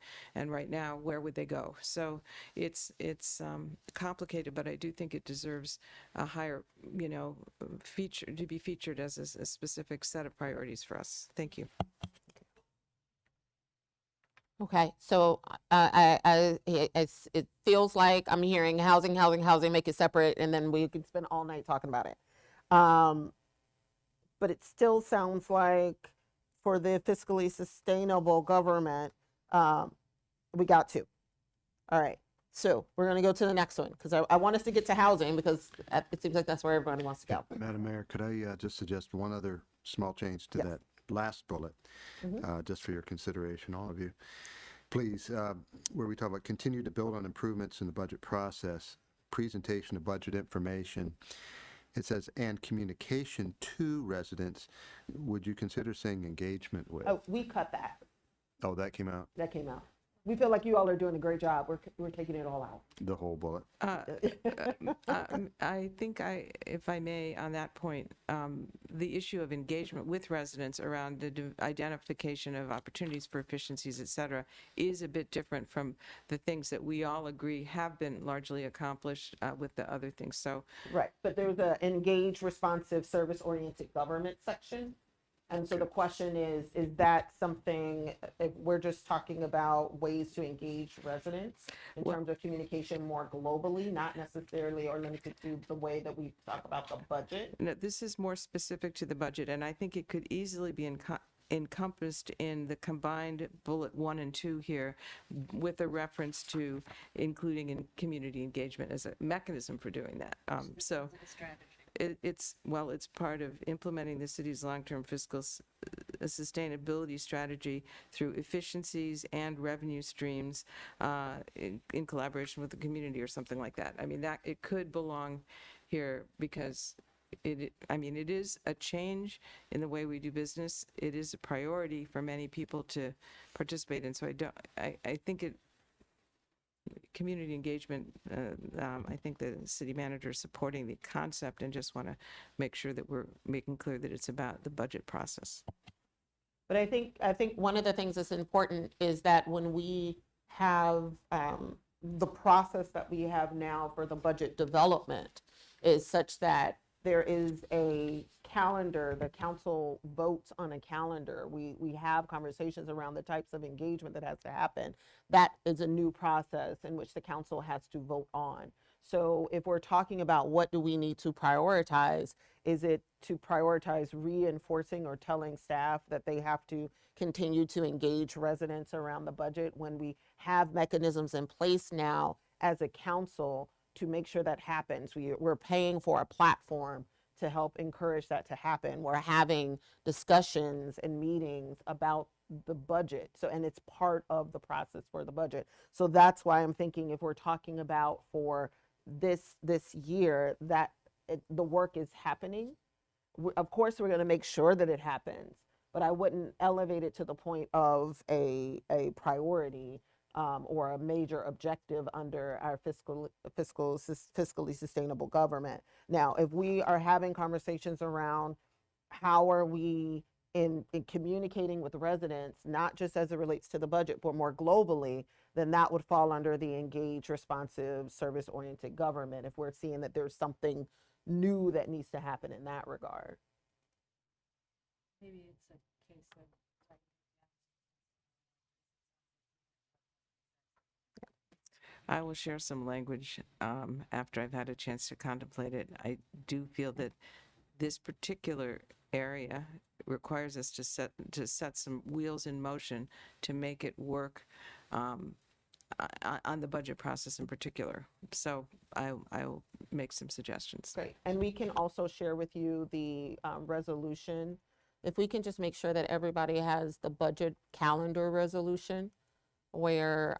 right now, where would they go? So it's complicated, but I do think it deserves a higher, feature to be featured as a specific set of priorities for us. Thank you. Okay, so it feels like I'm hearing housing, make it separate, and then we could spend all night talking about it. But it still sounds like for the fiscally sustainable government, We got 2. All right. So we're going to go to the next one because I want us to get to housing because it seems like that's where everybody wants to go. Madam Mayor, could I just suggest one other small change to Yes. that last bullet, just for your consideration, all of you? Please, where we talk about continue to build on improvements in the budget process, presentation of budget information, it says, and communication to residents. Would you consider saying engagement with? Oh, we cut that. Oh, that came out, That came out. We feel like you all are doing a great job. We're taking it all out. the whole bullet. I think if I may, on that point, the issue of engagement with residents around the identification of opportunities for efficiencies, et cetera, is a bit different from the things that we all agree have been largely accomplished with the other things. So Right, but there's a engaged, responsive, service-oriented government section. And so the question is that something, if we're just talking about ways to engage residents in terms of communication more globally, not necessarily or limited to the way that we talk about the budget? no, this is more specific to the budget, and I think it could easily be encompassed in the combined bullet 1 and 2 here with a reference to including in community engagement as a mechanism for doing that. So it's part of implementing the city's long-term fiscal sustainability strategy through efficiencies and revenue streams in collaboration with the community or something like that. I mean, that it could belong here because it is a change in the way we do business. It is a priority for many people to participate in. So I think community engagement, I think the city manager is supporting the concept and just want to make sure that we're making clear that it's about the budget process. But I think one of the things that's important is that when we have the process that we have now for the budget development is such that there is a calendar, the council votes on a calendar. We have conversations around the types of engagement that has to happen. That is a new process in which the council has to vote on. So if we're talking about what do we need to prioritize, is it to prioritize reinforcing or telling staff that they have to continue to engage residents around the budget when we have mechanisms in place now as a council to make sure that happens? We're paying for a platform to help encourage that to happen. We're having discussions and meetings about the budget. So, and it's part of the process for the budget. So that's why I'm thinking if we're talking about for this year that the work is happening, of course we're going to make sure that it happens, but I wouldn't elevate it to the point of a priority or a major objective under our fiscally sustainable government. Now, if we are having conversations around how are we in communicating with residents, not just as it relates to the budget, but more globally, then that would fall under the engaged, responsive, service-oriented government if we're seeing that there's something new that needs to happen in that regard. Maybe it's a case of I will share some language after I've had a chance to contemplate it. I do feel that this particular area requires us to set some wheels in motion to make it work on the budget process in particular. So I will make some suggestions. Great. And we can also share with you the resolution. If we can just make sure that everybody has the budget calendar resolution, where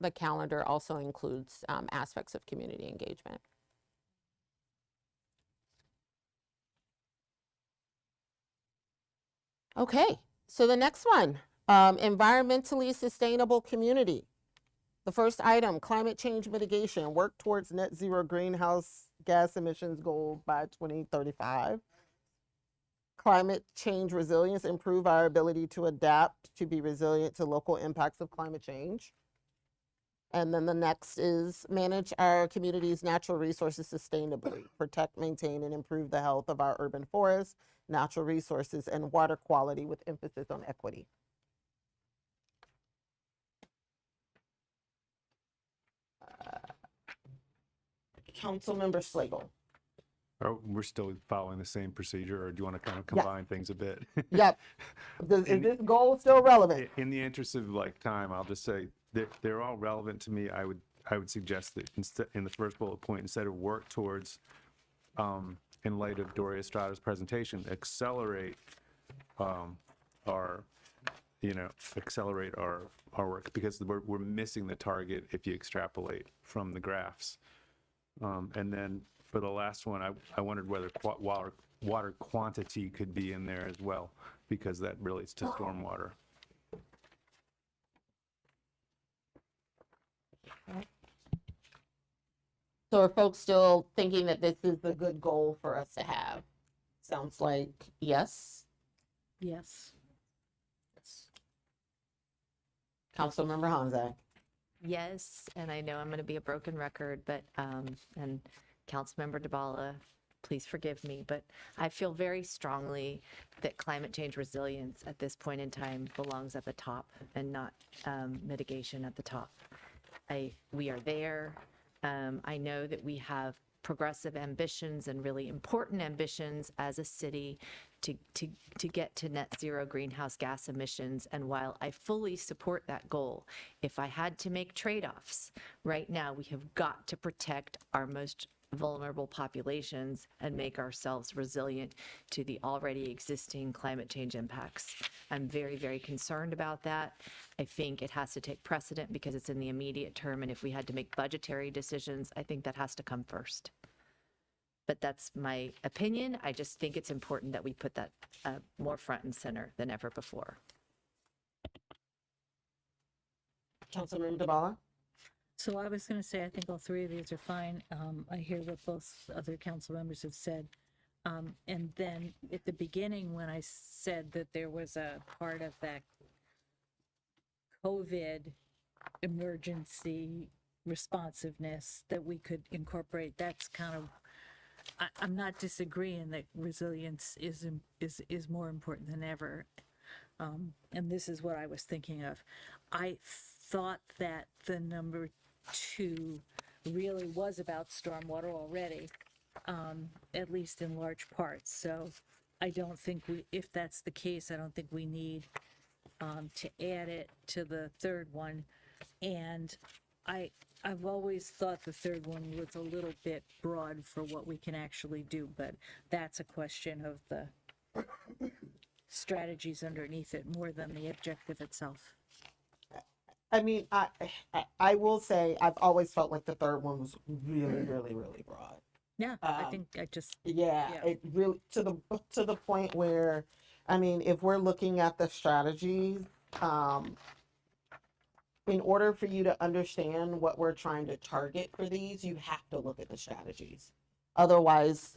the calendar also includes aspects of community engagement. Okay, so the next one, environmentally sustainable community. The first item, climate change mitigation, work towards net zero greenhouse gas emissions goal by 2035. Climate change resilience, improve our ability to adapt to be resilient to local impacts of climate change. And then the next is manage our community's natural resources sustainably, protect, maintain, and improve the health of our urban forests, natural resources, and water quality with emphasis on equity. Councilmember Slagle. we're still following the same procedure, or do you want to kind of combine things a bit? Yep. Is this goal still relevant? In the interest of like time, I'll just say they're all relevant to me. I would suggest that in the first bullet point, instead of work towards, in light of Doria Estrada's presentation, accelerate our work, because we're missing the target if you extrapolate from the graphs. And then for the last one, I wondered whether water quantity could be in there as well, because that relates to stormwater. So are folks still thinking that this is a good goal for us to have? Sounds like yes. Yes. Councilmember Honzak. Yes, and I know I'm going to be a broken record, but, and Councilmember DeBala, please forgive me, but I feel very strongly that climate change resilience at this point in time belongs at the top and not mitigation at the top. We are there. I know that we have progressive ambitions and really important ambitions as a city to get to net zero greenhouse gas emissions. And while I fully support that goal, if I had to make trade-offs, right now we have got to protect our most vulnerable populations and make ourselves resilient to the already existing climate change impacts. I'm very, very concerned about that. I think it has to take precedent because it's in the immediate term, and if we had to make budgetary decisions, I think that has to come first. But that's my opinion. I just think it's important that we put that more front and center than ever before. Councilmember DeBala. So I was going to say, I think all three of these are fine. I hear what both other council members have said. And then at the beginning, when I said that there was a part of that COVID emergency responsiveness that we could incorporate, that's kind of, I'm not disagreeing that resilience is more important than ever. And this is what I was thinking of. I thought that the number 2 really was about stormwater already, at least in large parts. So I don't think if that's the case, I don't think we need to add it to the third one. And I've always thought the third one was a little bit broad for what we can actually do, but that's a question of the strategies underneath it more than the objective itself. I mean, I will say I've always felt like the third one was really, really, really broad. Yeah, I think I just Yeah, it really to the point where, I mean, if we're looking at the strategies, in order for you to understand what we're trying to target for these, you have to look at the strategies. Otherwise,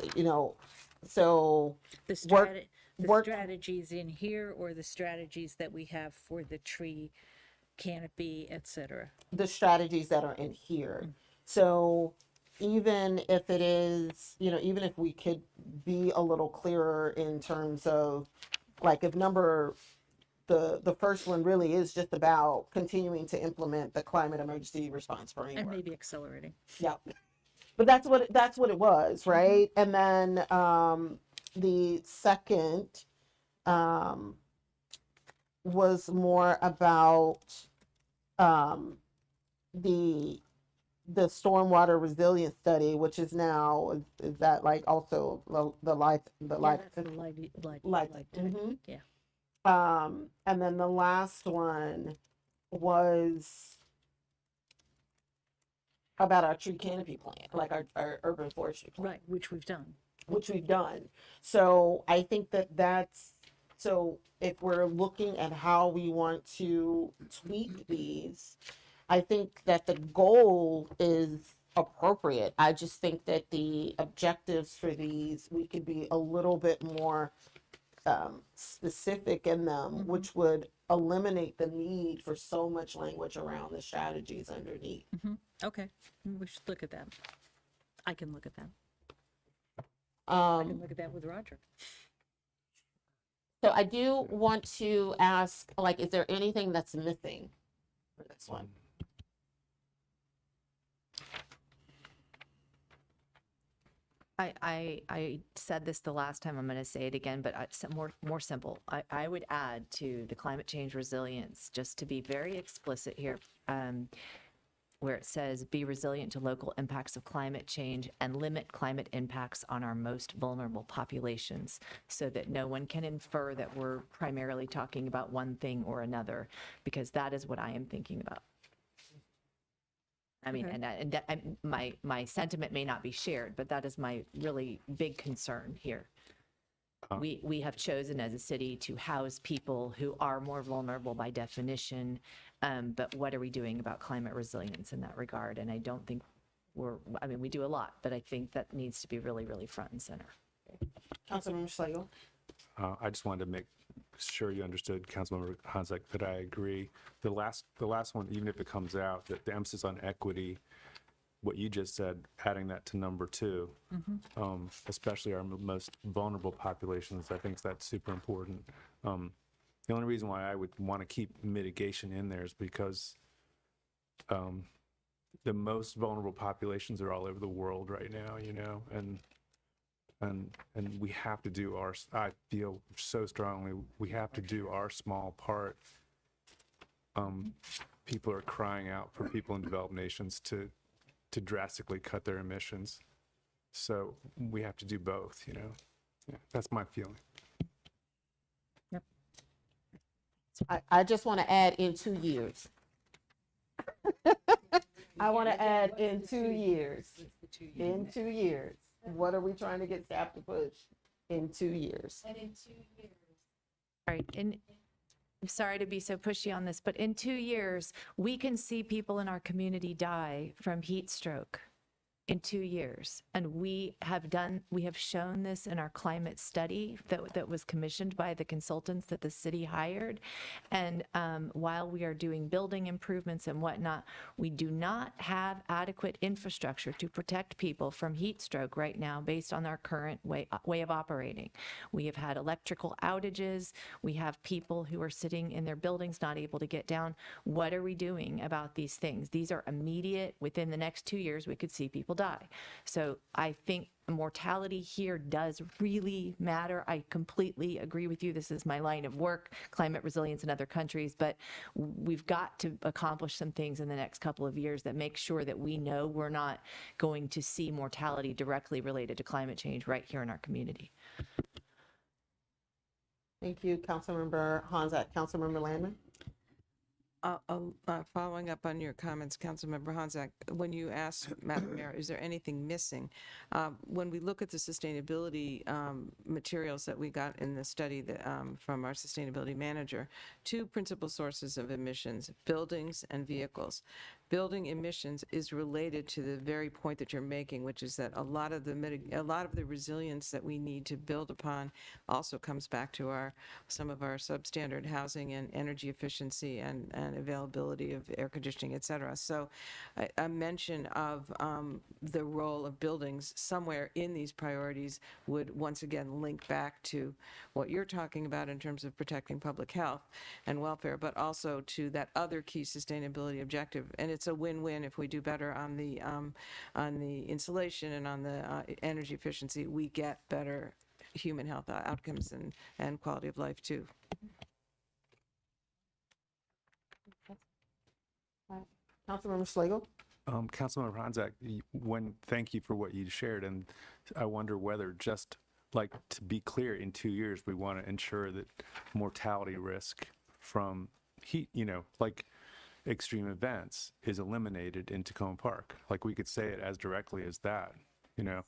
so the work strategies in here or the strategies that we have for the tree canopy, etc. the strategies that are in here. So even if it is, even if we could be a little clearer in terms of, like, if the first one really is just about continuing to implement the climate emergency response framework. And maybe accelerating. Yeah. But that's what it was, right? And then the second was more about the stormwater resilience study, which is now is that like also the life. Mhm. Yeah. And then the last one was about our tree canopy plan, like our urban forestry plan. Right, which we've done. So I think so if we're looking at how we want to tweak these, I think that the goal is appropriate. I just think that the objectives for these, we could be a little bit more specific in them, which would eliminate the need for so much language around the strategies underneath. Okay, we should look at that. I can look at that. I can look at that with Roger. So I do want to ask, like, is there anything that's missing for this one? I said this the last time, I'm going to say it again, but more simple. I would add to the climate change resilience, just to be very explicit here, where it says, be resilient to local impacts of climate change and limit climate impacts on our most vulnerable populations, so that no one can infer that we're primarily talking about one thing or another, because that is what I am thinking about. I mean, my sentiment may not be shared, but that is my really big concern here. We have chosen as a city to house people who are more vulnerable by definition, but what are we doing about climate resilience in that regard? And I don't think we do a lot, but I think that needs to be really, really front and center. Councilmember Schlegel. I just wanted to make sure you understood, Councilmember Hanzak, that I agree. The last one, even if it comes out, that the emphasis on equity, what you just said, adding that to number 2, especially our most vulnerable populations, I think that's super important. The only reason why I would want to keep mitigation in there is because the most vulnerable populations are all over the world right now, you know, and we have to do I feel so strongly, we have to do our small part. People are crying out for people in developed nations to drastically cut their emissions. So we have to do both, you know. Yeah, that's my feeling. I just want to add in 2 years. I want to add in 2 years. In 2 years. What are we trying to get staff to push in 2 years? And in 2 years. All right. And I'm sorry to be so pushy on this, but in 2 years, we can see people in our community die from heat stroke in 2 years. And we have shown this in our climate study that was commissioned by the consultants that the city hired. And while we are doing building improvements and whatnot, we do not have adequate infrastructure to protect people from heat stroke right now based on our current way of operating. We have had electrical outages. We have people who are sitting in their buildings not able to get down. What are we doing about these things? These are immediate. Within the next 2 years, we could see people die. So I think mortality here does really matter. I completely agree with you. This is my line of work, climate resilience in other countries, but we've got to accomplish some things in the next couple of years that make sure that we know we're not going to see mortality directly related to climate change right here in our community. Thank you, Councilmember Hanzak. Councilmember Landman. Following up on your comments, Councilmember Hanzak, when you asked, Madam Mayor, is there anything missing? When we look at the sustainability materials that we got in the study from our sustainability manager, 2 principal sources of emissions, buildings and vehicles. Building emissions is related to the very point that you're making, which is that a lot of the resilience that we need to build upon also comes back to some of our substandard housing and energy efficiency and availability of air conditioning, et cetera. So a mention of the role of buildings somewhere in these priorities would once again link back to what you're talking about in terms of protecting public health and welfare, but also to that other key sustainability objective. And it's a win-win. If we do better on the insulation and on the energy efficiency, we get better human health outcomes and quality of life too. Councilmember Schlegel. Councilmember Hanzak, thank you for what you shared, and I wonder whether, just like, to be clear, in 2 years we want to ensure that mortality risk from heat, you know, like extreme events, is eliminated in Tacoma Park. Like, we could say it as directly as that, you know.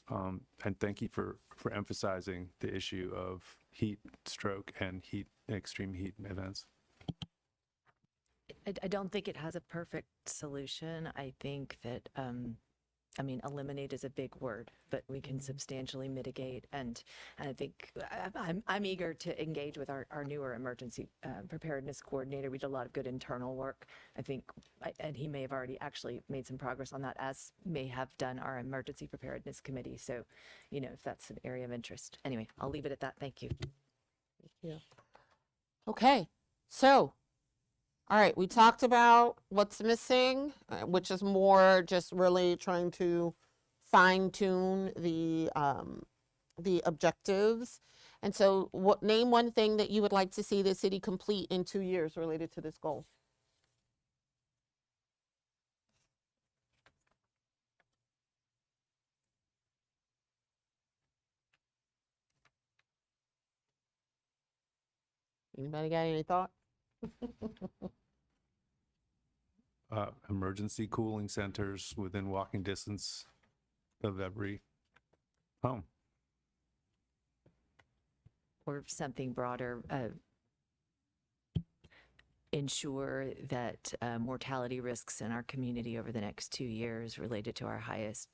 And thank you for emphasizing the issue of heat stroke and extreme heat events. I don't think it has a perfect solution. I think that, eliminate is a big word, but we can substantially mitigate. And I think I'm eager to engage with our newer emergency preparedness coordinator. We did a lot of good internal work. I think, and he may have already actually made some progress on that, as may have done our emergency preparedness committee. So, you know, if that's an area of interest. Anyway, I'll leave it at that. Thank you. Thank you. Okay, so all right, we talked about what's missing, which is more just really trying to fine tune the objectives. And so name one thing that you would like to see the city complete in 2 years related to this goal. Anybody got any thoughts? Emergency cooling centers within walking distance of every home. Or something broader, ensure that mortality risks in our community over the next 2 years related to our highest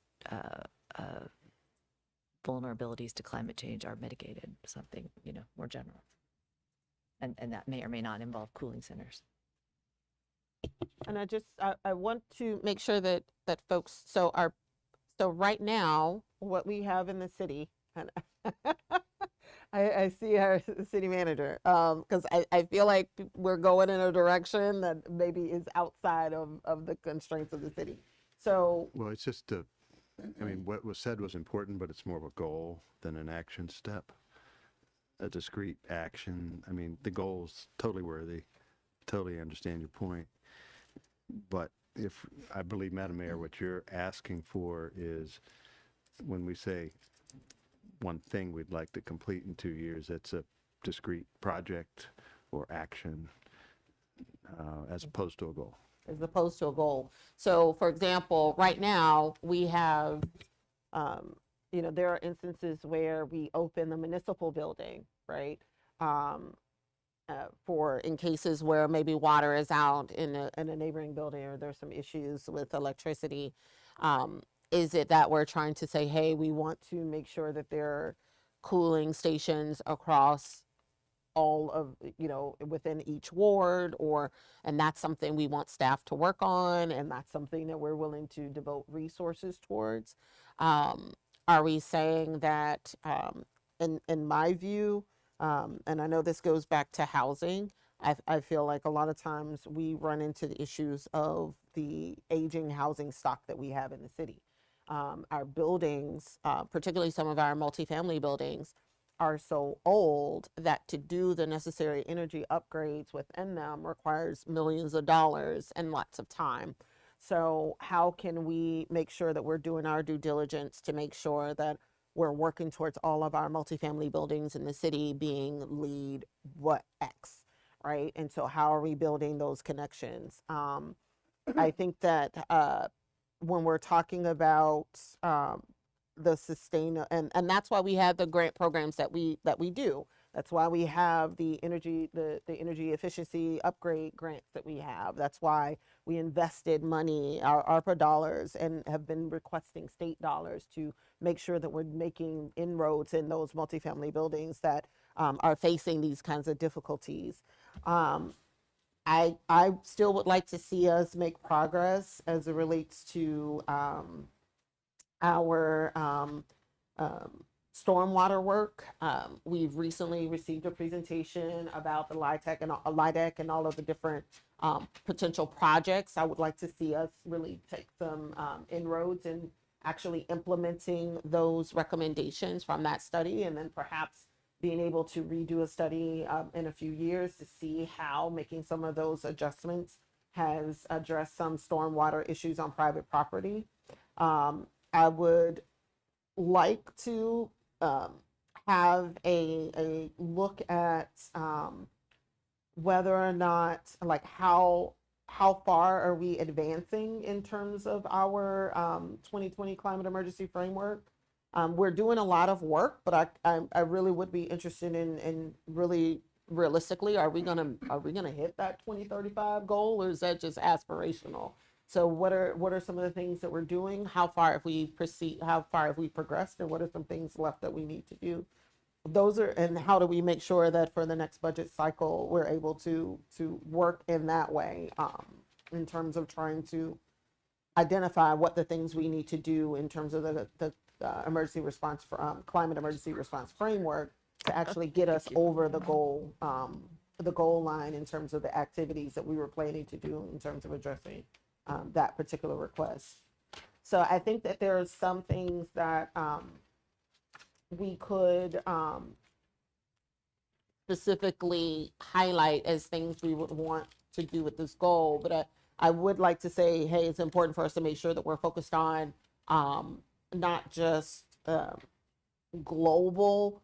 vulnerabilities to climate change are mitigated, something, more general. And that may or may not involve cooling centers. And I want to make sure that folks, so right now, what we have in the city, and I see our city manager, because I feel like we're going in a direction that maybe is outside of the constraints of the city. So, Well, it's just what was said was important, but it's more of a goal than an action step, a discrete action. I mean, the goal's totally worthy, totally understand your point. But I believe, Madam Mayor, what you're asking for is when we say one thing we'd like to complete in 2 years, it's a discrete project or action as opposed to a goal. as opposed to a goal. So for example, right now we have, there are instances where we open the municipal building, right? In cases where maybe water is out in a neighboring building or there's some issues with electricity. Is it that we're trying to say, hey, we want to make sure that there are cooling stations across all of, within each ward, and that's something we want staff to work on, and that's something that we're willing to devote resources towards? Are we saying that, in my view, and I know this goes back to housing, I feel like a lot of times we run into the issues of the aging housing stock that we have in the city. Our buildings, particularly some of our multifamily buildings, are so old that to do the necessary energy upgrades within them requires millions of dollars and lots of time. So how can we make sure that we're doing our due diligence to make sure that we're working towards all of our multifamily buildings in the city being LEED X, right? And so how are we building those connections? I think that when we're talking about the sustain, and that's why we have the grant programs that we do. That's why we have the energy efficiency upgrade grants that we have. That's why we invested money, our ARPA dollars, and have been requesting state dollars to make sure that we're making inroads in those multifamily buildings that are facing these kinds of difficulties. I still would like to see us make progress as it relates to our stormwater work. We've recently received a presentation about the LIDEC and all of the different potential projects. I would like to see us really take some inroads in actually implementing those recommendations from that study, and then perhaps being able to redo a study in a few years to see how making some of those adjustments has addressed some stormwater issues on private property. I would like to have a look at whether or not, like, how far are we advancing in terms of our 2020 climate emergency framework. We're doing a lot of work, but I really would be interested in really realistically, are we gonna hit that 2035 goal, or is that just aspirational? So what are some of the things that we're doing? How far have we progressed, and what are some things left that we need to do? And how do we make sure that for the next budget cycle, we're able to work in that way, in terms of trying to identify what the things we need to do in terms of the emergency response, climate emergency response framework to actually get us over the goal line in terms of the activities that we were planning to do in terms of addressing that particular request. So I think that there are some things that we could specifically highlight as things we would want to do with this goal. But I would like to say, hey, it's important for us to make sure that we're focused on not just global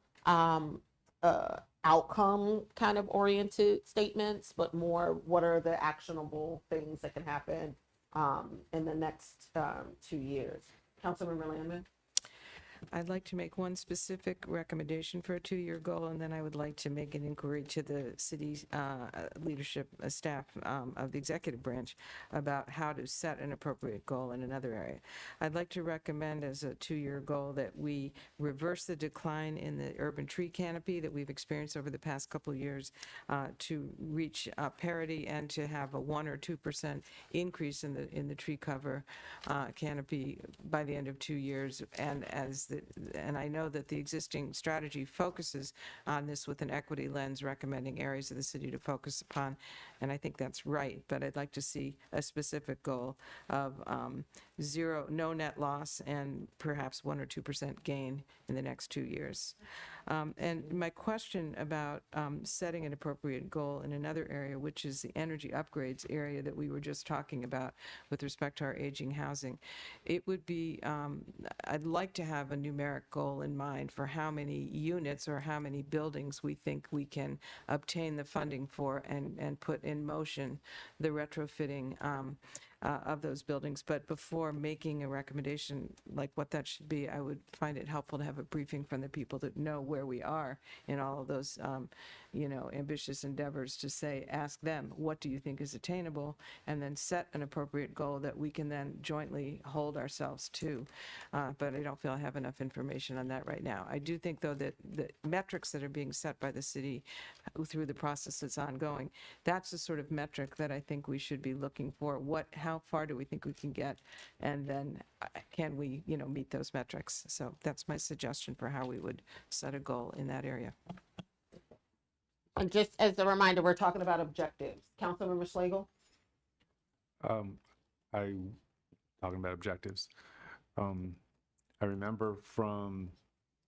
outcome kind of oriented statements, but more what are the actionable things that can happen in the next 2 years. Councilmember Landman? I'd like to make one specific recommendation for a 2-year goal, and then I would like to make an inquiry to the city leadership staff of the executive branch about how to set an appropriate goal in another area. I'd like to recommend as a 2-year goal that we reverse the decline in the urban tree canopy that we've experienced over the past couple of years to reach parity and to have a 1 or 2% increase in the tree cover canopy by the end of 2 years. And I know that the existing strategy focuses on this with an equity lens, recommending areas of the city to focus upon, and I think that's right. But I'd like to see a specific goal of no net loss and perhaps 1 or 2% gain in the next 2 years. And my question about setting an appropriate goal in another area, which is the energy upgrades area that we were just talking about with respect to our aging housing, it would be, I'd like to have a numeric goal in mind for how many units or how many buildings we think we can obtain the funding for and put in motion the retrofitting of those buildings. But before making a recommendation like what that should be, I would find it helpful to have a briefing from the people that know where we are in all of those, ambitious endeavors to say, ask them, what do you think is attainable? And then set an appropriate goal that we can then jointly hold ourselves to. But I don't feel I have enough information on that right now. I do think, though, that the metrics that are being set by the city through the process that's ongoing, that's the sort of metric that I think we should be looking for. How far do we think we can get? And then can we, meet those metrics? So that's my suggestion for how we would set a goal in that area. And just as a reminder, we're talking about objectives. Councilmember Schlegel? Talking about objectives. I remember from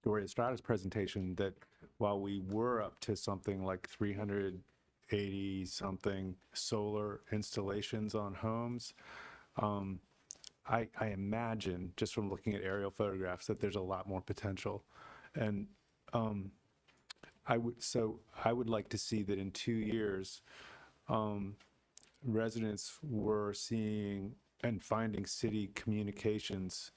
Gloria Estrada's presentation that while we were up to something like 380 something solar installations on homes, I imagine just from looking at aerial photographs that there's a lot more potential. And I would like to see that in 2 years, residents were seeing and finding city communications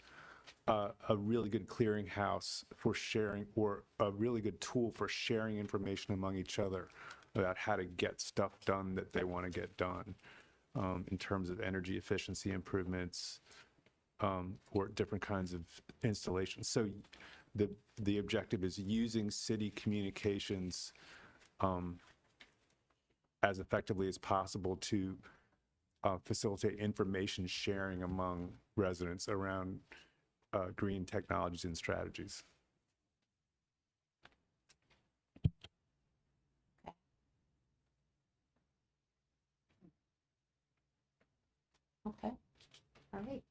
a really good clearinghouse for sharing, or a really good tool for sharing information among each other about how to get stuff done that they want to get done in terms of energy efficiency improvements or different kinds of installations. So the objective is using city communications as effectively as possible to facilitate information sharing among residents around green technologies and strategies. Okay. All right.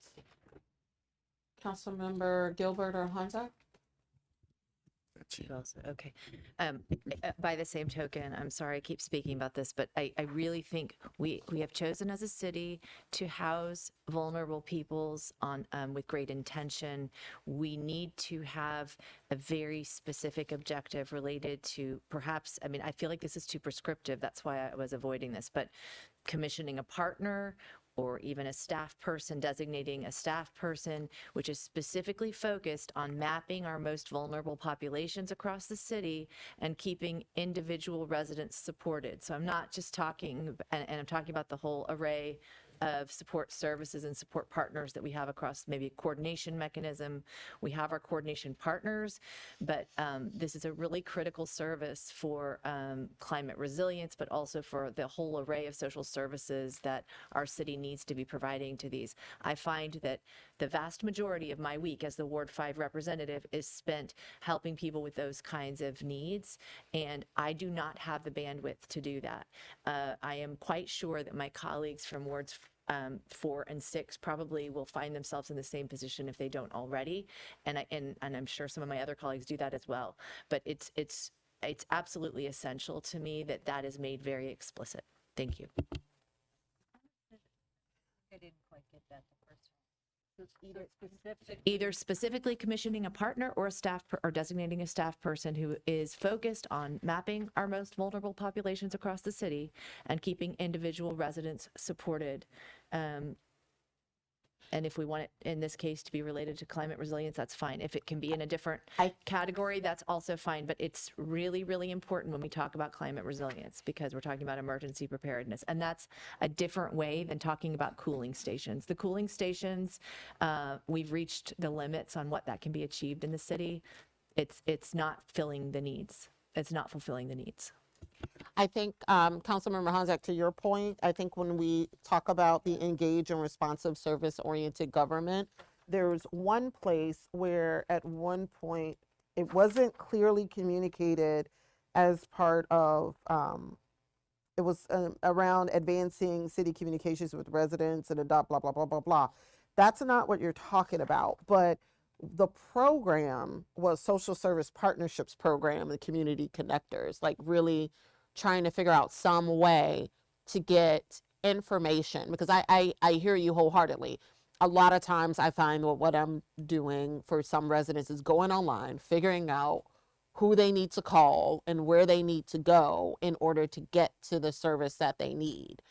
Councilmember Gilbert or Hanzar? You also, okay. By the same token, I'm sorry I keep speaking about this, but I really think we have chosen as a city to house vulnerable peoples with great intention. We need to have a very specific objective related to perhaps, I feel like this is too prescriptive. That's why I was avoiding this, but commissioning a partner or even a staff person, designating a staff person, which is specifically focused on mapping our most vulnerable populations across the city and keeping individual residents supported. So I'm not just talking, and I'm talking about the whole array of support services and support partners that we have across maybe a coordination mechanism. We have our coordination partners, but this is a really critical service for climate resilience, but also for the whole array of social services that our city needs to be providing to these. I find that the vast majority of my week as the Ward 5 representative is spent helping people with those kinds of needs, and I do not have the bandwidth to do that. I am quite sure that my colleagues from Wards 4 and 6 probably will find themselves in the same position if they don't already. And I'm sure some of my other colleagues do that as well. But it's absolutely essential to me that that is made very explicit. Thank you. I didn't quite get that the first time. Either specifically commissioning a partner or a or designating a staff person who is focused on mapping our most vulnerable populations across the city and keeping individual residents supported. And if we want it, in this case, to be related to climate resilience, that's fine. If it can be in a different category, that's also fine. But it's really, really important when we talk about climate resilience because we're talking about emergency preparedness. And that's a different way than talking about cooling stations. The cooling stations, we've reached the limits on what that can be achieved in the city. It's not filling the needs. It's not fulfilling the needs. I think, Councilmember Honzak, to your point, I think when we talk about the engaged and responsive service-oriented government, there's one place where at one point it wasn't clearly communicated as part of, it was around advancing city communications with residents and adopt blah, blah, blah, blah, blah. That's not what you're talking about, but the program was Social Service Partnerships Program and Community Connectors, like really trying to figure out some way to get information because I hear you wholeheartedly. A lot of times I find what I'm doing for some residents is going online, figuring out who they need to call and where they need to go in order to get to the service that they need.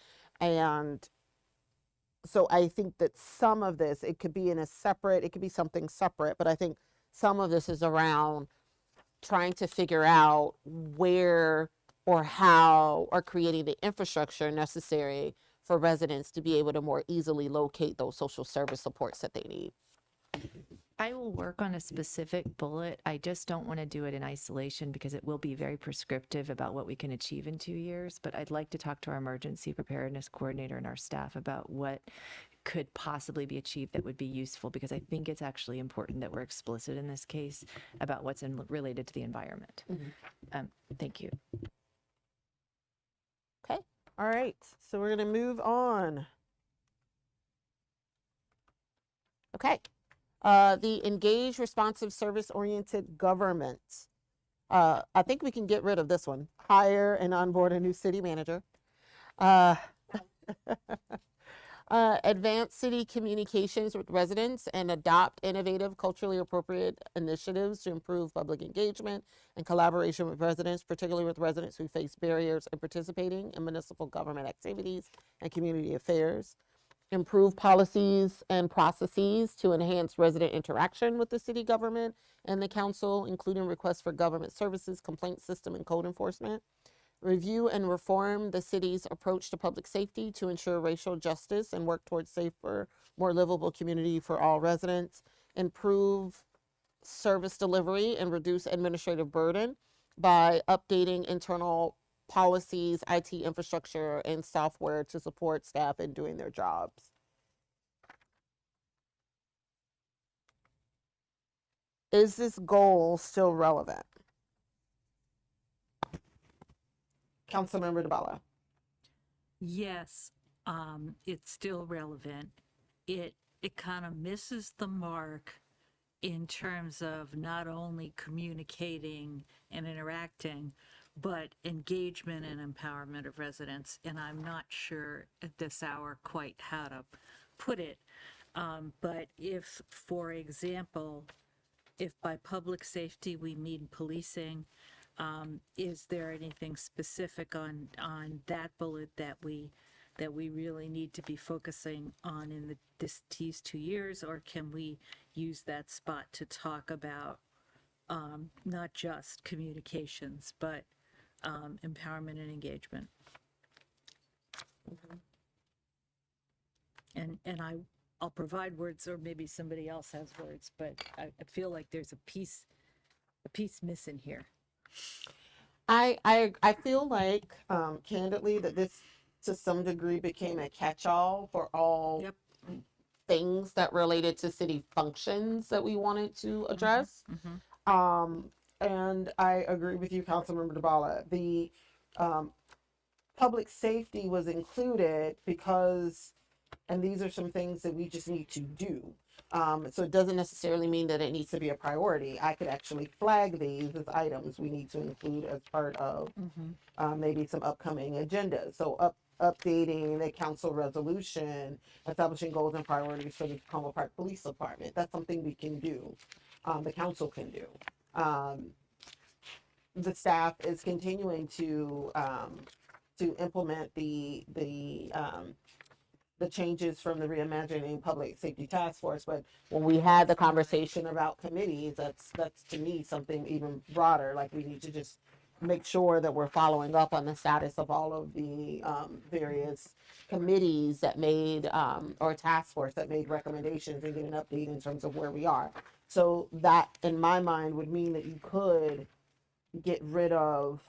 And so I think that some of this, it could be it could be something separate, but I think some of this is around trying to figure out where or how or creating the infrastructure necessary for residents to be able to more easily locate those social service supports that they need. I will work on a specific bullet. I just don't want to do it in isolation because it will be very prescriptive about what we can achieve in 2 years. But I'd like to talk to our emergency preparedness coordinator and our staff about what could possibly be achieved that would be useful because I think it's actually important that we're explicit in this case about what's related to the environment. Thank you. Okay. All right. So we're going to move on. Okay. The engaged, responsive, service-oriented government. I think we can get rid of this one. Hire and onboard a new city manager. Advance city communications with residents and adopt innovative, culturally appropriate initiatives to improve public engagement and collaboration with residents, particularly with residents who face barriers in participating in municipal government activities and community affairs. Improve policies and processes to enhance resident interaction with the city government and the council, including requests for government services, complaint system, and code enforcement. Review and reform the city's approach to public safety to ensure racial justice and work towards safer, more livable community for all residents. Improve service delivery and reduce administrative burden by updating internal policies, IT infrastructure, and software to support staff in doing their jobs. Is this goal still relevant? Councilmember DeBala. Yes, it's still relevant. It kind of misses the mark in terms of not only communicating and interacting, but engagement and empowerment of residents. And I'm not sure at this hour quite how to put it. But if, for example, if by public safety we mean policing, is there anything specific on that bullet that we really need to be focusing on in these 2 years, or can we use that spot to talk about not just communications but empowerment and engagement? And I'll provide words, or maybe somebody else has words, but I feel like there's a piece missing here. I feel like, candidly, that this to some degree became a catch-all for all things that related to city functions that we wanted to address. And I agree with you, Councilmember DeBala. The public safety was included because and these are some things that we just need to do. So it doesn't necessarily mean that it needs to be a priority. I could actually flag these as items we need to include as part of maybe some upcoming agendas. So updating the council resolution, establishing goals and priorities for the Tacoma Park Police Department. That's something we can do. The council can do. The staff is continuing to implement the changes from the Reimagining Public Safety Task Force. But when we had the conversation about committees, that's to me something even broader. Like, we need to just make sure that we're following up on the status of all of the various committees that made or task force that made recommendations, and get an update in terms of where we are. So that, in my mind, would mean that you could get rid of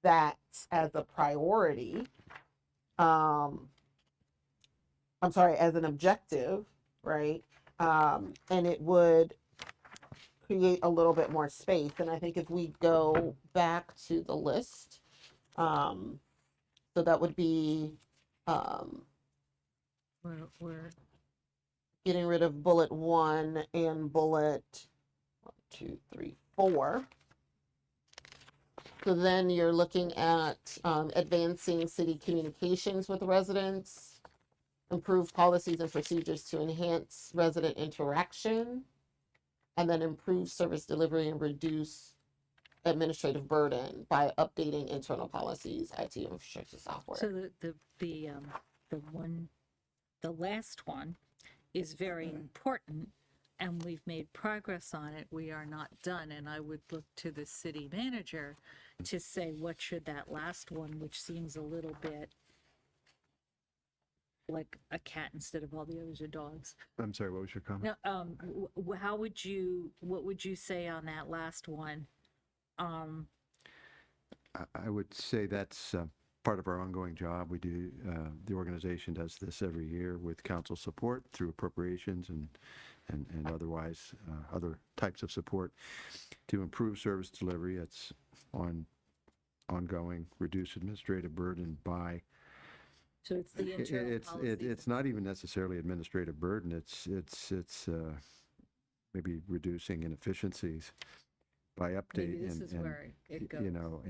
that as a priority. I'm sorry, as an objective, right? And it would create a little bit more space. And I think if we go back to the list, so that would be We're getting rid of bullet 1 and bullet 1, 2, 3, 4. So then you're looking at advancing city communications with residents, improve policies and procedures to enhance resident interaction, and then improve service delivery and reduce administrative burden by updating internal policies, IT infrastructure software. So the last one is very important, and we've made progress on it. We are not done, and I would look to the city manager to say, what should that last one, which seems a little bit like a cat instead of all the others are dogs. I'm sorry, what was your comment? No, what would you say on that last one? I would say that's part of our ongoing job. We do, the organization does this every year with council support through appropriations and otherwise other types of support to improve service delivery. It's ongoing, reduce administrative burden by. So it's the internal policy. It's not even necessarily administrative burden. It's maybe reducing inefficiencies by update Maybe this is where it goes. you know,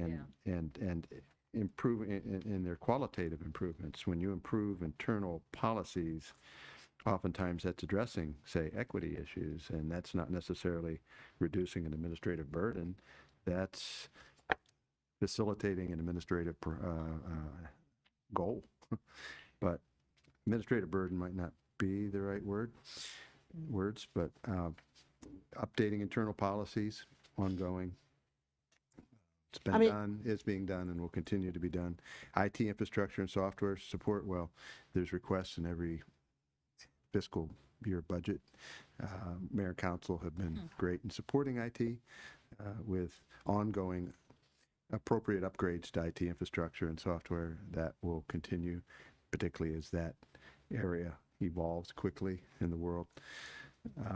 and improve in their qualitative improvements. When you improve internal policies, oftentimes that's addressing, say, equity issues, and that's not necessarily reducing an administrative burden. That's facilitating an administrative goal. But administrative burden might not be the right words, but updating internal policies, ongoing. It's been done, is being done, and will continue to be done. IT infrastructure and software support, well, there's requests in every fiscal year budget. Mayor and council have been great in supporting IT with ongoing appropriate upgrades to IT infrastructure and software that will continue, particularly as that area evolves quickly in the world.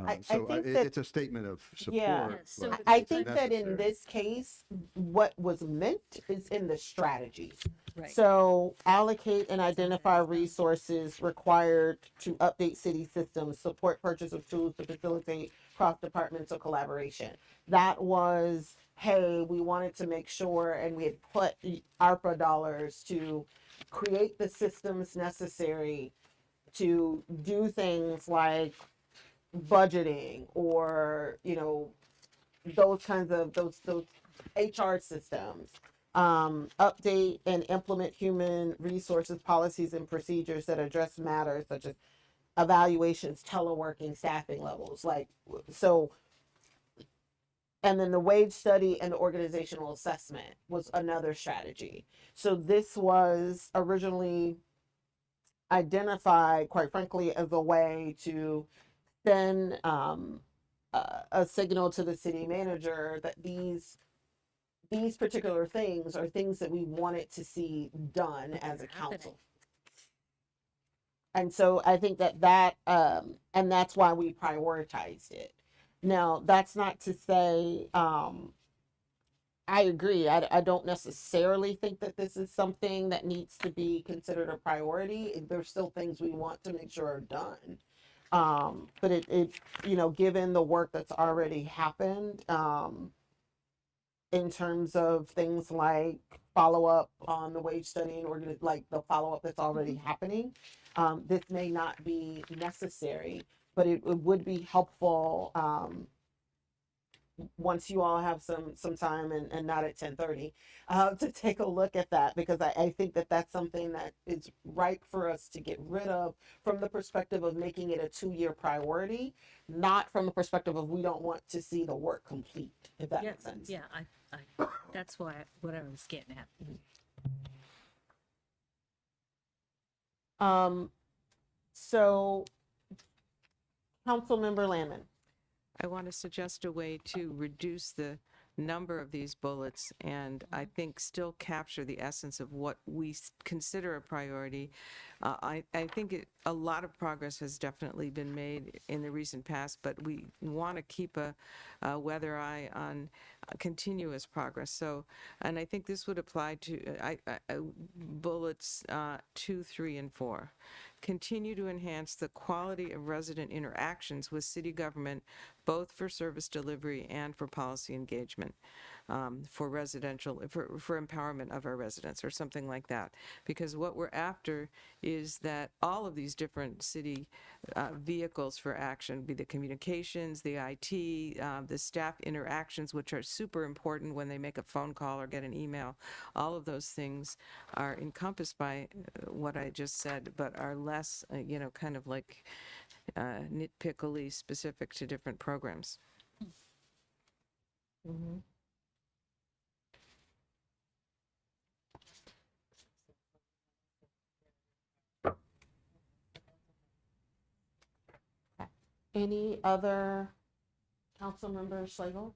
It's a statement of support. Yeah, so but I it's think that in necessary. this case, what was meant is in the strategies. Right. So allocate and identify resources required to update city systems, support purchase of tools to facilitate cross-departmental collaboration. That was, hey, we wanted to make sure, and we had put ARPA dollars to create the systems necessary to do things like budgeting or, you know, those kinds of those HR systems. Update and implement human resources policies and procedures that address matters such as evaluations, teleworking, staffing levels. Like, so, and then the wage study and the organizational assessment was another strategy. So this was originally identified, quite frankly, as a way to send a signal to the city manager that these particular things are things that we wanted to see done as a council. And so I think that and that's why we prioritized it. Now, that's not to say I agree. I don't necessarily think that this is something that needs to be considered a priority. There's still things we want to make sure are done. But given the work that's already happened, in terms of things like follow-up on the wage study and like the follow-up that's already happening, this may not be necessary, but it would be helpful, once you all have some time and not at 10:30, to take a look at that, because I think that that's something that is ripe for us to get rid of from the perspective of making it a 2-year priority, not from the perspective of we don't want to see the work complete, if that makes sense. Yeah, that's what I was getting at. So Councilmember Landman. I want to suggest a way to reduce the number of these bullets and I think still capture the essence of what we consider a priority. I think a lot of progress has definitely been made in the recent past, but we want to keep a weather eye on continuous progress. So, and I think this would apply to bullets 2, 3, and 4. Continue to enhance the quality of resident interactions with city government, both for service delivery and for policy engagement, for empowerment of our residents or something like that. Because what we're after is that all of these different city vehicles for action, be the communications, the IT, the staff interactions, which are super important when they make a phone call or get an email, all of those things are encompassed by what I just said, but are less, kind of like nitpickily specific to different programs. Mm-hmm. Any other council member Schlegel?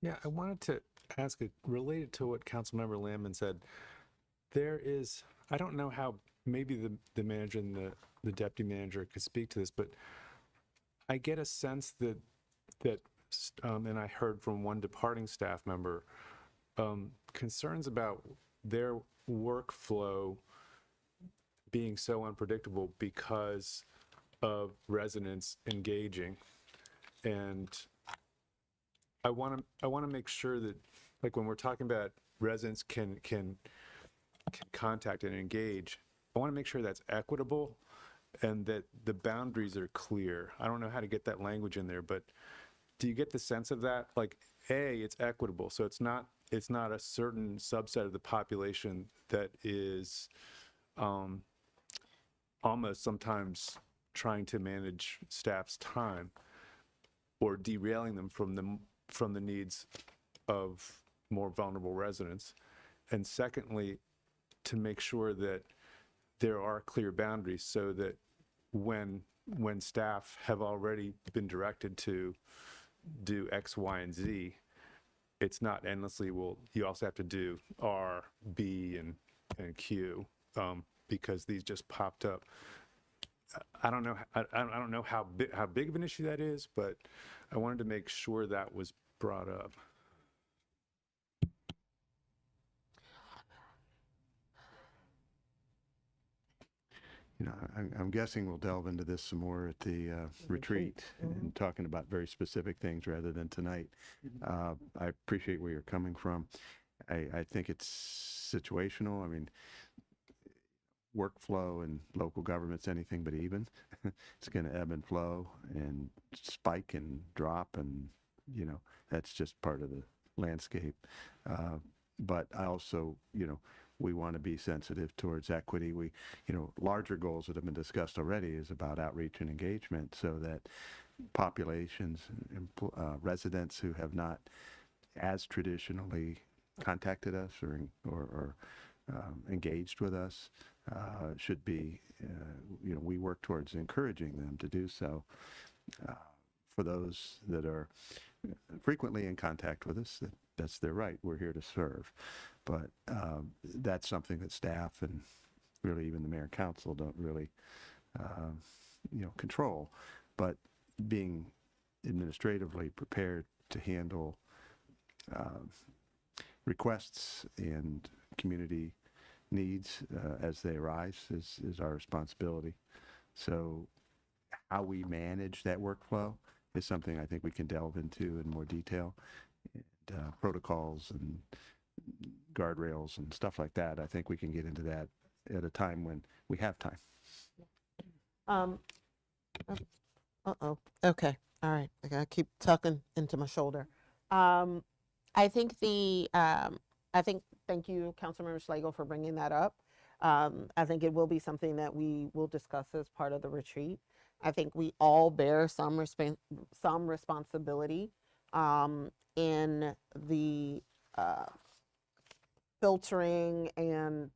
Yeah, I wanted to ask, related to what Councilmember Landman said, I don't know how, maybe the manager and the deputy manager could speak to this, but I get a sense that and I heard from one departing staff member, concerns about their workflow being so unpredictable because of residents engaging. And I want to make sure that, like, when we're talking about residents can contact and engage, I want to make sure that's equitable and that the boundaries are clear. I don't know how to get that language in there, but do you get the sense of that? Like, it's equitable, so it's not a certain subset of the population that is almost sometimes trying to manage staff's time or derailing them from the needs of more vulnerable residents. And secondly, to make sure that there are clear boundaries so that when staff have already been directed to do X, Y, and Z, it's not endlessly, well, you also have to do R, B, and Q, because these just popped up. I don't know. I don't know how big of an issue that is, but I wanted to make sure that was brought up. I'm guessing we'll delve into this some more at the retreat and talking about very specific things rather than tonight. I appreciate where you're coming from. I think it's situational. I mean, workflow and local government's anything but even. It's going to ebb and flow and spike and drop, and that's just part of the landscape. But I also, we want to be sensitive towards equity. We, larger goals that have been discussed already is about outreach and engagement, so that populations, residents who have not as traditionally contacted us or engaged with us should be, we work towards encouraging them to do so. For those that are frequently in contact with us, that's their right. We're here to serve. But that's something that staff and really even the mayor and council don't really, control. But being administratively prepared to handle requests and community needs as they arise is our responsibility. So how we manage that workflow is something I think we can delve into in more detail. And, protocols and guardrails and stuff like that. I think we can get into that at a time when we have time. Uh-oh. Okay. All right. I gotta keep tucking into my shoulder. I think thank you, Councilmember Schlegel, for bringing that up. I think it will be something that we will discuss as part of the retreat. I think we all bear some responsibility in the filtering and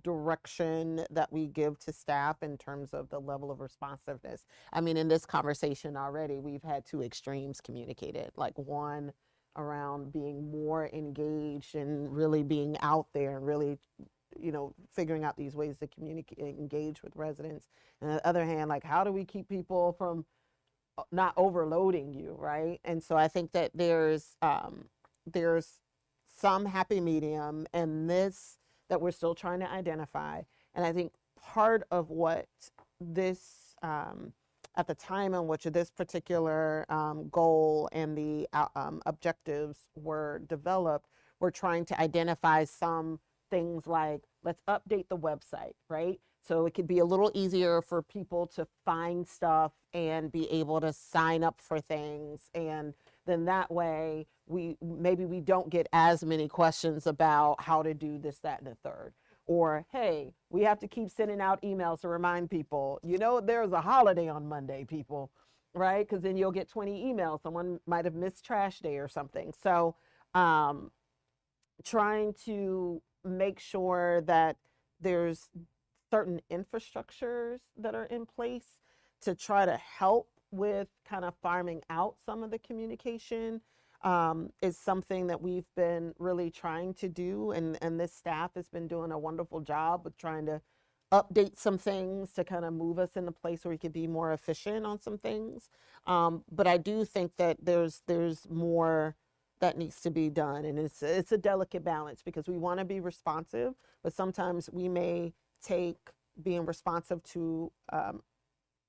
direction that we give to staff in terms of the level of responsiveness. I mean, in this conversation already, we've had two extremes communicated, like one around being more engaged and really being out there and really, figuring out these ways to communicate, engage with residents. And on the other hand, like, how do we keep people from not overloading you, right? And so I think that there's some happy medium and this that we're still trying to identify. And I think part of what this, at the time in which this particular goal and the objectives were developed, we're trying to identify some things like, let's update the website, right? So it could be a little easier for people to find stuff and be able to sign up for things. And then that way we don't get as many questions about how to do this, that, and the third. Or, hey, we have to keep sending out emails to remind people, there's a holiday on Monday, people, right? Because then you'll get 20 emails. Someone might have missed trash day or something. So trying to make sure that there's certain infrastructures that are in place to try to help with kind of farming out some of the communication is something that we've been really trying to do. And this staff has been doing a wonderful job with trying to update some things to kind of move us in the place where we could be more efficient on some things. But I do think that there's more that needs to be done. And it's a delicate balance because we want to be responsive, but sometimes we may take being responsive to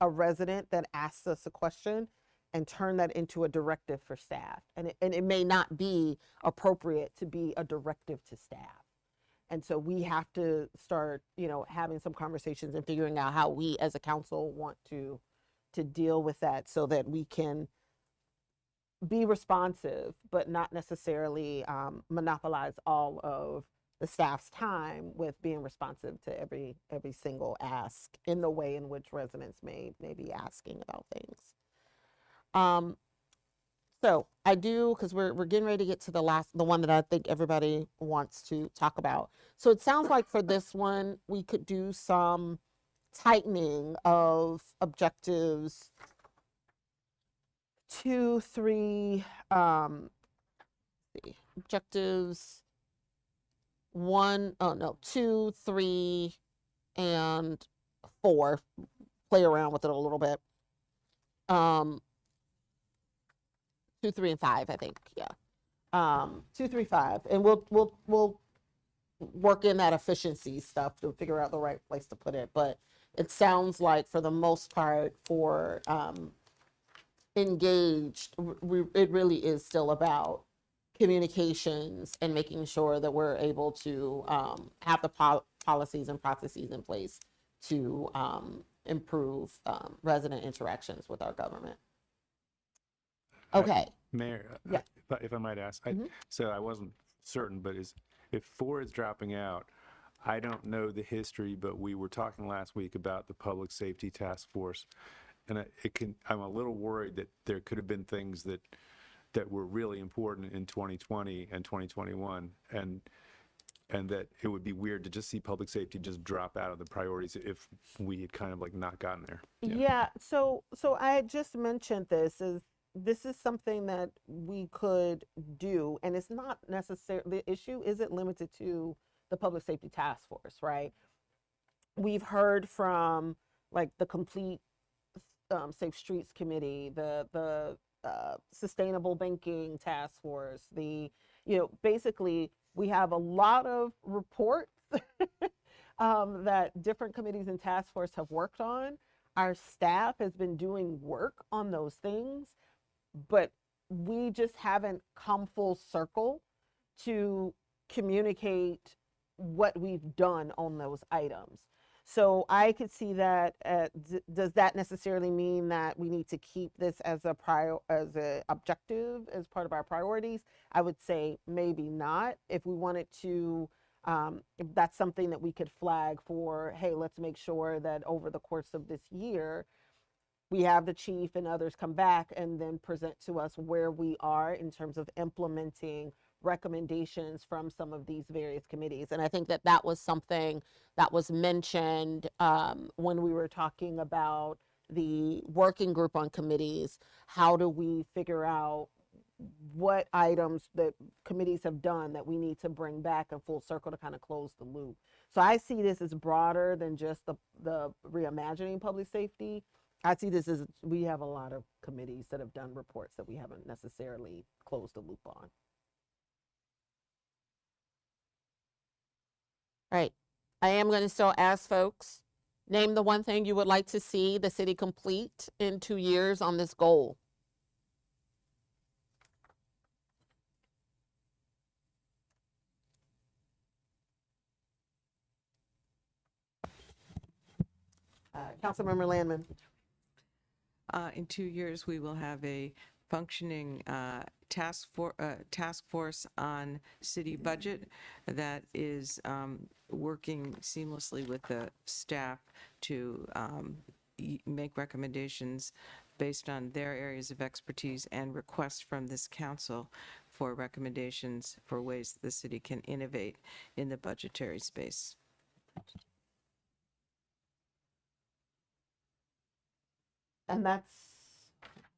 a resident that asks us a question and turn that into a directive for staff. And it may not be appropriate to be a directive to staff. And so we have to start, having some conversations and figuring out how we as a council want to deal with that so that we can be responsive, but not necessarily monopolize all of the staff's time with being responsive to every single ask in the way in which residents may be asking about things. So I do, because we're getting ready to get to the one that I think everybody wants to talk about. So it sounds like for this one, we could do some tightening of objectives 2, 3, objectives 2, 3, and 4. Play around with it a little bit. 2, 3, and 5, I think. Yeah. 2, 3, 5, and we'll work in that efficiency stuff to figure out the right place to put it. But it sounds like for the most part, for engaged, it really is still about communications and making sure that we're able to have the policies and processes in place to improve resident interactions with our government. Okay. Mayor, Yeah. if I might ask, Mhm. so I wasn't certain, but if 4 is dropping out, I don't know the history, but we were talking last week about the Public Safety Task Force, and I'm a little worried that there could have been things that were really important in 2020 and 2021, and that it would be weird to just see public safety just drop out of the priorities if we had kind of like not gotten there. Yeah. So I had just mentioned this is something that we could do, and it's not necessarily, the issue isn't limited to the Public Safety Task Force, right? We've heard from like the Complete Safe Streets Committee, the Sustainable Banking Task Force, basically We have a lot of reports that different committees and task force have worked on. Our staff has been doing work on those things, but we just haven't come full circle to communicate what we've done on those items. So I could see that. Does that necessarily mean that we need to keep this as a objective as part of our priorities? I would say maybe not. If we wanted to, if that's something that we could flag for, hey, let's make sure that over the course of this year, we have the chief and others come back and then present to us where we are in terms of implementing recommendations from some of these various committees. And I think that that was something that was mentioned when we were talking about the working group on committees. How do we figure out what items that committees have done that we need to bring back in full circle to kind of close the loop? So I see this as broader than just the reimagining public safety. I see this as we have a lot of committees that have done reports that we haven't necessarily closed the loop on. All right, I am going to still ask folks, name the one thing you would like to see the city complete in 2 years on this goal. Councilmember Landman. In 2 years, we will have a functioning task force on city budget that is working seamlessly with the staff to make recommendations based on their areas of expertise and requests from this council for recommendations for ways the city can innovate in the budgetary space. And that's,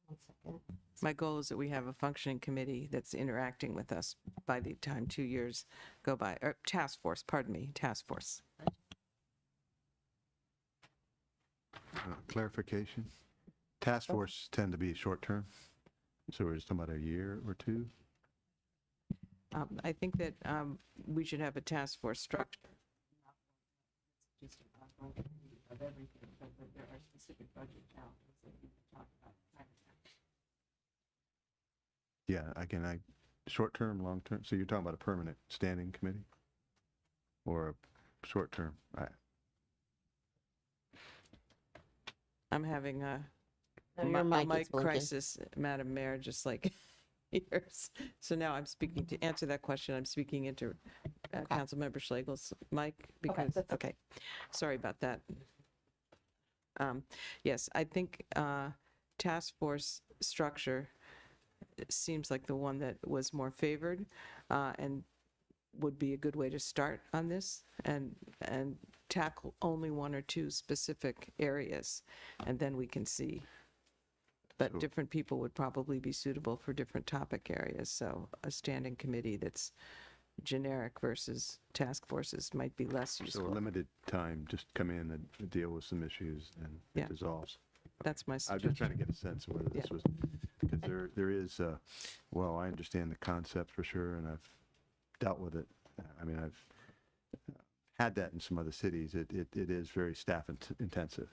one second. My goal is that we have a functioning committee that's interacting with us by the time 2 years go by, or task force, pardon me, task force. Clarification. Task force tend to be short-term. So we're just talking about a year or two? I think that we should have a task force structure. Just an ongoing committee of everything, but there are specific budget challenges that we can talk about time to time. Yeah, again, short-term, long-term. So you're talking about a permanent standing committee? Or a short-term? I'm having a Your mic is mic blinking. crisis, Madam Mayor, just like yours. So now I'm speaking, to answer that question, I'm speaking into Councilmember Schlegel's mic because, that's okay, sorry about that. Yes, I think task force structure seems like the one that was more favored and would be a good way to start on this and tackle only one or two specific areas, and then we can see. But different people would probably be suitable for different topic areas, so a standing committee that's generic versus task forces might be less useful. So a limited time, just come in and deal with some issues and Yeah. it dissolves. That's my I was suggestion. just trying to get a sense of whether this was, because there is, well, I understand the concept for sure, and I've dealt with it. I mean, I've had that in some other cities. It is very staff intensive.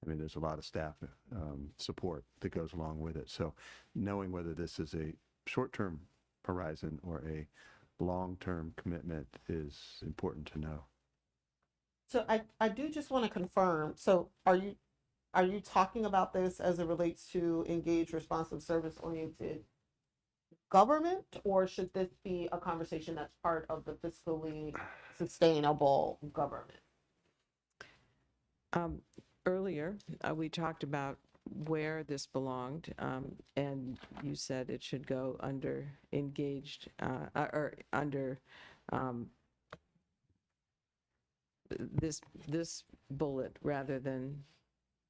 I mean, there's a lot of staff support that goes along with it. So knowing whether this is a short-term horizon or a long-term commitment is important to know. So I do just want to confirm, so are you talking about this as it relates to engaged, responsive, service-oriented government? Or should this be a conversation that's part of the fiscally sustainable government? Earlier, we talked about where this belonged, and you said it should go under engaged, or under this bullet rather than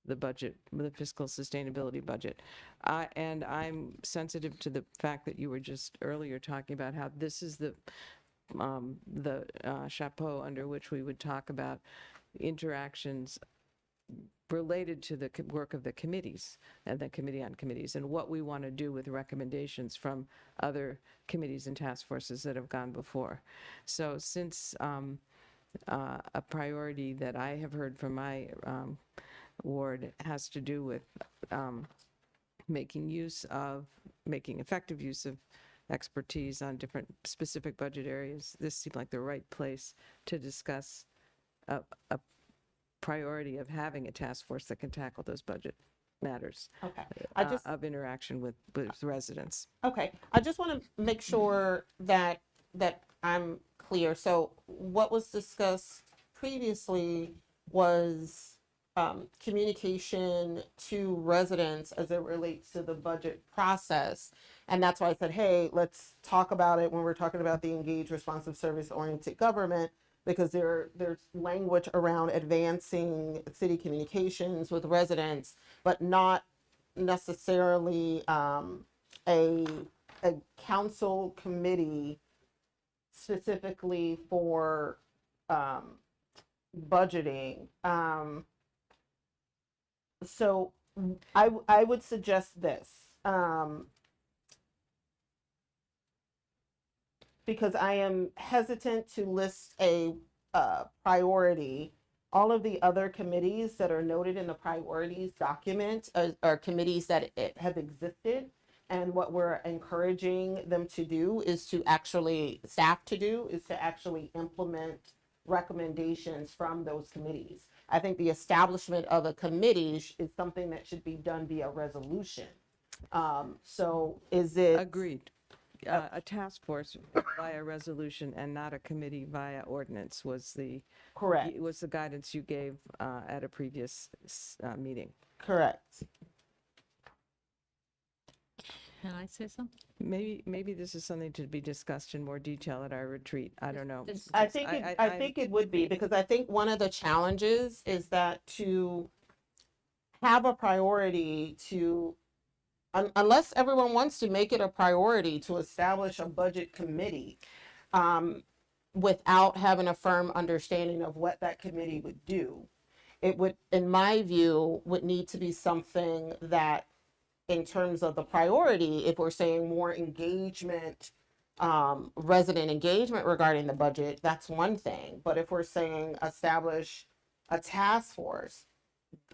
the budget, the fiscal sustainability budget. And I'm sensitive to the fact that you were just earlier talking about how this is the chapeau under which we would talk about interactions related to the work of the committees and the Committee on Committees and what we want to do with recommendations from other committees and task forces that have gone before. So since a priority that I have heard from my ward has to do with making effective use of expertise on different specific budget areas, this seemed like the right place to discuss a priority of having a task force that can tackle those budget matters Okay. I just of interaction with residents. Okay, I just want to make sure that I'm clear. So what was discussed previously was communication to residents as it relates to the budget process. And that's why I said, hey, let's talk about it when we're talking about the engaged, responsive, service-oriented government, because there's language around advancing city communications with residents, but not necessarily a council committee specifically for budgeting. So I would suggest this, because I am hesitant to list a priority. All of the other committees that are noted in the priorities document are committees that have existed. And what we're encouraging them to do is to actually, staff to do, is to actually implement recommendations from those committees. I think the establishment of a committee is something that should be done via resolution. So is it? Agreed. A task force via resolution and not a committee via ordinance was the Correct. was the guidance you gave at a previous meeting. Correct. Can I say something? Maybe this is something to be discussed in more detail at our retreat. I don't know. I think I think it would be, because I think one of the challenges is that to have a priority to, unless everyone wants to make it a priority to establish a budget committee, without having a firm understanding of what that committee would do, it would, in my view, would need to be something that, in terms of the priority, if we're saying more engagement, resident engagement regarding the budget, that's one thing. But if we're saying establish a task force,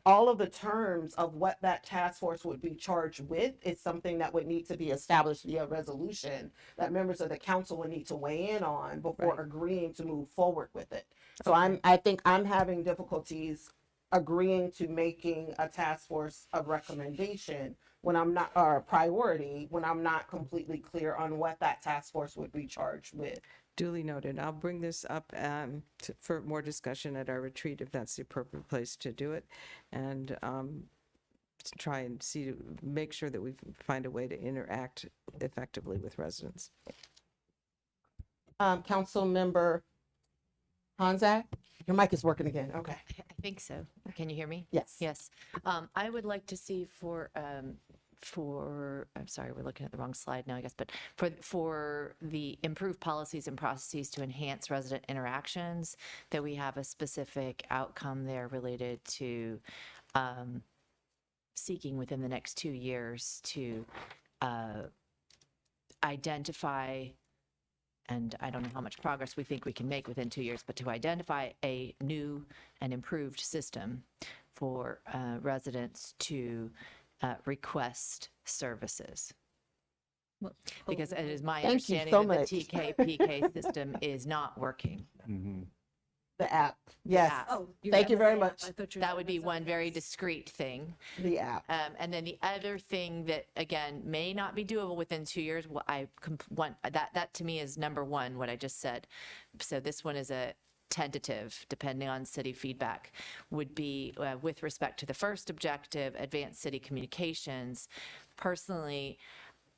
all of the terms of what that task force would be charged with is something that would need to be established via resolution that members of the council would need to weigh in on before agreeing to move forward with it. So I think I'm having difficulties agreeing to making a task force a recommendation when I'm not, or a priority, when I'm not completely clear on what that task force would be charged with. Duly noted. I'll bring this up for more discussion at our retreat if that's the appropriate place to do it, and to try and make sure that we find a way to interact effectively with residents. Council member Honzak, your mic is working again. Okay. I think so. Can you hear me? Yes. Yes. I would like to see I'm sorry, we're looking at the wrong slide now, I guess, but for the improved policies and processes to enhance resident interactions, that we have a specific outcome there related to seeking within the next 2 years to identify, and I don't know how much progress we think we can make within 2 years, but to identify a new and improved system for residents to request services. Because it is my Thank you understanding so that much. the TKPK system is not working. The app. Yes. app. Thank you very much. That would be one very discrete thing. The app. And then the other thing that, again, may not be doable within 2 years, what I want, that to me is number one, what I just said. So this one is a tentative, depending on city feedback, would be with respect to the first objective, advanced city communications. Personally,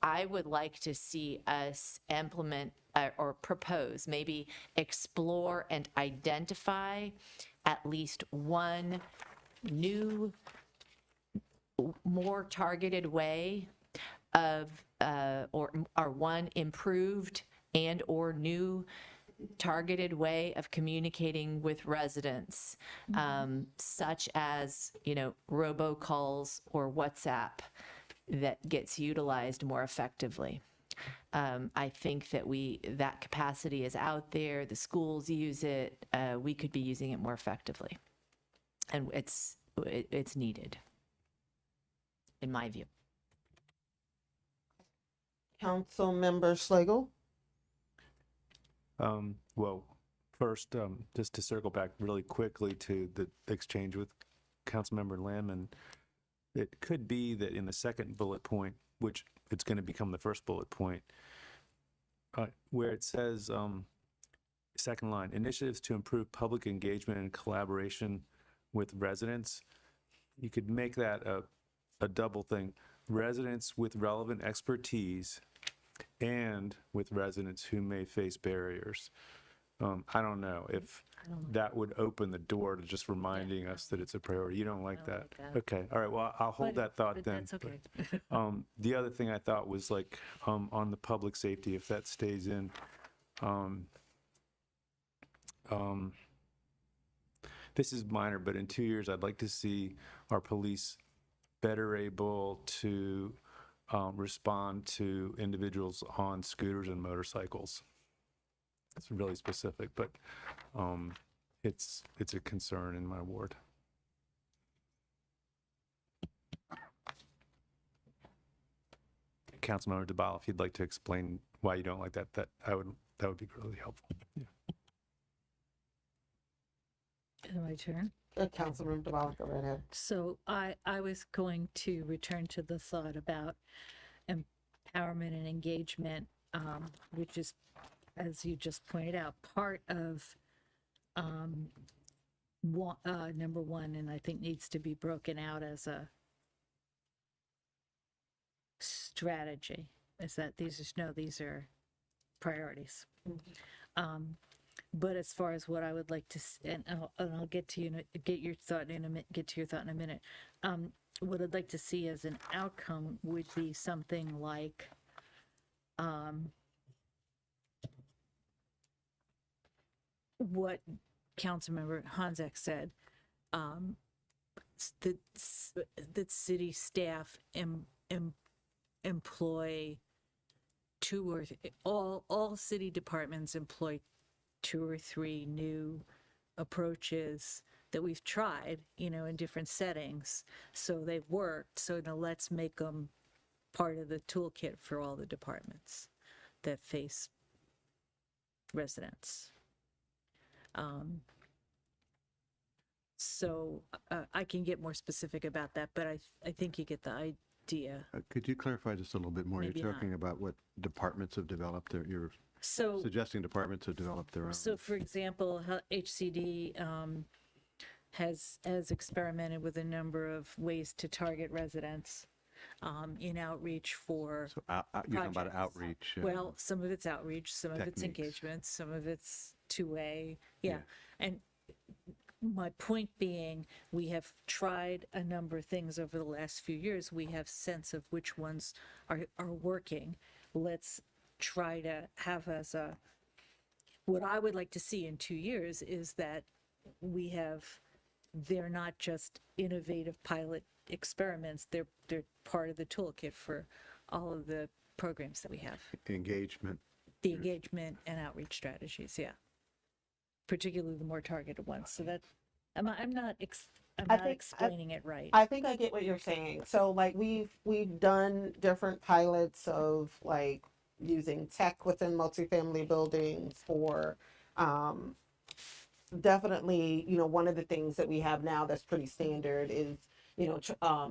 I would like to see us implement or propose, maybe explore and identify at least one new, more targeted way of, or one improved and or new targeted way of communicating with residents, such as, robocalls or WhatsApp, that gets utilized more effectively. I think that that capacity is out there. The schools use it. We could be using it more effectively, and it's needed, in my view. Councilmember Schlegel. Well, first, just to circle back really quickly to the exchange with Councilmember Landman, it could be that in the second bullet point, which it's going to become the first bullet point, where it says, second line, initiatives to improve public engagement and collaboration with residents. You could make that a double thing. Residents with relevant expertise and with residents who may face barriers. I don't know if that would open the door to just reminding us that it's a priority. You don't like that? Okay. All right. Well, I'll hold that thought then. That's okay. But, the other thing I thought was like on the public safety, if that stays in, this is minor, but in 2 years, I'd like to see our police better able to respond to individuals on scooters and motorcycles. It's really specific, but it's a concern in my ward. Councilmember DeBala, if you'd like to explain why you don't like that, that would be really helpful. Yeah. My turn. Councilmember DeBala, go right ahead. So I was going to return to the thought about empowerment and engagement, which is, as you just pointed out, part of number one, and I think needs to be broken out as a strategy, is that these are priorities. But as far as what I would like to, and I'll get to your thought in a minute. What I'd like to see as an outcome would be something like, what Councilmember Honzek said, that city staff employ all city departments employ 2 or 3 new approaches that we've tried, in different settings. So they've worked. So now let's make them part of the toolkit for all the departments that face residents. So I can get more specific about that, but I think you get the idea. Could you clarify just a little bit more? Maybe You're not. talking about what departments have developed you're So suggesting departments have developed their own. So, for example, HCD has experimented with a number of ways to target residents in outreach for. So you're talking about projects. outreach. Well, some of it's outreach, some of it's techniques. engagement, some of it's two-way. Yeah. And my point being, we have tried a number of things over the last few years. We have sense of which ones are working. Let's try to have what I would like to see in 2 years is that they're not just innovative pilot experiments, they're part of the toolkit for all of the programs that we have. Engagement. The engagement and outreach strategies, yeah. Particularly the more targeted ones. So that, I'm not explaining it right. I think I get what you're saying. So like we've done different pilots of like using tech within multifamily buildings for definitely, one of the things that we have now that's pretty standard is,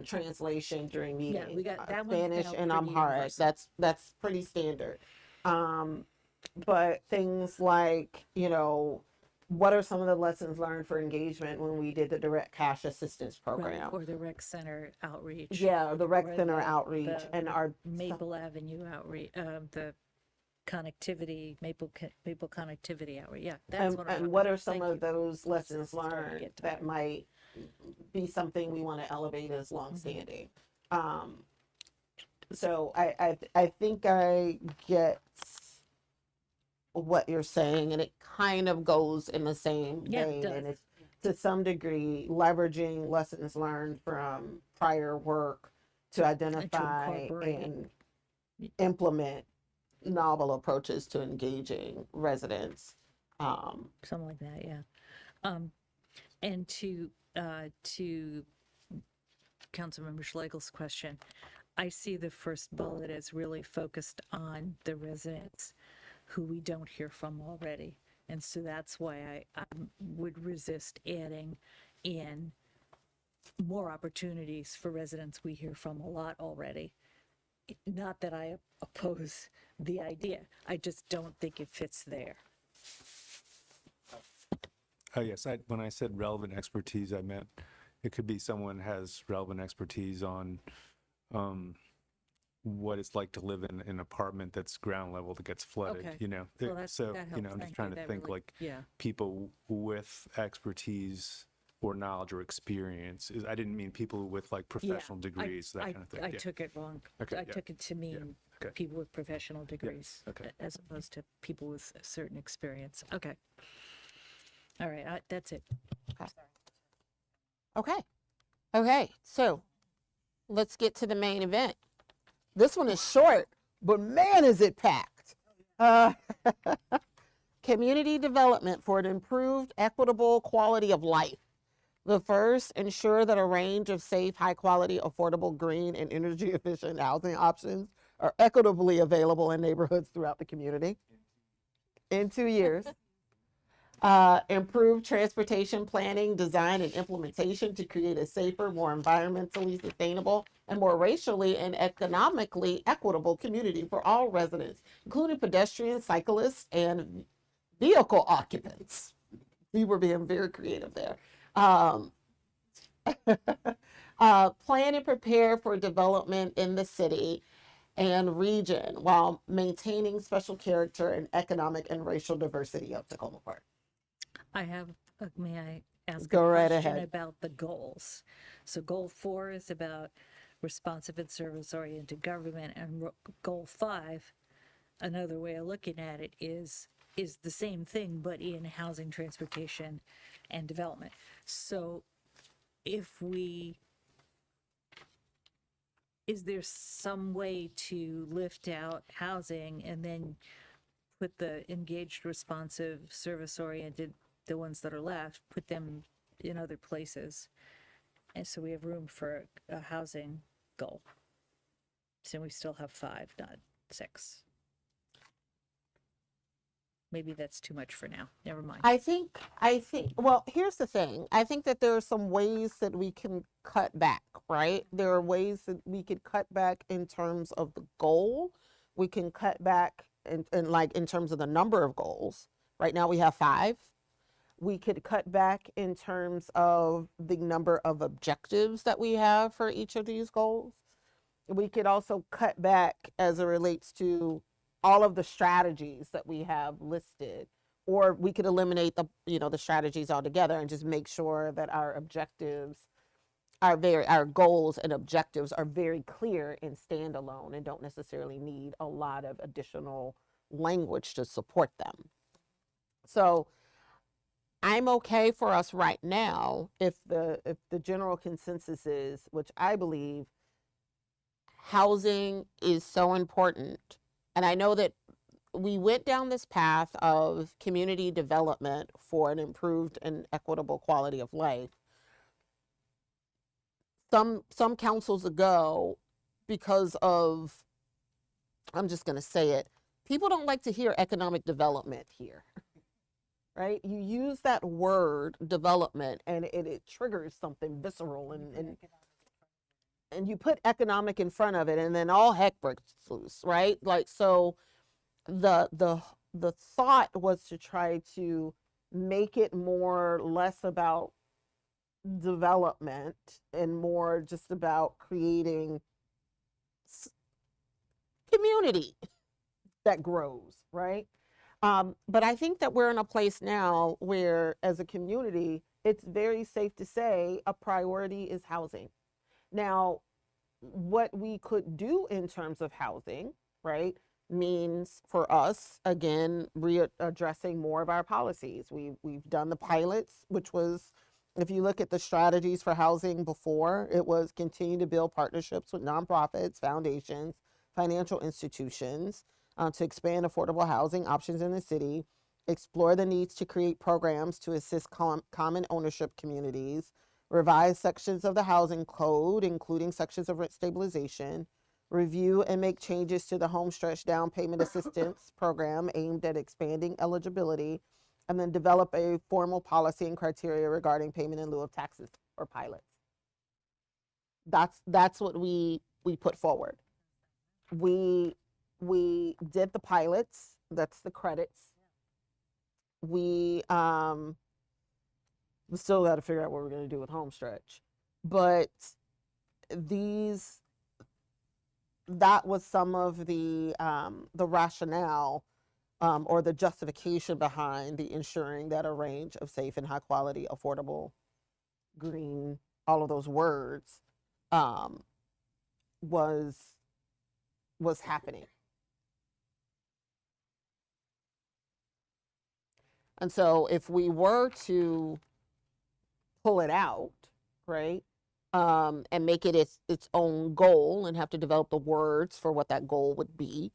translation during meetings. Yeah, we got that one's Spanish now and pretty Amharic. universal. That's pretty standard. But things like, what are some of the lessons learned for engagement when we did the direct cash assistance Right, program? or the rec center outreach. Yeah, the rec or center outreach the and our Maple Avenue outreach, the connectivity, Maple connectivity outreach. Yeah, that's and, what I'm and talking what about. are some Thank of you. those lessons Starting to learned get to that might be something we want to elevate as longstanding? So I think I get what you're saying, and it kind of goes in the same Yeah, it vein, does. and it's to some degree leveraging lessons learned from prior work to identify incorporate it. and implement novel approaches to engaging residents. Something like that, yeah. And to Councilmember Schlegel's question, I see the first bullet as really focused on the residents who we don't hear from already. And so that's why I would resist adding in more opportunities for residents we hear from a lot already. Not that I oppose the idea, I just don't think it fits there. Oh, yes, when I said relevant expertise, I meant it could be someone has relevant expertise on what it's like to live in an apartment that's ground level that gets flooded, Okay. you know? Well, that So, helps. you know, I'm Thank just trying you. to That think really- like yeah. people with expertise or knowledge or experience. I didn't mean people with like professional degrees, that kind of thing. I Yeah. took it wrong. Okay, I yeah. took it to mean Okay. people with professional degrees, okay. as opposed to people with a certain experience. Okay. All right, that's it. Okay, so let's get to the main event. This one is short, but man, is it packed. Community development for an improved, equitable quality of life. The first, ensure that a range of safe, high-quality, affordable, green, and energy-efficient housing options are equitably available in neighborhoods throughout the community. In 2 years. Improve transportation planning, design, and implementation to create a safer, more environmentally sustainable, and more racially and economically equitable community for all residents, including pedestrians, cyclists, and vehicle occupants. We were being very creative there. Plan and prepare for development in the city and region while maintaining special character and economic and racial diversity of Tacoma Park. I have, may I ask Go a right question ahead. about the goals? So goal 4 is about responsive and service-oriented government, and goal 5, another way of looking at it is the same thing, but in housing, transportation, and development. So is there some way to lift out housing and then put the engaged, responsive, service-oriented, the ones that are left, put them in other places? And so we have room for a housing goal. So we still have 5, not 6. Maybe that's too much for now. Never mind. I think, well, here's the thing. I think that there are some ways that we can cut back, right? There are ways that we could cut back in terms of the goal. We can cut back in terms of the number of goals. Right now we have 5. We could cut back in terms of the number of objectives that we have for each of these goals. We could also cut back as it relates to all of the strategies that we have listed, or we could eliminate the strategies altogether and just make sure that our objectives our goals and objectives are very clear and standalone and don't necessarily need a lot of additional language to support them. So I'm okay for us right now if the general consensus is, which I believe, housing is so important. And I know that we went down this path of community development for an improved and equitable quality of life. Some councils ago, because of, I'm just going to say it, people don't like to hear economic development here, right? You use that word development and it triggers something visceral and you put economic in front of it and then all heck breaks loose, right? Like, so the thought was to try to make it less about development and more just about creating community that grows, right? But I think that we're in a place now where, as a community, it's very safe to say a priority is housing. Now, what we could do in terms of housing, right? means for us, again, readdressing more of our policies. We've done the pilots, which was, if you look at the strategies for housing before, it was continue to build partnerships with nonprofits, foundations, financial institutions to expand affordable housing options in the city, explore the needs to create programs to assist common ownership communities, revise sections of the housing code, including sections of rent stabilization, review and make changes to the home stretch down payment assistance program aimed at expanding eligibility, and then develop a formal policy and criteria regarding payment in lieu of taxes or pilots. That's what we put forward. We did the pilots, that's the credits. We still got to figure out what we're going to do with home stretch, but that was some of the rationale or the justification behind the ensuring that a range of safe and high quality, affordable, green, all of those words was happening. And so if we were to pull it out, right, and make it its own goal and have to develop the words for what that goal would be,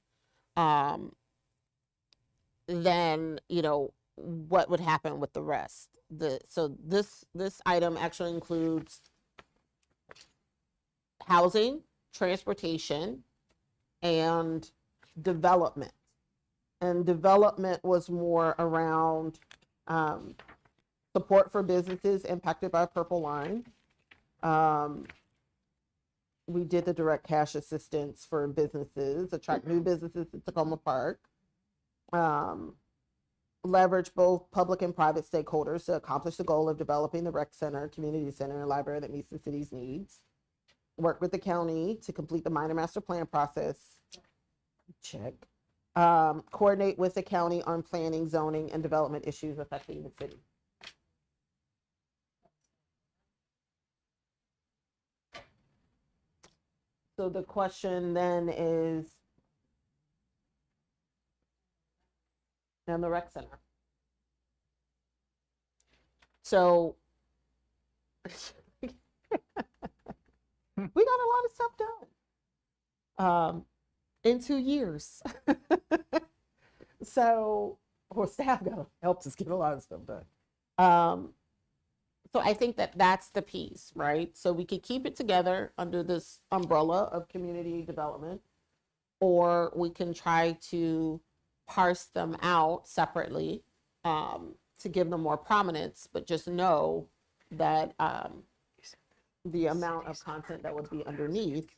then, you know, what would happen with the rest? So this item actually includes housing, transportation, and development. And development was more around support for businesses impacted by Purple Line. We did the direct cash assistance for businesses, attract new businesses to Tacoma Park. Leverage both public and private stakeholders to accomplish the goal of developing the rec center, community center, and library that meets the city's needs. Work with the county to complete the minor master plan process. Check. Coordinate with the county on planning, zoning, and development issues affecting the city. So the question then is, and the rec center. So we got a lot of stuff done in 2 years. So, or staff helped us get a lot of stuff done. So I think that's the piece, right? So we could keep it together under this umbrella of community development, or we can try to parse them out separately to give them more prominence, but just know that the amount of content that would be underneath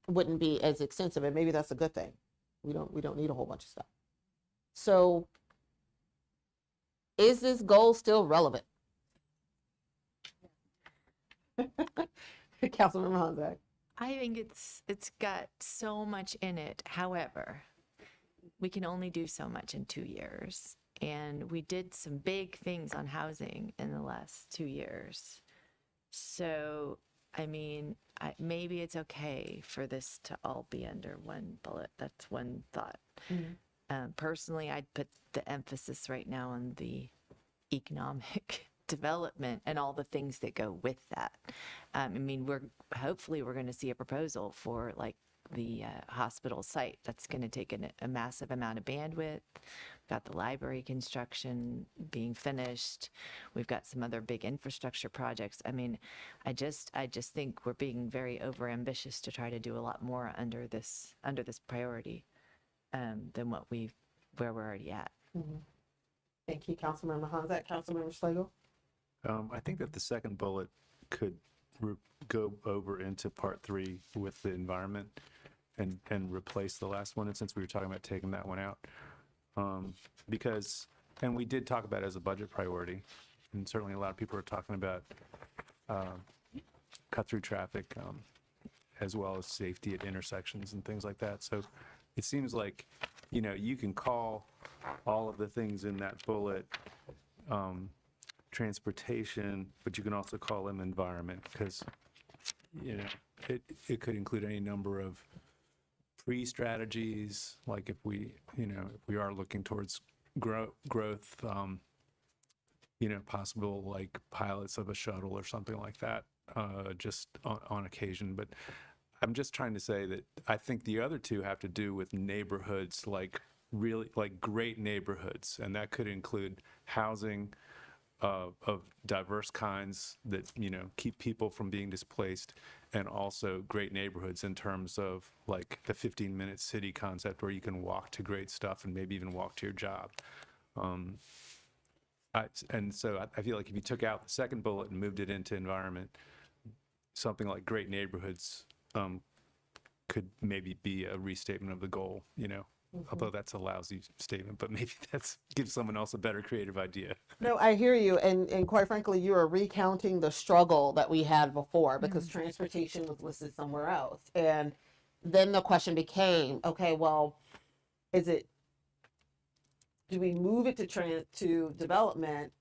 wouldn't be as extensive, and maybe that's a good thing. We don't need a whole bunch of stuff. So is this goal still relevant? Councilmember Honzak. I think it's got so much in it. However, we can only do so much in 2 years. And we did some big things on housing in the last 2 years. So, I mean, maybe it's okay for this to all be under one bullet. That's one thought. Mm-hmm. Personally, I'd put the emphasis right now on the economic development and all the things that go with that. I mean, hopefully we're going to see a proposal for like the hospital site that's going to take a massive amount of bandwidth. We've got the library construction being finished. We've got some other big infrastructure projects. I mean, I just think we're being very overambitious to try to do a lot more under this priority than where we're already at. Mm-hmm. Thank you, Councilmember Honzak. Councilmember Schlegel. I think that the second bullet could go over into part 3 with the environment and replace the last one. And since we were talking about taking that one out, because we did talk about it as a budget priority, and certainly a lot of people are talking about cut through traffic, as well as safety at intersections and things like that. So it seems like, you know, you can call all of the things in that bullet transportation, but you can also call them environment, because, you know, it could include any number of pre-strategies, like if we, if we are looking towards growth, possible like pilots of a shuttle or something like that, just on occasion. But I'm just trying to say that I think the other two have to do with neighborhoods, like really like great neighborhoods, and that could include housing of diverse kinds that keep people from being displaced, and also great neighborhoods in terms of like the 15-minute city concept where you can walk to great stuff and maybe even walk to your job. And so I feel like if you took out the second bullet and moved it into environment, something like great neighborhoods could maybe be a restatement of the goal, although that's a lousy statement, but maybe that's gives someone else a better creative idea. No, I hear you. And quite frankly, you are recounting the struggle that we had before because transportation was listed somewhere else. And then the question became, okay, well, do we move it to development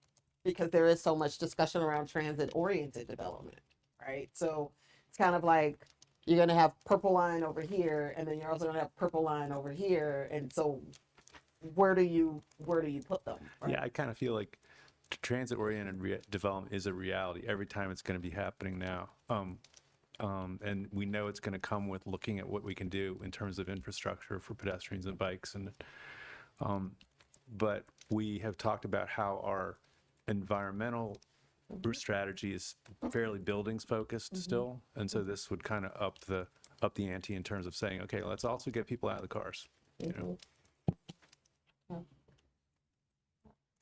because there is so much discussion around transit-oriented development, right? So it's kind of like you're going to have purple line over here, and then you're also going to have purple line over here. And so where do you put them? Right? Yeah, I kind of feel like transit-oriented development is a reality every time it's going to be happening now. And we know it's going to come with looking at what we can do in terms of infrastructure for pedestrians and bikes. And but we have talked about how our environmental strategy is fairly buildings focused still, and so this would kind of up the ante in terms of saying, okay, let's also get people out of the cars.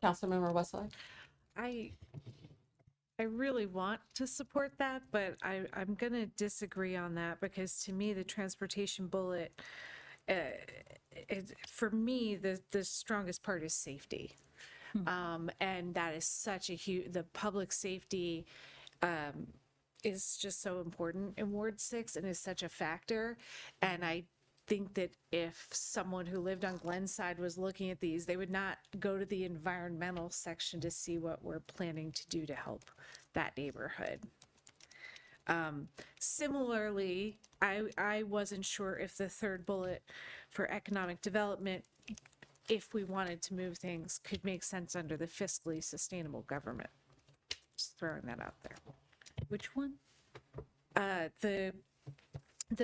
Councilmember Westlake? I really want to support that, but I'm going to disagree on that because to me, the transportation bullet, for me, the strongest part is safety. And that is such a the public safety is just so important in Ward 6 and is such a factor. And I think that if someone who lived on Glenside was looking at these, they would not go to the environmental section to see what we're planning to do to help that neighborhood. Similarly, I wasn't sure if the third bullet for economic development, if we wanted to move things, could make sense under the fiscally sustainable government. Just throwing that out there. Which one? The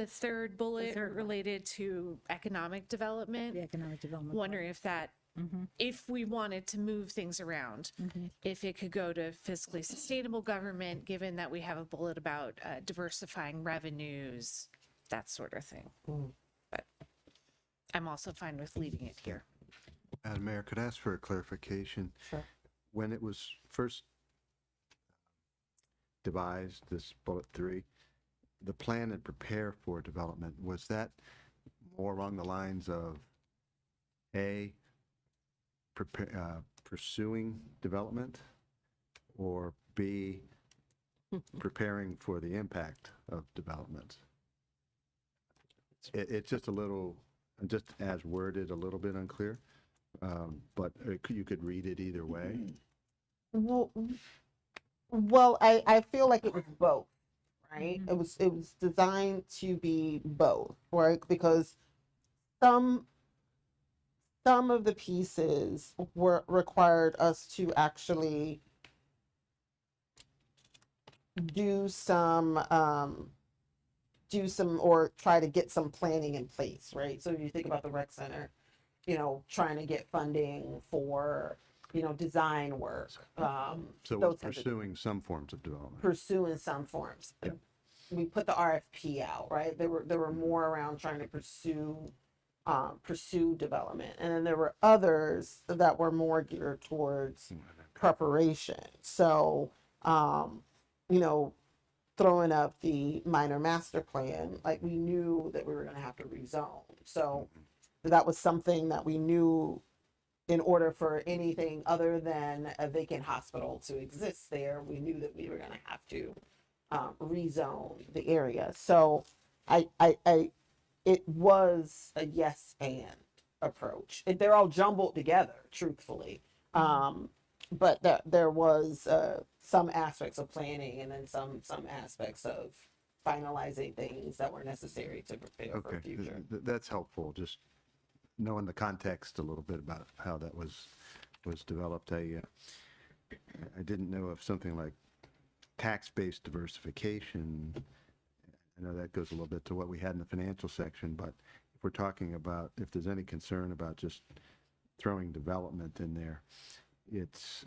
third bullet related to economic development. The economic development. Wondering if that, if we wanted to move things around, if it could go to fiscally sustainable government, given that we have a bullet about diversifying revenues, that sort of thing. But I'm also fine with leaving it here. Madam Mayor, could I ask for a clarification? Sure. When it was first devised, this bullet 3, the plan and prepare for development, was that more along the lines of A, pursuing development, or B, preparing for the impact of development? It's just a little, just as worded, a little bit unclear, but you could read it either way. Well, I feel like it was both, right? It was designed to be both, right? Because some of the pieces required us to actually do some or try to get some planning in place, right? So if you think about the rec center, trying to get funding for, design work. So it was pursuing some forms of development. Pursuing some forms. Yeah. We put the RFP out, right? There were more around trying to pursue development, and then there were others that were more geared towards preparation. So, throwing up the minor master plan, like we knew that we were going to have to rezone. So that was something that we knew in order for anything other than a vacant hospital to exist there, we knew that we were going to have to rezone the area. So it was a yes and approach. They're all jumbled together, truthfully. But there was some aspects of planning and then some aspects of finalizing things that were necessary to prepare for Okay, future. that's helpful, just knowing the context a little bit about how that was developed. I didn't know of something like tax-based diversification. I know that goes a little bit to what we had in the financial section, but if we're talking about, if there's any concern about just throwing development in there, it's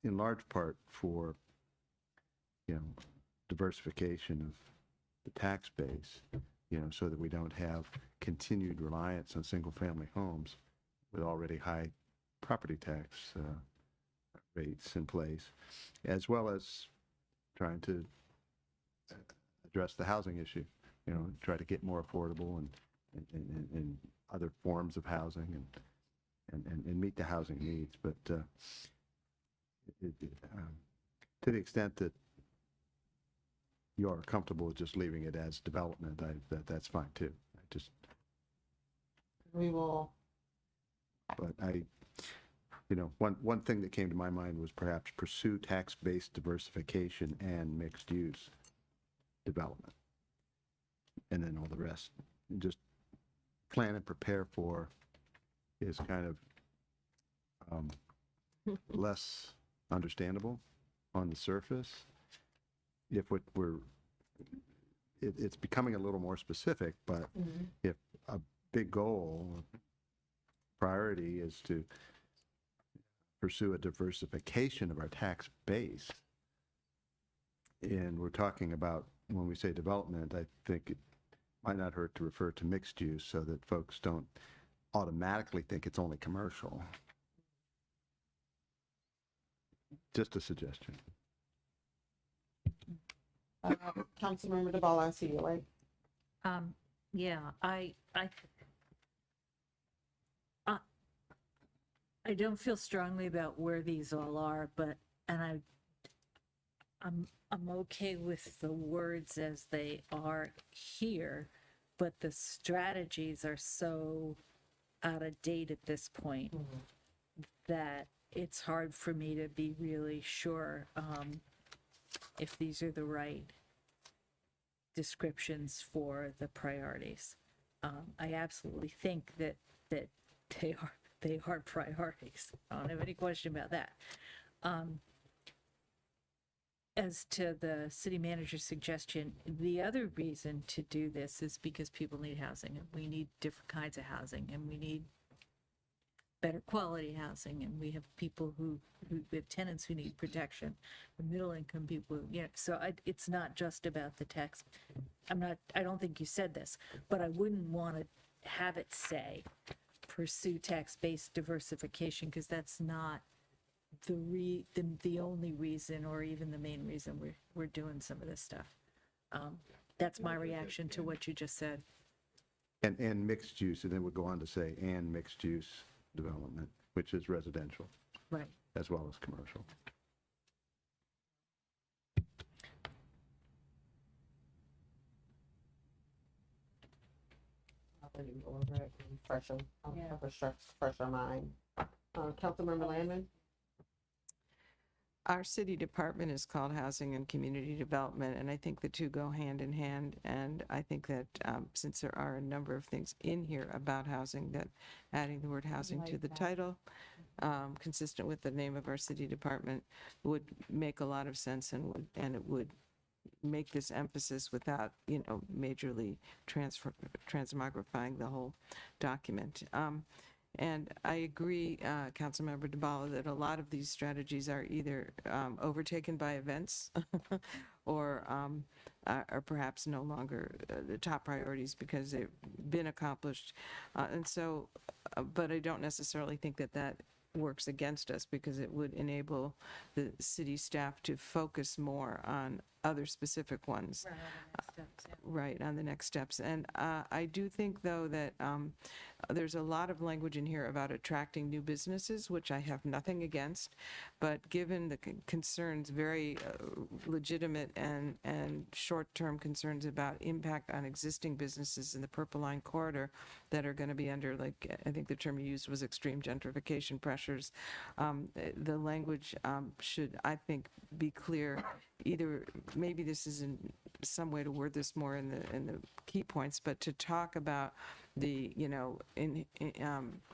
in large part for, diversification of the tax base, so that we don't have continued reliance on single-family homes with already high property tax rates in place, as well as trying to address the housing issue, try to get more affordable and other forms of housing and meet the housing needs. But to the extent that you are comfortable with just leaving it as development, that's fine too. We will, But one thing that came to my mind was perhaps pursue tax-based diversification and mixed-use development. And then all the rest, and just plan and prepare for is kind of less understandable on the surface. If it's becoming a little more specific, but if a big goal, priority is to pursue a diversification of our tax base, and we're talking about, when we say development, I think it might not hurt to refer to mixed use so that folks don't automatically think it's only commercial. Just a suggestion. Councilmember DeBala, I see you, right? Yeah, I don't feel strongly about where these all are, but, and I'm okay with the words as they are here, but the strategies are so out of date at this point that it's hard for me to be really sure if these are the right descriptions for the priorities. I absolutely think that they are priorities. I don't have any question about that. As to the city manager's suggestion, the other reason to do this is because people need housing, and we need different kinds of housing, and we need better quality housing, and we have people who we have tenants who need protection, the middle income people, so it's not just about the tax. I don't think you said this, but I wouldn't want to have it say pursue tax-based diversification, because that's not the only reason, or even the main reason we're doing some of this stuff. That's my reaction to what you just said. And mixed use, and then we'll go on to say, and mixed use development, which is residential. Right. As well as commercial. Fresh our mind. Councilmember Landman? Our city department is called Housing and Community Development, and I think the two go hand in hand. And I think that since there are a number of things in here about housing, that adding the word housing to the title, consistent with the name of our city department, would make a lot of sense, and it would make this emphasis without, majorly transmogrifying the whole document. And I agree, Councilmember DeBala, that a lot of these strategies are either overtaken by events or are perhaps no longer the top priorities because they've been accomplished. And so, but I don't necessarily think that works against us, because it would enable the city staff to focus more on other specific ones. Right, on the next steps. And I do think, though, that there's a lot of language in here about attracting new businesses, which I have nothing against. But given the concerns, very legitimate and short-term concerns about impact on existing businesses in the Purple Line corridor that are going to be under, like, I think the term you used was extreme gentrification pressures, the language should, I think, be clear. Either maybe this is some way to word this more in the key points, but to talk about the,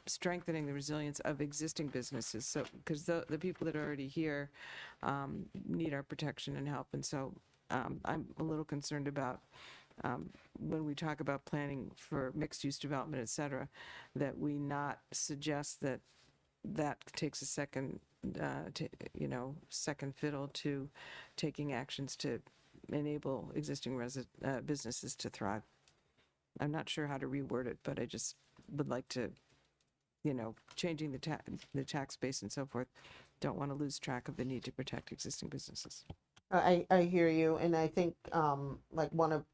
strengthening the resilience of existing businesses. So, because the people that are already here need our protection and help. And so I'm a little concerned about when we talk about planning for mixed-use development, et cetera, that we not suggest that takes a second fiddle to taking actions to enable existing businesses to thrive. I'm not sure how to reword it, but I just would like to, changing the tax base and so forth, don't want to lose track of the need to protect existing businesses. I hear you, and I think like one of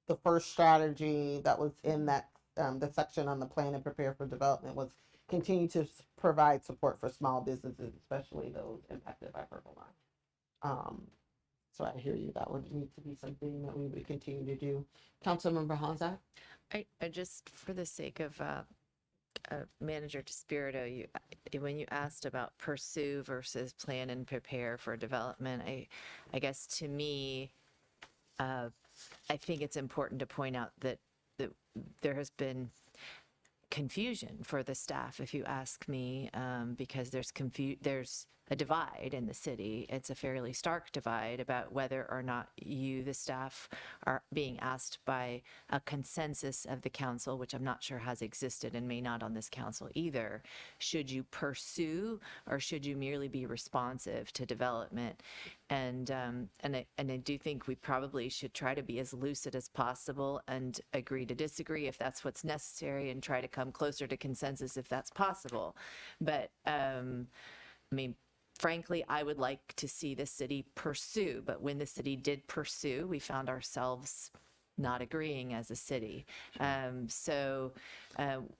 the first strategy that was in that the section on the plan and prepare for development was continue to provide support for small businesses, especially those impacted by purple line. So I hear you. That would need to be something that we would continue to do. Councilmember Honzak? I just, for the sake of Manager Despirito, when you asked about pursue versus plan and prepare for development, I guess to me, I think it's important to point out that there has been confusion for the staff, if you ask me, because there's a divide in the city. It's a fairly stark divide about whether or not you, the staff, are being asked by a consensus of the council, which I'm not sure has existed and may not on this council either. Should you pursue or should you merely be responsive to development? And I do think we probably should try to be as lucid as possible and agree to disagree if that's what's necessary, and try to come closer to consensus if that's possible. But frankly, I would like to see the city pursue, but when the city did pursue, we found ourselves not agreeing as a city. So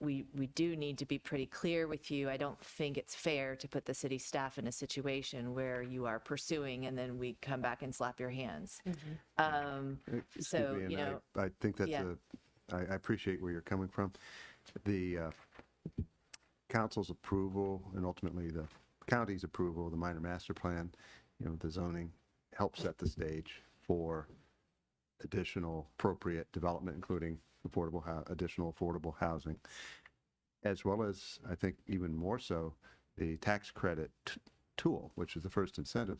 we do need to be pretty clear with you. I don't think it's fair to put the city staff in a situation where you are pursuing and then we come back and slap your hands. So, I think that's yeah. I appreciate where you're coming from. The council's approval and ultimately the county's approval of the minor master plan, the zoning helps set the stage for additional appropriate development, including additional affordable housing, as well as, I think even more so, the tax credit tool, which is the first incentive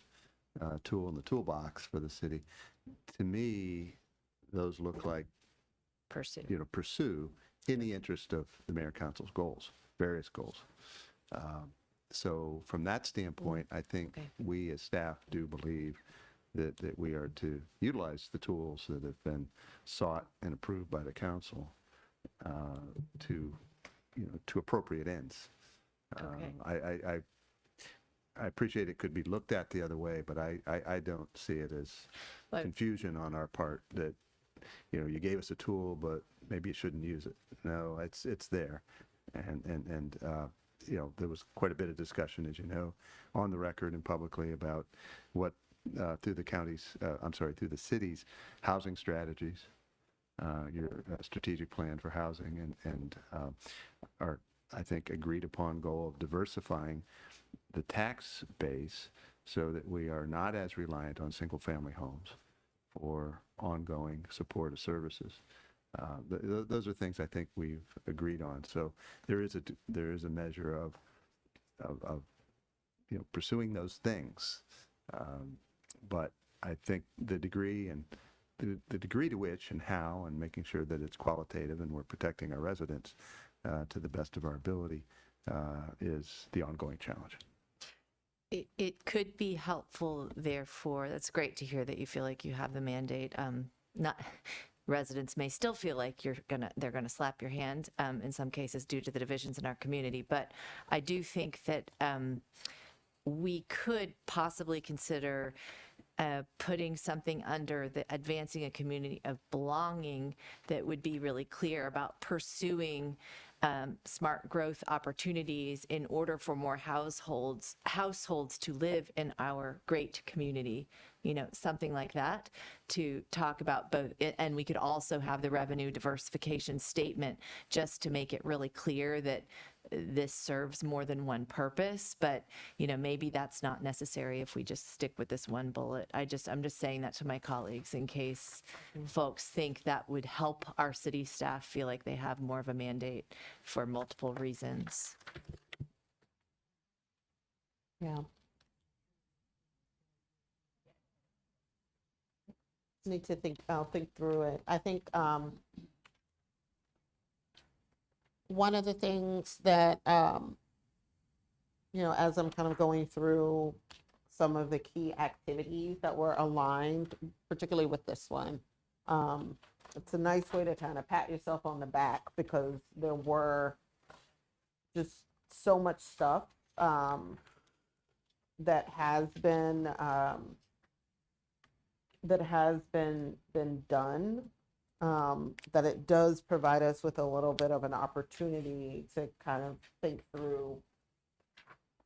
tool in the toolbox for the city. To me, those look like pursue in the interest of the mayor council's goals, various goals. So from that standpoint, I think we as staff do believe that we are to utilize the tools that have been sought and approved by the council to appropriate ends. I appreciate it could be looked at the other way, but I don't see it as confusion on our part that, you gave us a tool, but maybe you shouldn't use it. No, it's there. And there was quite a bit of discussion, as you know, on the record and publicly about what through the city's housing strategies, your strategic plan for housing, and our, I think, agreed upon goal of diversifying the tax base so that we are not as reliant on single family homes for ongoing supportive services. Those are things I think we've agreed on. So there is a measure of pursuing those things. But I think the degree to which and how, and making sure that it's qualitative and we're protecting our residents to the best of our ability is the ongoing challenge. It could be helpful, therefore. That's great to hear that you feel like you have the mandate. Residents may still feel like they're gonna slap your hand in some cases due to the divisions in our community. But I do think that we could possibly consider putting something under the advancing a community of belonging that would be really clear about pursuing smart growth opportunities in order for more households to live in our great community, something like that, to talk about both. And we could also have the revenue diversification statement just to make it really clear that this serves more than one purpose, but maybe that's not necessary if we just stick with this one bullet. I'm just saying that to my colleagues in case folks think that would help our city staff feel like they have more of a mandate for multiple reasons. Yeah. Need to think, I'll think through it. I think, one of the things that, as I'm kind of going through some of the key activities that were aligned, particularly with this one, it's a nice way to kind of pat yourself on the back because there were just so much stuff, that has been done, that it does provide us with a little bit of an opportunity to kind of think through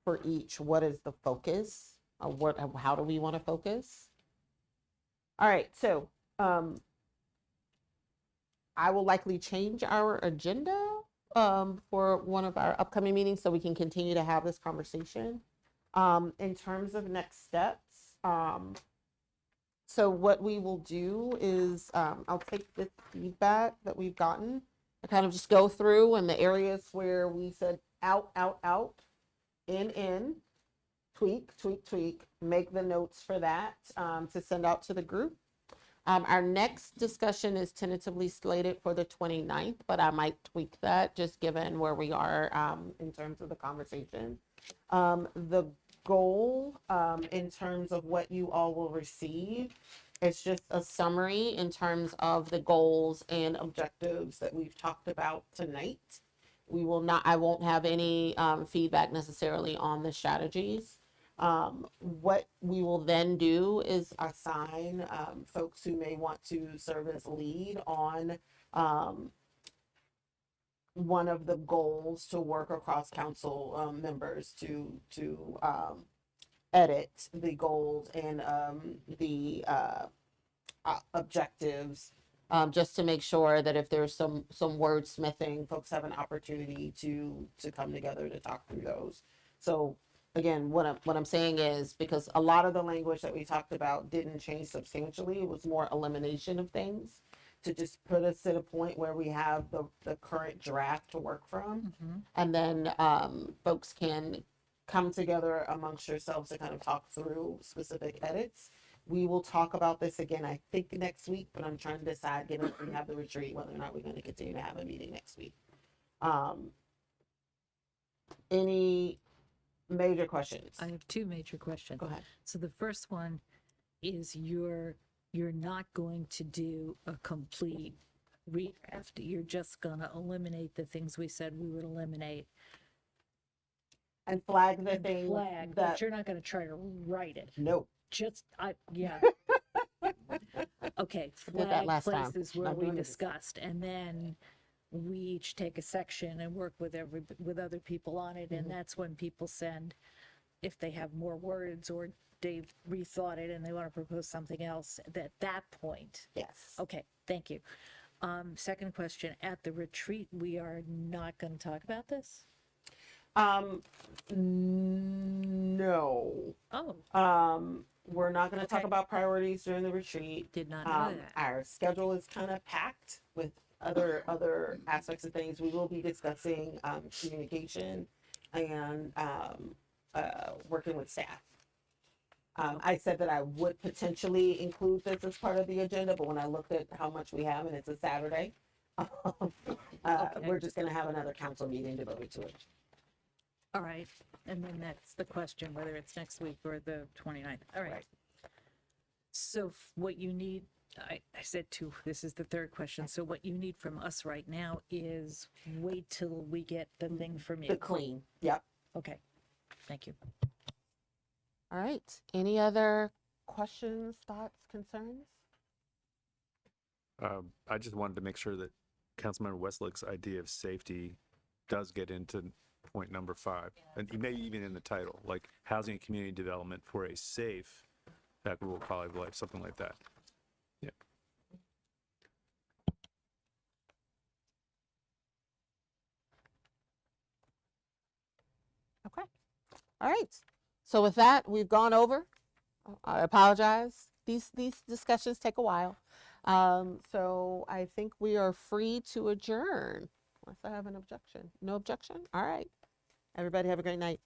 for each, what is the focus, how do we want to focus? All right, so I will likely change our agenda for one of our upcoming meetings so we can continue to have this conversation. In terms of next steps, so what we will do is I'll take this feedback that we've gotten and kind of just go through and the areas where we said out, in, tweak, make the notes for that to send out to the group. Our next discussion is tentatively slated for the 29th, but I might tweak that just given where we are in terms of the conversation. The goal in terms of what you all will receive, it's just a summary in terms of the goals and objectives that we've talked about tonight. I won't have any feedback necessarily on the strategies. What we will then do is assign folks who may want to serve as lead on one of the goals to work across council members to edit the goals and the objectives, just to make sure that if there's some wordsmithing, folks have an opportunity to come together to talk through those. So again, what I'm saying is, because a lot of the language that we talked about didn't change substantially, it was more elimination of things to just put us at a point where we have the current draft to work from. And then folks can come together amongst yourselves to kind of talk through specific edits. We will talk about this again, I think next week, but I'm trying to decide, given that we have the retreat, whether or not we're going to continue to have a meeting next week. Any major questions? I have two major questions. Go ahead. So the first one is you're not going to do a complete redraft. You're just going to eliminate the things we said we would eliminate. And flag the things Flag, that, but you're not going to try to write it. no. Yeah. Okay, I did that flag last time. places where I'm we doing it this discussed, and then we each take a section and work with other people on it, and that's when people send, if they have more words or they've rethought it and they want to propose something else, at that point. Yes. Okay, thank you. Second question, at the retreat, we are not going to talk about this? No. Oh. We're not going to talk Okay. about priorities during the retreat. Did not know that. Our schedule is kind of packed with other aspects of things. We will be discussing communication and working with staff. I said that I would potentially include this as part of the agenda, but when I looked at how much we have, and it's a Saturday, we're just going to have another council meeting devoted to it. All right, and then that's the question, whether it's next week or the 29th. All right. So what you need, I said two, this is the third question. So what you need from us right now is wait till we get the thing from you. The clean. Yep. Okay, thank you. All right. Any other questions, thoughts, concerns? I just wanted to make sure that Councilmember Westlake's idea of safety does get into point number 5, and maybe even in the title, like housing and community development for a safe, equitable quality of life, something like that. Yeah. All right. So with that, we've gone over. I apologize. These discussions take a while. So I think we are free to adjourn. Unless I have an objection. No objection? All right. Everybody have a great night.